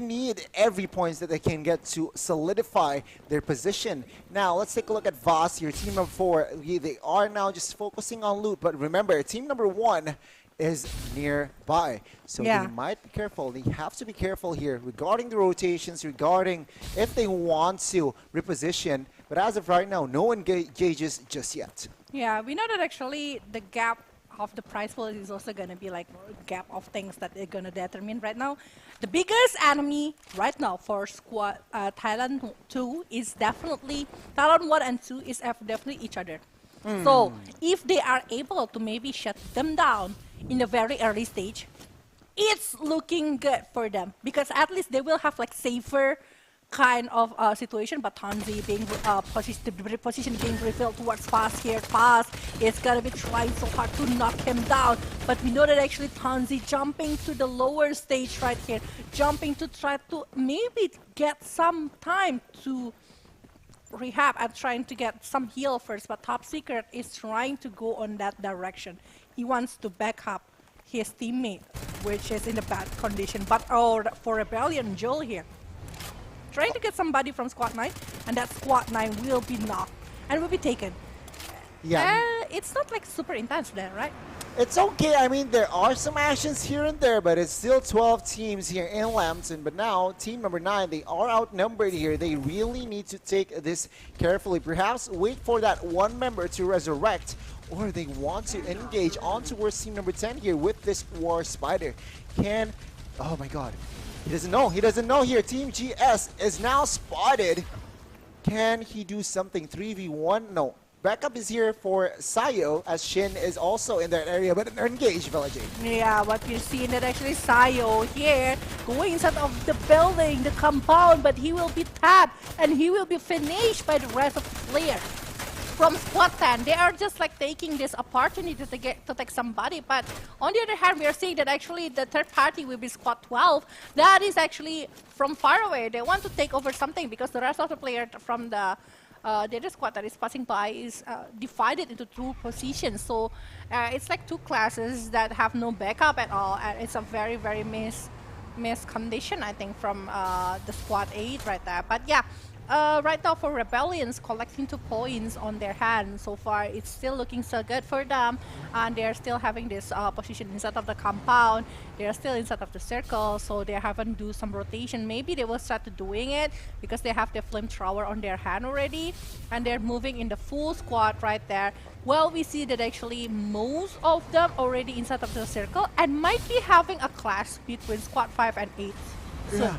need every point that they can get to solidify their position. Now, let's take a look at Voss here, team number 4. They are now just focusing on loot, but remember, team number 1 is nearby, so they might be careful. They have to be careful here regarding the rotations, regarding if they want to reposition. But as of right now, no engages just yet. Yeah, we know that actually the gap of the price pool is also going to be like a gap of things that they're going to determine right now. The biggest enemy right now for squad Thailand 2 is definitely, Thailand 1 and 2 is definitely each other. So if they are able to maybe shut them down in a very early stage, it's looking good for them because at least they will have like safer kind of situation. But Tanzi being position being revealed towards Fast here. Fast is gonna be trying so hard to knock him down, but we know that actually Tanzi jumping to the lower stage right here, jumping to try to maybe get some time to rehab and trying to get some heal first. But Top Secret is trying to go on that direction. He wants to back up his teammate, which is in a bad condition. But for Rebellion, Joel here trying to get somebody from Squad 9, and that Squad 9 will be knocked and will be taken. Yeah. It's not like super intense there, right? It's okay. I mean, there are some actions here and there, but it's still 12 teams here in Lambton. But now, team number 9, they are outnumbered here. They really need to take this carefully. Perhaps wait for that one member to resurrect, or they want to engage on towards team number 10 here with this War Spider. Oh my god. He doesn't know. He doesn't know here. Team GS is now spotted. Can he do something? 3v1? No. Backup is here for Sayo, as Shin is also in that area, but they're engaged, Village. Yeah, what we're seeing that actually Sayo here going inside of the building, the compound, but he will be tapped and he will be finished by the rest of the players. From Squad 10, they are just like taking this opportunity to take somebody, but on the other hand, we are seeing that actually the third party will be Squad 12. That is actually from far away. They want to take over something because the rest of the players from the other squad that is passing by is divided into two positions. So it's like two classes that have no backup at all, and it's a very, very missed condition, I think, from the Squad 8 right there. But yeah. Right now for Rebellions, collecting 2 points on their hand. So far, it's still looking so good for them. And they're still having this position inside of the compound. They're still inside of the circle, so they haven't do some rotation. Maybe they will start to doing it because they have the flamethrower on their hand already. And they're moving in the full squad right there. Well, we see that actually most of them already inside of the circle and might be having a clash between Squad 5 and 8. So,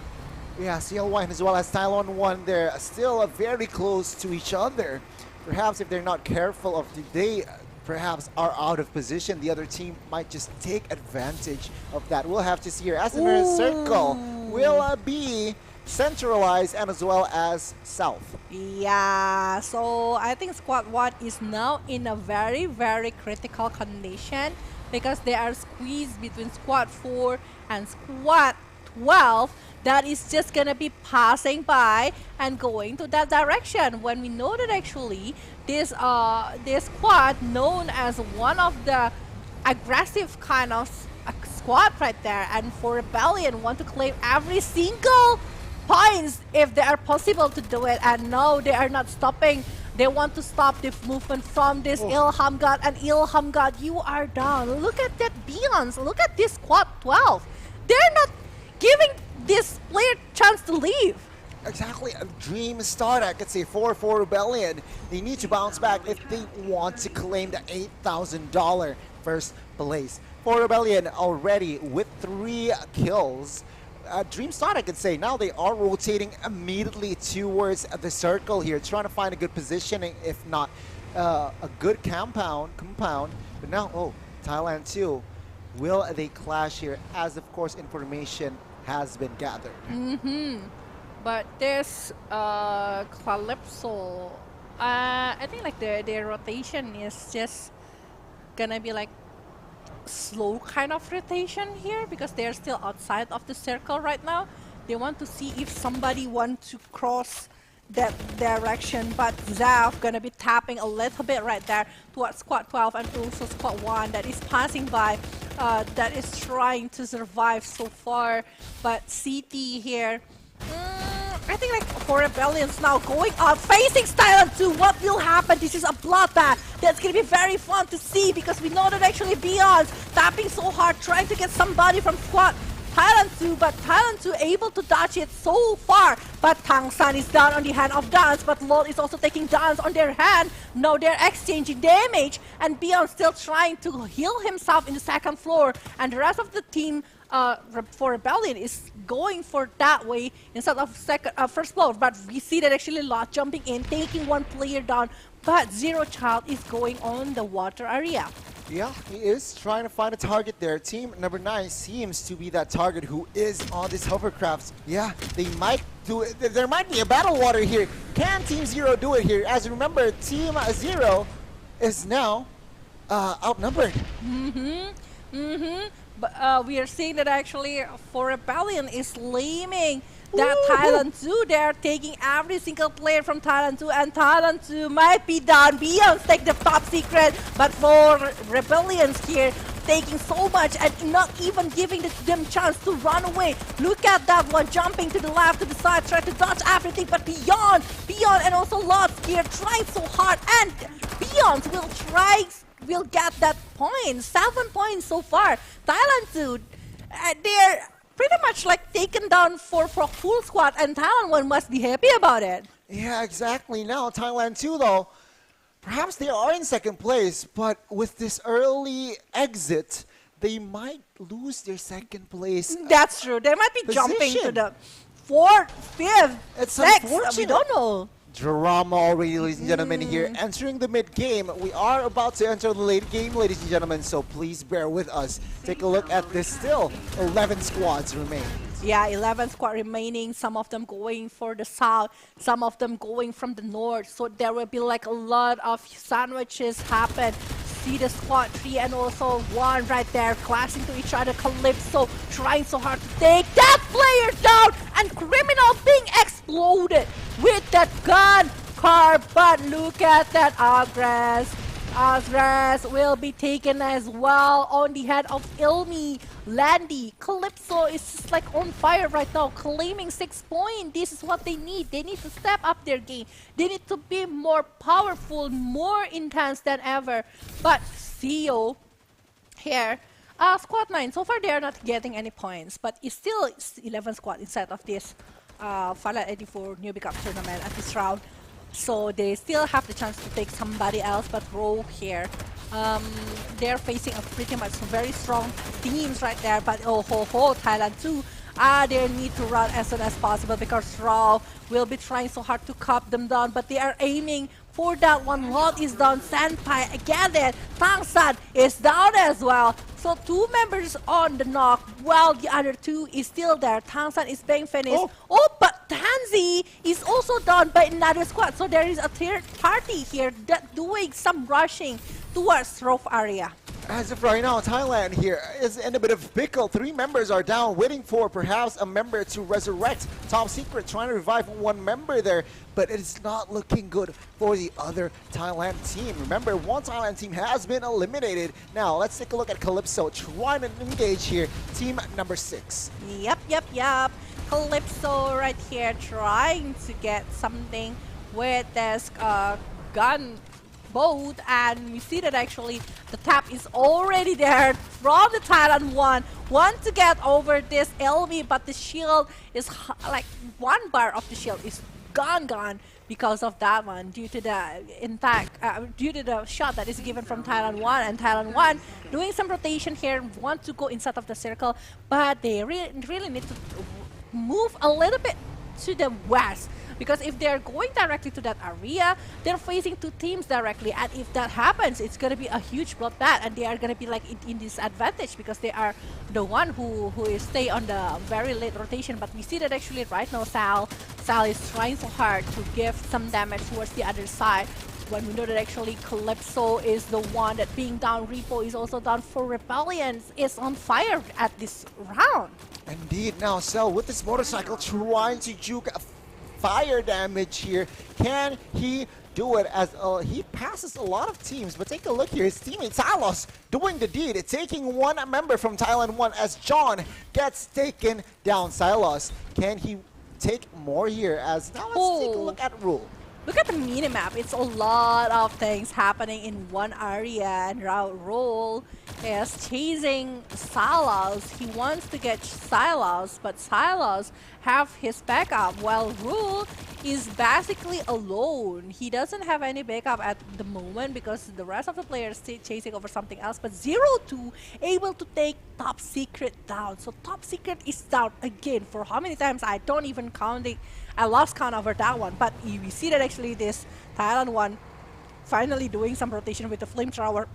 yeah, CL1 as well as Tylon 1, they're still very close to each other. Perhaps if they're not careful of they perhaps are out of position, the other team might just take advantage of that. We'll have to see here as the circle will be centralized and as well as south. Yeah, so I think Squad 1 is now in a very, very critical condition because they are squeezed between Squad 4 and Squad 12. That is just gonna be passing by and going to that direction. When we know that actually this squad known as one of the aggressive kind of squad right there, and for Rebellion want to claim every single points if they are possible to do it, and no, they are not stopping. They want to stop the movement from this Ilham God, and Ilham God, you are down. Look at that Beyonce. Look at this Squad 12. They're not giving this player chance to leave. Exactly, a dream start, I could say, for Rebellion. They need to bounce back if they want to claim the $8,000 first place. For Rebellion already with 3 kills. Dream start, I could say. Now they are rotating immediately towards the circle here, trying to find a good positioning, if not a good compound. But now, Thailand 2. Will they clash here? As of course, information has been gathered. But this Calypso, I think like their rotation is just gonna be like slow kind of rotation here because they're still outside of the circle right now. They want to see if somebody wants to cross that direction, but Zav gonna be tapping a little bit right there towards Squad 12 and also Squad 1 that is passing by, that is trying to survive so far. But CT here, I think like for Rebellions now going out, facing Stylan 2, what will happen? This is a bloodbath that's gonna be very fun to see because we know that actually Beyond tapping so hard, trying to get somebody from Squad Thailand 2, but Thailand 2 able to dodge it so far. But Tang San is down on the hand of Dance, but Lol is also taking Dance on their hand. Now they're exchanging damage, and Beyond still trying to heal himself in the second floor. And the rest of the team for Rebellion is going for that way instead of first floor. But we see that actually Lot jumping in, taking one player down, but Zero Child is going on the water area. Yeah, he is trying to find a target there. Team number 9 seems to be that target who is on this hovercraft. Yeah, they might do it. There might be a battle water here. Can Team 0 do it here? As you remember, Team 0 is now outnumbered. But we are seeing that actually for Rebellion is claiming that Thailand 2, they're taking every single player from Thailand 2, and Thailand 2 might be down. Beyond take the top secret, but for Rebellions here, taking so much and not even giving them chance to run away. Look at that one, jumping to the left, to the side, trying to dodge everything, but Beyond, and also Lots here trying so hard, and Beyond will get that point. 7 points so far. Thailand 2, they're pretty much like taken down for full squad, and Thailand 1 must be happy about it. Yeah, exactly. Now, Thailand 2, though, perhaps they are in second place, but with this early exit, they might lose their second place. That's true. They might be jumping to position. the 4th, 5th, It's 6th. unfortunate. We don't know. Drama already, ladies and gentlemen, here. Entering the mid-game. We are about to enter the late game, ladies and gentlemen, so please bear with us. Take a look at this. Still 11 squads remain. Yeah, 11 squad remaining, some of them going for the south, some of them going from the north. So there will be like a lot of sandwiches happen. See the squad 3 and also 1 right there clashing to each other. Calypso trying so hard to take that player down, and Criminal being exploded with that gun car. But look at that Agres. Agres will be taken as well on the head of Ilmi. Landy, Calypso is just like on fire right now, claiming 6 points. This is what they need. They need to step up their game. They need to be more powerful, more intense than ever. But CEO here, squad 9, so far they are not getting any points, but it's still 11 squad inside of this Farlight 84 Newbie Cup tournament at this round. So they still have the chance to take somebody else, but Rogue here, they're facing a pretty much very strong teams right there. But oh ho ho, Thailand 2, they need to run as soon as possible because Raw will be trying so hard to cut them down, but they are aiming for that one. Lot is down, Senpai again there, Tangsan is down as well. So 2 members on the knock, while the other 2 is still there. Tangsan is being finished. Oh, but Tanzi is also down by another squad. So there is a third party here that doing some rushing towards Roof area. As of right now, Thailand here is in a bit of pickle. 3 members are down, waiting for perhaps a member to resurrect. Top Secret trying to revive 1 member there, but it's not looking good for the other Thailand team. Remember, 1 Thailand team has been eliminated. Now, let's take a look at Calypso trying to engage here. Team number 6. Yep. Calypso right here trying to get something with this gun boat, and we see that actually the tap is already there from the Thailand 1. Want to get over this LV, but the shield is like 1 bar of the shield is gone because of that one, due to the shot that is given from Thailand 1, and Thailand 1 doing some rotation here, want to go inside of the circle, but they really need to move a little bit to the west, because if they're going directly to that area, they're facing 2 teams directly, and if that happens, it's going to be a huge bloodbath, and they are going to be like in disadvantage because they are the one who is stay on the very late rotation. But we see that actually right now Sal is trying so hard to give some damage towards the other side, when we know that actually Calypso is the one that being down. Repo is also down. For Rebellion is on fire at this round. Indeed. Now, Cell with this motorcycle trying to juke fire damage here. Can he do it? As he passes a lot of teams, but take a look here. His teammate Talos doing the deed, taking 1 member from Thailand 1 as John gets taken down. Silos, can he take more here? As now let's take a look at Rule. Look at the minimap. It's a lot of things happening in one area, and Raul is chasing Silos. He wants to get Silos, but Silos have his backup, while Rule is basically alone. He doesn't have any backup at the moment because the rest of the players are chasing over something else, but 0-2 able to take Top Secret down. So Top Secret is down again. For how many times? I don't even count it. I lost count over that one, but we see that actually this Thailand 1 finally doing some rotation with the flamethrower.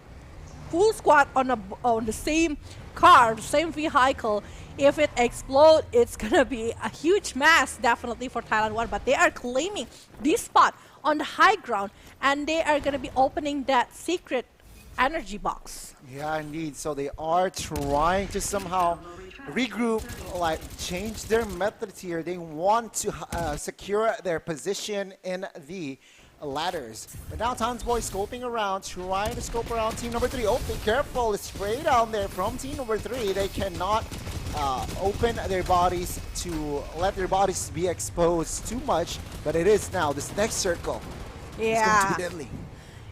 full squad on the same car, the same vehicle. If it explodes, it's gonna be a huge mess, definitely for Thailand 1. But they are claiming this spot on the high ground, and they are gonna be opening that secret energy box. Yeah, indeed. So they are trying to somehow regroup, like change their methods here. They want to secure their position in the ladders. But now Tansboy scoping around, trying to scope around team number 3. Oh, be careful. It's spray down there from team number 3. They cannot open their bodies to let their bodies be exposed too much. But it is now. This next circle is going to be deadly.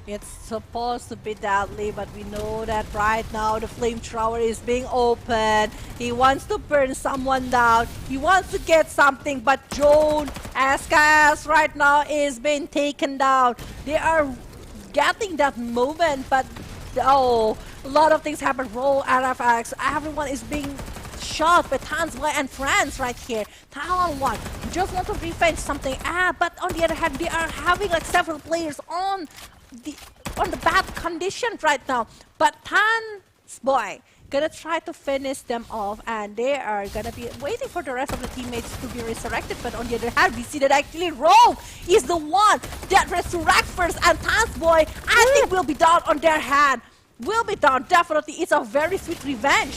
It's supposed to be deadly, but we know that right now the flamethrower is being opened. He wants to burn someone down. He wants to get something, but Joan SKS right now is being taken down. They are getting that moment, but oh, a lot of things happen. Roll RFX. Everyone is being shot by Tansboy and friends right here. Thailand 1 just want to revenge something. But on the other hand, they are having like several players on the bad condition right now, but Tansboy gonna try to finish them off, and they are gonna be waiting for the rest of the teammates to be resurrected. But on the other hand, we see that actually Rogue is the one that resurrects first, and Tansboy, I think, will be down on their hand. Will be down, definitely. It's a very sweet revenge.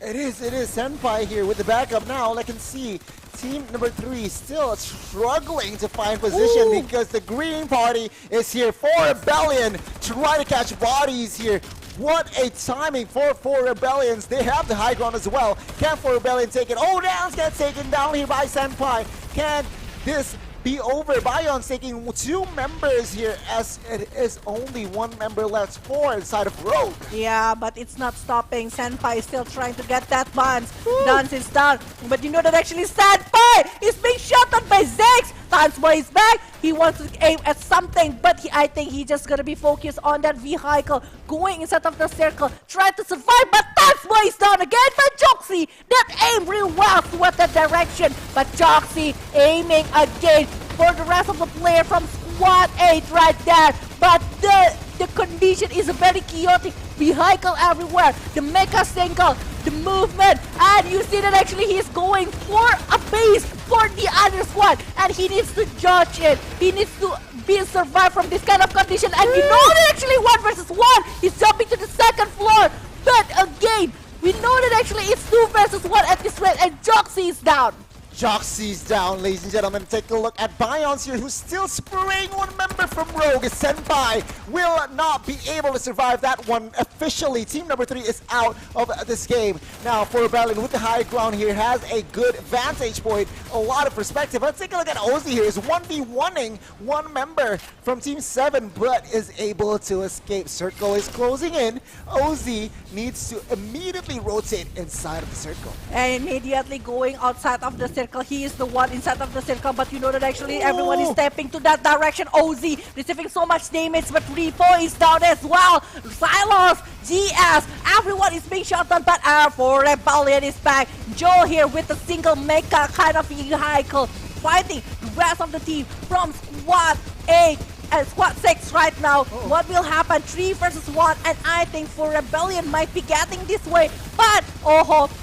It is Senpai here with the backup now. I can see team number 3 still struggling to find position because the green party is here for Rebellion, trying to catch bodies here. What a timing for 4 Rebellions. They have the high ground as well. Can 4 Rebellion take it? Oh, Downs gets taken down here by Senpai. Can this be over? Bion's taking 2 members here as it is only 1 member left for inside of Rogue. Yeah, but it's not stopping. Senpai is still trying to get that Dance. Dance is down. But you know that actually Senpai is being shot on by Zex. Tansboy is back. He wants to aim at something, but I think he's just gonna be focused on that vehicle going inside of the circle, trying to survive. But Tansboy is down again by Joxy. That aimed real well towards that direction, but Joxy aiming again for the rest of the player from Squad 8 right there. But the condition is very chaotic. Vehicle everywhere. The mecha single, the movement, and you see that actually he's going for a base for the other squad, and he needs to judge it. He needs to be survive from this kind of condition, and you know that actually 1 versus 1. He's jumping to the 2nd floor, but again, we know that actually it's 2 versus 1 at this rate, and Joxy is down. Joxy's down, ladies and gentlemen. Take a look at Bion's here, who's still spraying 1 member from Rogue. Senpai will not be able to survive that one officially. Team number 3 is out of this game. Now, for Rebellion with the high ground here, has a good vantage point, a lot of perspective. Let's take a look at Ozzy here. Is 1v1ing 1 member from Team 7, but is able to escape. Circle is closing in. Ozzy needs to immediately rotate inside of the circle. And immediately going outside of the circle. He is the one inside of the circle, but you know that actually everyone is stepping to that direction. OZ receiving so much damage, but Repo is down as well. Silos, GS, everyone is being shot down, but R4 Rebellion is back. Joe here with a single mecha kind of vehicle, fighting the rest of the team from Squad 8 and Squad 6 right now. What will happen? 3 versus 1, and I think for Rebellion might be getting this way, but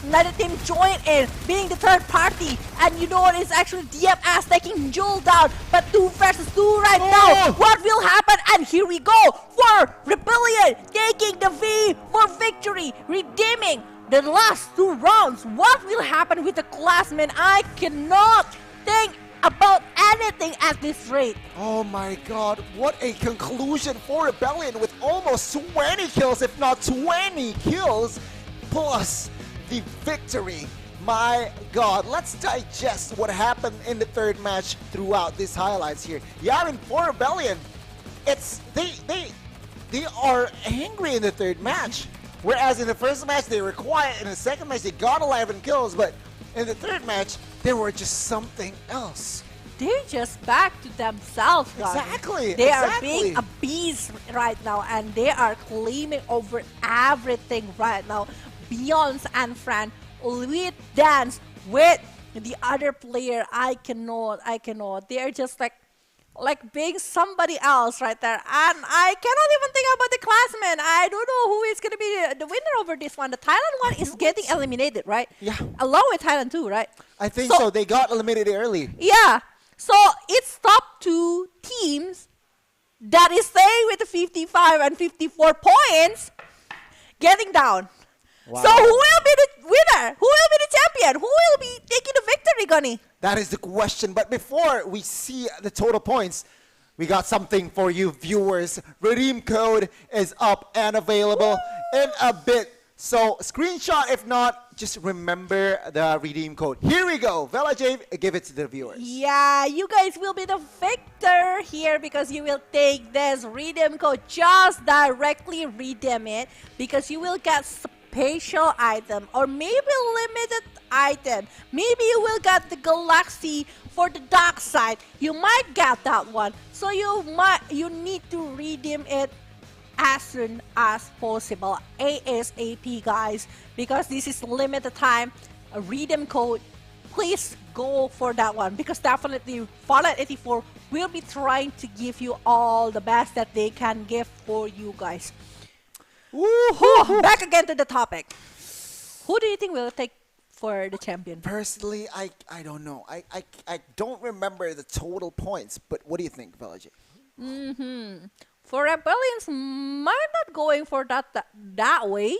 let the team join in, being the 3rd party, and you know what, it's actually DFS taking Joel down, but 2 versus 2 right now. What will happen? And here we go for Rebellion taking the V for victory, redeeming the last 2 rounds. What will happen with the classmen? I cannot think about anything at this rate. Oh my god, what a conclusion for Rebellion with almost 20 kills, if not 20 kills, plus the victory. My god, let's digest what happened in the 3rd match throughout these highlights here. Yeah, I mean, for Rebellion, it's they are angry in the 3rd match, whereas in the 1st match they were quiet, in the 2nd match they got 11 kills, but in the 3rd match they were just something else. They're just back to themselves, guys. Exactly. They are being a beast right now, and they are claiming over everything right now. Beyonce and Fran with Dance with the other player. I cannot. They are just like like being somebody else right there. And I cannot even think about the classmen. I don't know who is going to be the winner over this one. The Thailand one is getting eliminated, right? Yeah. Along with Thailand too, right? I think so. They got eliminated early. Yeah. So it's top two teams that is staying with the 55 and 54 points getting down. Wow. So who will be the winner? Who will be the champion? Who will be taking the victory, Gunny? That is the question. But before we see the total points, we got something for you viewers. Redeem code is up and available in a bit. So screenshot, if not, just remember the redeem code. Here we go. Vela J, give it to the viewers. Yeah, you guys will be the victor here because you will take this redeem code. Just directly redeem it because you will get special item or maybe limited item. Maybe you will get the galaxy for the dark side. You might get that one. So you need to redeem it as soon as possible, ASAP, guys, because this is limited time. A redeem code, please go for that one because definitely Farlight 84 will be trying to give you all the best that they can give for you guys. Woohoo! Back again to the topic. Who do you think will take for the champion? Personally, I don't know. I don't remember the total points, but what do you think, Vela J? For Rebellions, might not going for that way.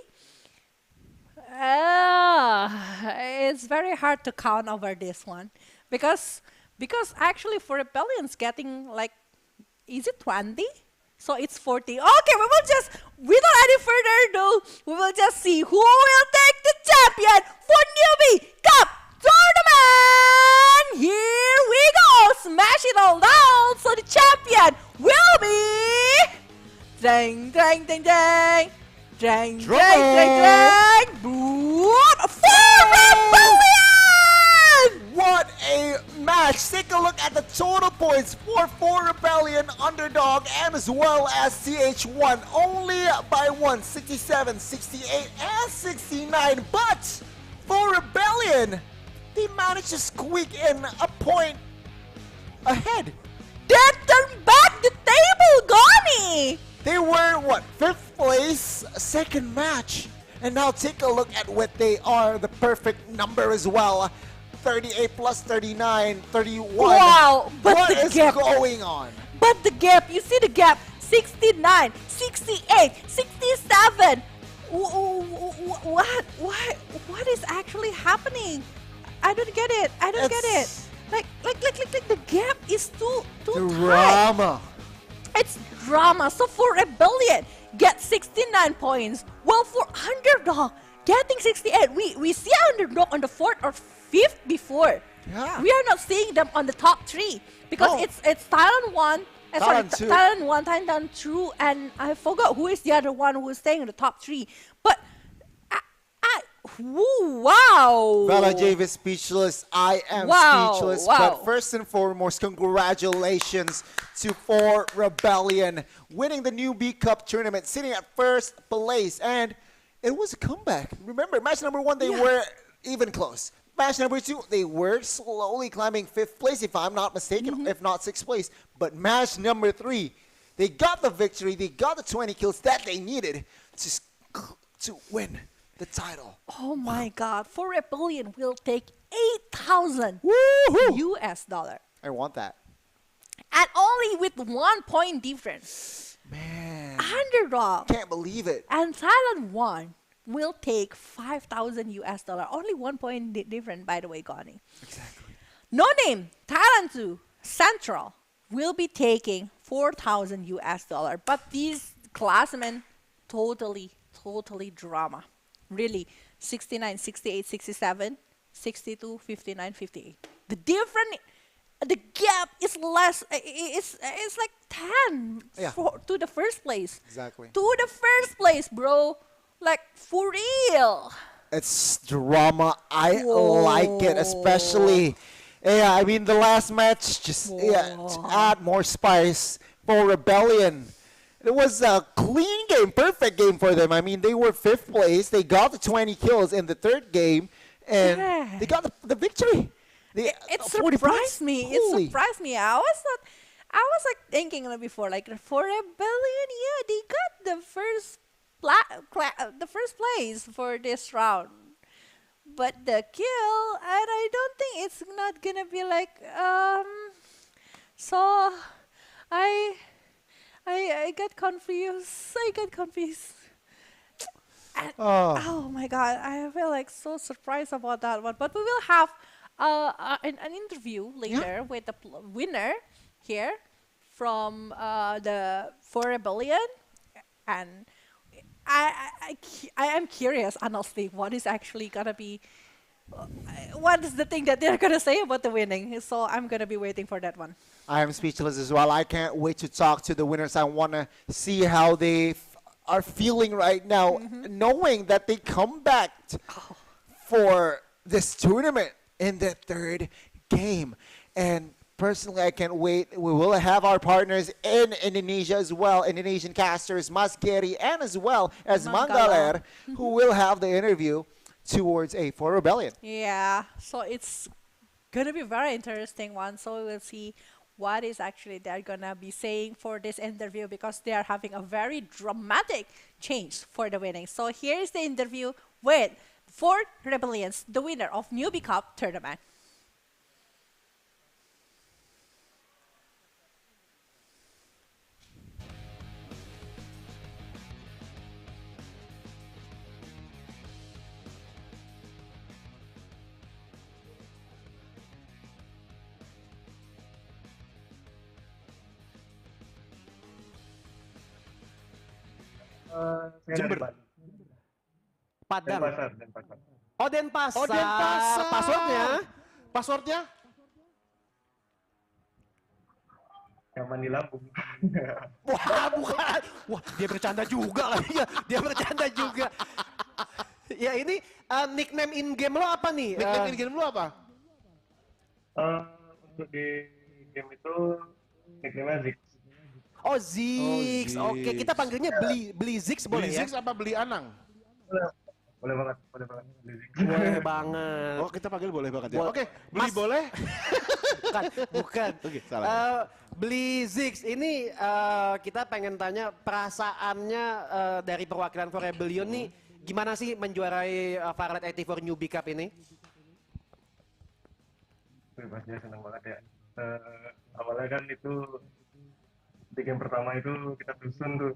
It's very hard to count over this one because actually for Rebellions getting like, is it 20? So it's 40. Okay, we will just, without any further ado, we will just see who will take the champion for Newbie Cup Tournament. Here we go. Smash it all down. So the champion will be... Dang, dang, dang, dang. Dang, dang, dang, dang. Boom. For Rebellion! What a match! Take a look at the total points for Rebellion, Underdog, and as well as CH1. Only by 67, 68, and 69. But for Rebellion, they managed to squeak in a point ahead. That turned back the table, Goni! They were, what, 5th place, second match. And now take a look at what they are, the perfect number as well. 38 plus 39, 31. Wow, but what the is gap going on? But the gap, you see the gap, 69, 68, 67. What is actually happening? I don't get it. I don't get it. Like the gap is too drama. Tight. It's drama. So for Rebellion, get 69 points. Well, for Underdog, getting 68. We see Underdog on the 4th or 5th before. Yeah. We are not seeing them on the top 3 because it's Thailand 1, Thailand 1, Thailand 2, and I forgot who is the other one who is staying in the top 3. But wow! Vela J is speechless. I am speechless. Wow. But first and foremost, congratulations to 4 Rebellion winning the Newbie Cup tournament, sitting at 1st place, and it was a comeback. Remember, match number 1, they were even close. Match number 2, they were slowly climbing 5th place, if I'm not mistaken, if not 6th place. But match number 3, they got the victory. They got the 20 kills that they needed to win the title. Oh my God! For Rebellion, will take 8,000 US dollar. I want that. And only with 1 point difference. Man. Underdog. Can't believe it. And Thailand 1 will take 5,000 US dollar. Only 1 point different, by the way, Goni. Exactly. No name, Thailand 2, Central, will be taking 4,000 US dollar. But these classmen, totally drama. Really, 69, 68, 67, 62, 59, 58. The gap is less, it's like 10 to the first place. Exactly. To the first place, bro. Like, for real. It's drama. I like it, especially. Yeah, I mean, the last match, just to add more spice for Rebellion. It was a clean game, perfect game for them. I mean, they were 5th place. They got the 20 kills in the 3rd game, and they got the victory. It surprised me. It surprised me. I I was like thinking before, like for Rebellion, yeah, they got the first place for this round. But the kill, and I don't think it's not gonna be like so I I got confused. I got confused. And, Oh, oh my god, I feel like so surprised about that one. But we will have an interview later with the winner here from the For Rebellion, and I am curious, honestly, what is actually gonna be. What is the thing that they're gonna say about the winning? So I'm gonna be waiting for that one. I am speechless as well. I can't wait to talk to the winners. I want to see how they are feeling right now, knowing that they come back for this tournament in the third game. And personally, I can't wait. We will have our partners in Indonesia as well, Indonesian casters, Mas Gary, and as well as Manggaler, who will have the interview towards a For Rebellion. Yeah, so it's gonna be very interesting one. So we will see what is actually they're gonna be saying for this interview, because they are having a very dramatic change for the winning. So here is the interview with For Rebellions, the winner of Newbie Cup tournament. Saya Jember. dari Bali. Padang. Denpasar. Oh, Denpasar. Oh, Denpasar. Passwordnya? Passwordnya? Yang mandi lambung. Wah, bukan. Wah, dia bercanda juga lagi ya. Dia bercanda juga. Ya, ini nickname in game lo apa nih? Nickname in game lu apa? Untuk di game itu nickname-nya Zik. Oh, Zix. Oh, Oke, Zix. kita panggilnya beli Zix boleh Beli ya? Zix apa beli Anang? Boleh banget, boleh banget. Beli Zik. Boleh banget. Oh, kita panggil boleh banget ya. Bo- Oke, beli Mas- boleh? Bukan. Oke, salah. Beli Zix, ini kita pengen tanya perasaannya dari perwakilan For Rebellion nih, gimana sih menjuarai Farlight 84 Newbie Cup ini? Pastinya senang banget ya. Awalnya kan itu di game pertama itu kita susun tuh.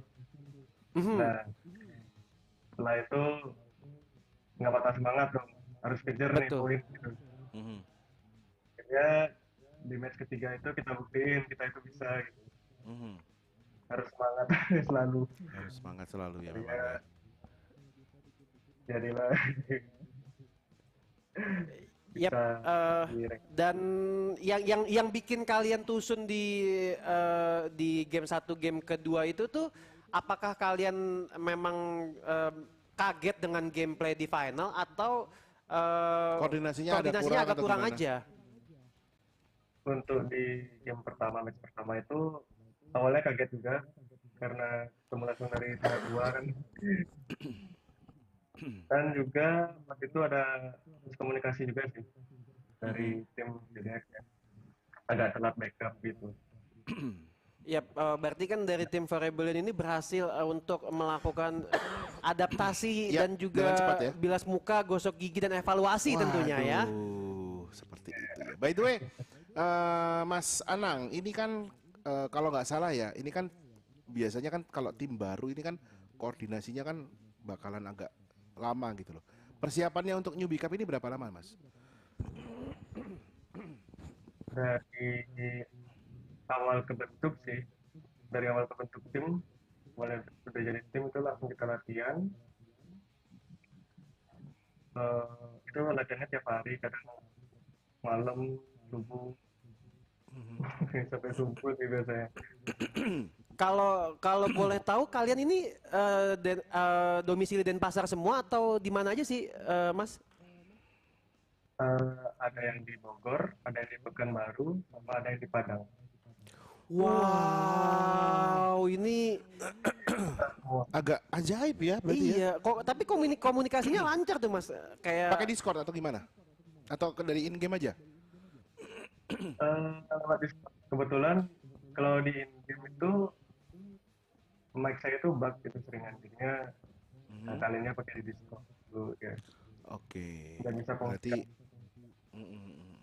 Nah, setelah itu nggak patah semangat dong, harus kejar nih Betul. poin gitu. Akhirnya di match ketiga itu kita buktiin kita itu bisa gitu. Harus semangat selalu. Harus semangat selalu ya memang. Ya, Ya. jadilah Yap, bisa di rank. dan yang bikin kalian tusun di game 1 game kedua itu tuh, apakah kalian memang kaget dengan gameplay di final atau Koordinasinya ada kurang agak atau kurang gimana? aja? Untuk di game pertama, match pertama itu awalnya kaget juga karena ketemu langsung dari pihak dua kan. Dan juga waktu itu ada komunikasi juga sih dari tim, jadi agak telat backup gitu. Ya, berarti kan dari tim For Rebellion ini berhasil untuk melakukan adaptasi Ya, dan juga dengan cepat ya. bilas muka, gosok gigi dan evaluasi tentunya ya. Waduh, seperti itu ya. By the way, Mas Anang, ini kan kalau nggak salah ya, ini kan biasanya kan kalau tim baru ini kan koordinasinya kan bakalan agak lama gitu loh. Persiapannya untuk Newbie Cup ini berapa lama, Mas? Dari awal kebentuk sih, dari awal kebentuk tim, mulai sudah jadi tim itu langsung kita latihan. Itu latihannya tiap hari, kadang malam, subuh, sampai subuh sih biasanya. Kalau boleh tahu, kalian ini domisili Denpasar semua atau di mana aja sih, Mas? Ada yang di Bogor, ada yang di Pekanbaru, sama ada yang di Padang. Wow, ini Agak ajaib ya berarti ya. iya. Tapi komunikasinya lancar tuh, Mas. Kayak Pakai Discord atau gimana? Atau dari in game aja? Lewat Discord. Kebetulan kalau di in-game itu mic saya itu bug gitu seringan, jadinya kaliannya pakai di Discord dulu ya. Oke. Nggak bisa Berarti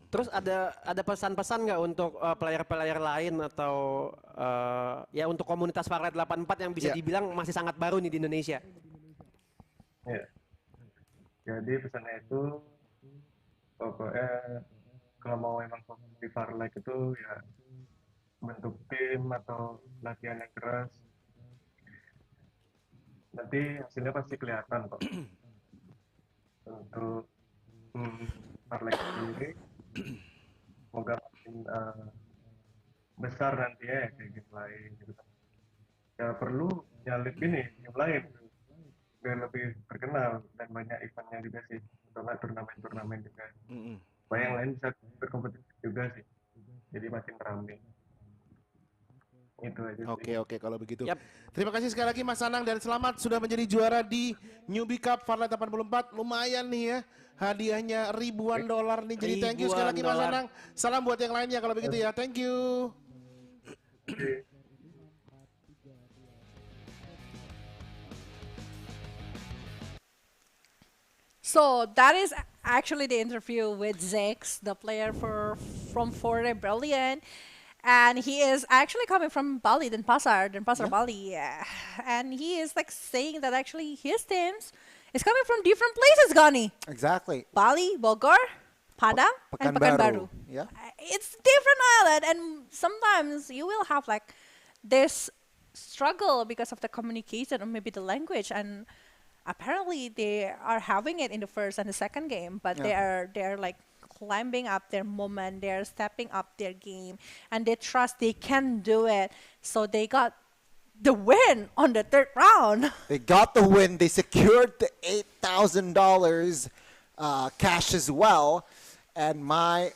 Terus ada pesan-pesan nggak untuk player-player lain atau ya untuk komunitas Farlight 84 yang bisa Ya. dibilang masih sangat baru nih di Indonesia? Ya. Jadi pesannya itu pokoknya kalau mau emang fokus di Farlight itu ya bentuk tim atau latihan yang keras, nanti hasilnya pasti kelihatan kok. Untuk Farlight sendiri semoga makin besar nanti ya kayak game lain gitu. Ya perlu nyalip ini game lain biar lebih terkenal dan banyak eventnya juga sih, karena turnamen-turnamen juga. Supaya yang lain bisa berkompetisi juga sih. Jadi makin ramai. Itu aja sih. Oke, kalau begitu. Yap. Terima kasih sekali lagi Mas Anang dan selamat sudah menjadi juara di Newbie Cup Farlight 84. Lumayan nih ya. Hadiahnya ribuan dolar nih. Jadi thank you sekali lagi Mas $1,000. Anang. Salam buat yang lainnya kalau begitu ya. Thank you. So that is actually the interview with Zex, the player from Fort Brilliant. And he is actually coming from Bali, Denpasar, Bali. Yeah. And he is like saying that actually his teams is coming from different places, Gani. Exactly. Bali, Bogor, Padang, and Pekanbaru. Yeah. It's different island, and sometimes you will have like this struggle because of the communication or maybe the language, and apparently they are having it in the first and the second game, but they're like climbing up their moment, they're stepping up their game, and they trust they can do it. So they got the win on the third round. They got the win. They secured the $8,000 cash as well. And my,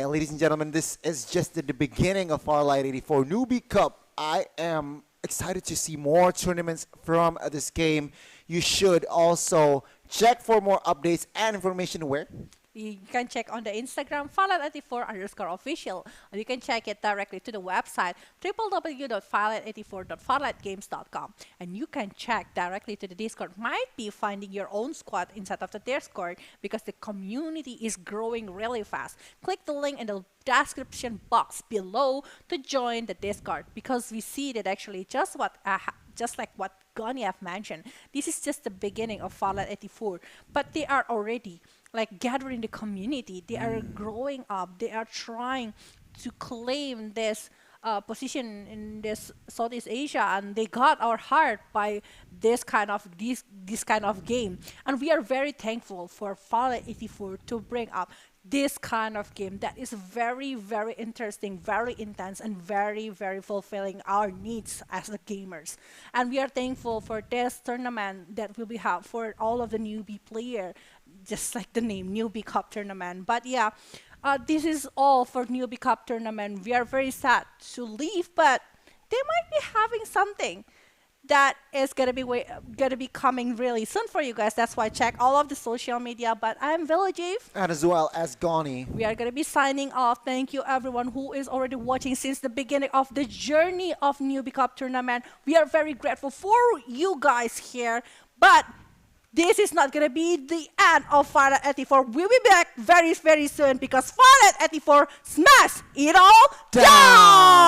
ladies and gentlemen, this is just the beginning of Farlight 84 Newbie Cup. I am excited to see more tournaments from this game. You should also check for more updates and information where? You can check on the Instagram Farlight84_official, or you can check it directly to the website www.farlight84.farlightgames.com, and you can check directly to the Discord. Might be finding your own squad inside of the Discord because the community is growing really fast. Click the link in the description box below to join the Discord, because we see that actually just like what Gani have mentioned, this is just the beginning of Farlight 84, but they are already like gathering the community. They are growing up. They are trying to claim this position in this Southeast Asia, and they got our heart by this kind of game. And we are very thankful for Farlight 84 to bring up this kind of game that is very, very interesting, very intense, and very, very fulfilling our needs as the gamers. And we are thankful for this tournament that will be have for all of the newbie player, just like the name, Newbie Cup Tournament. But yeah, this is all for Newbie Cup Tournament. We are very sad to leave, but they might be having something that is gonna be coming really soon for you guys. That's why check all of the social media. But I'm Village, And as well as Gani. we are gonna be signing off. Thank you everyone who is already watching since the beginning of the journey of Newbie Cup Tournament. We are very grateful for you guys here. But this is not gonna be the end of Farlight 84. We'll be back very, very soon, because Farlight 84 smash it all down!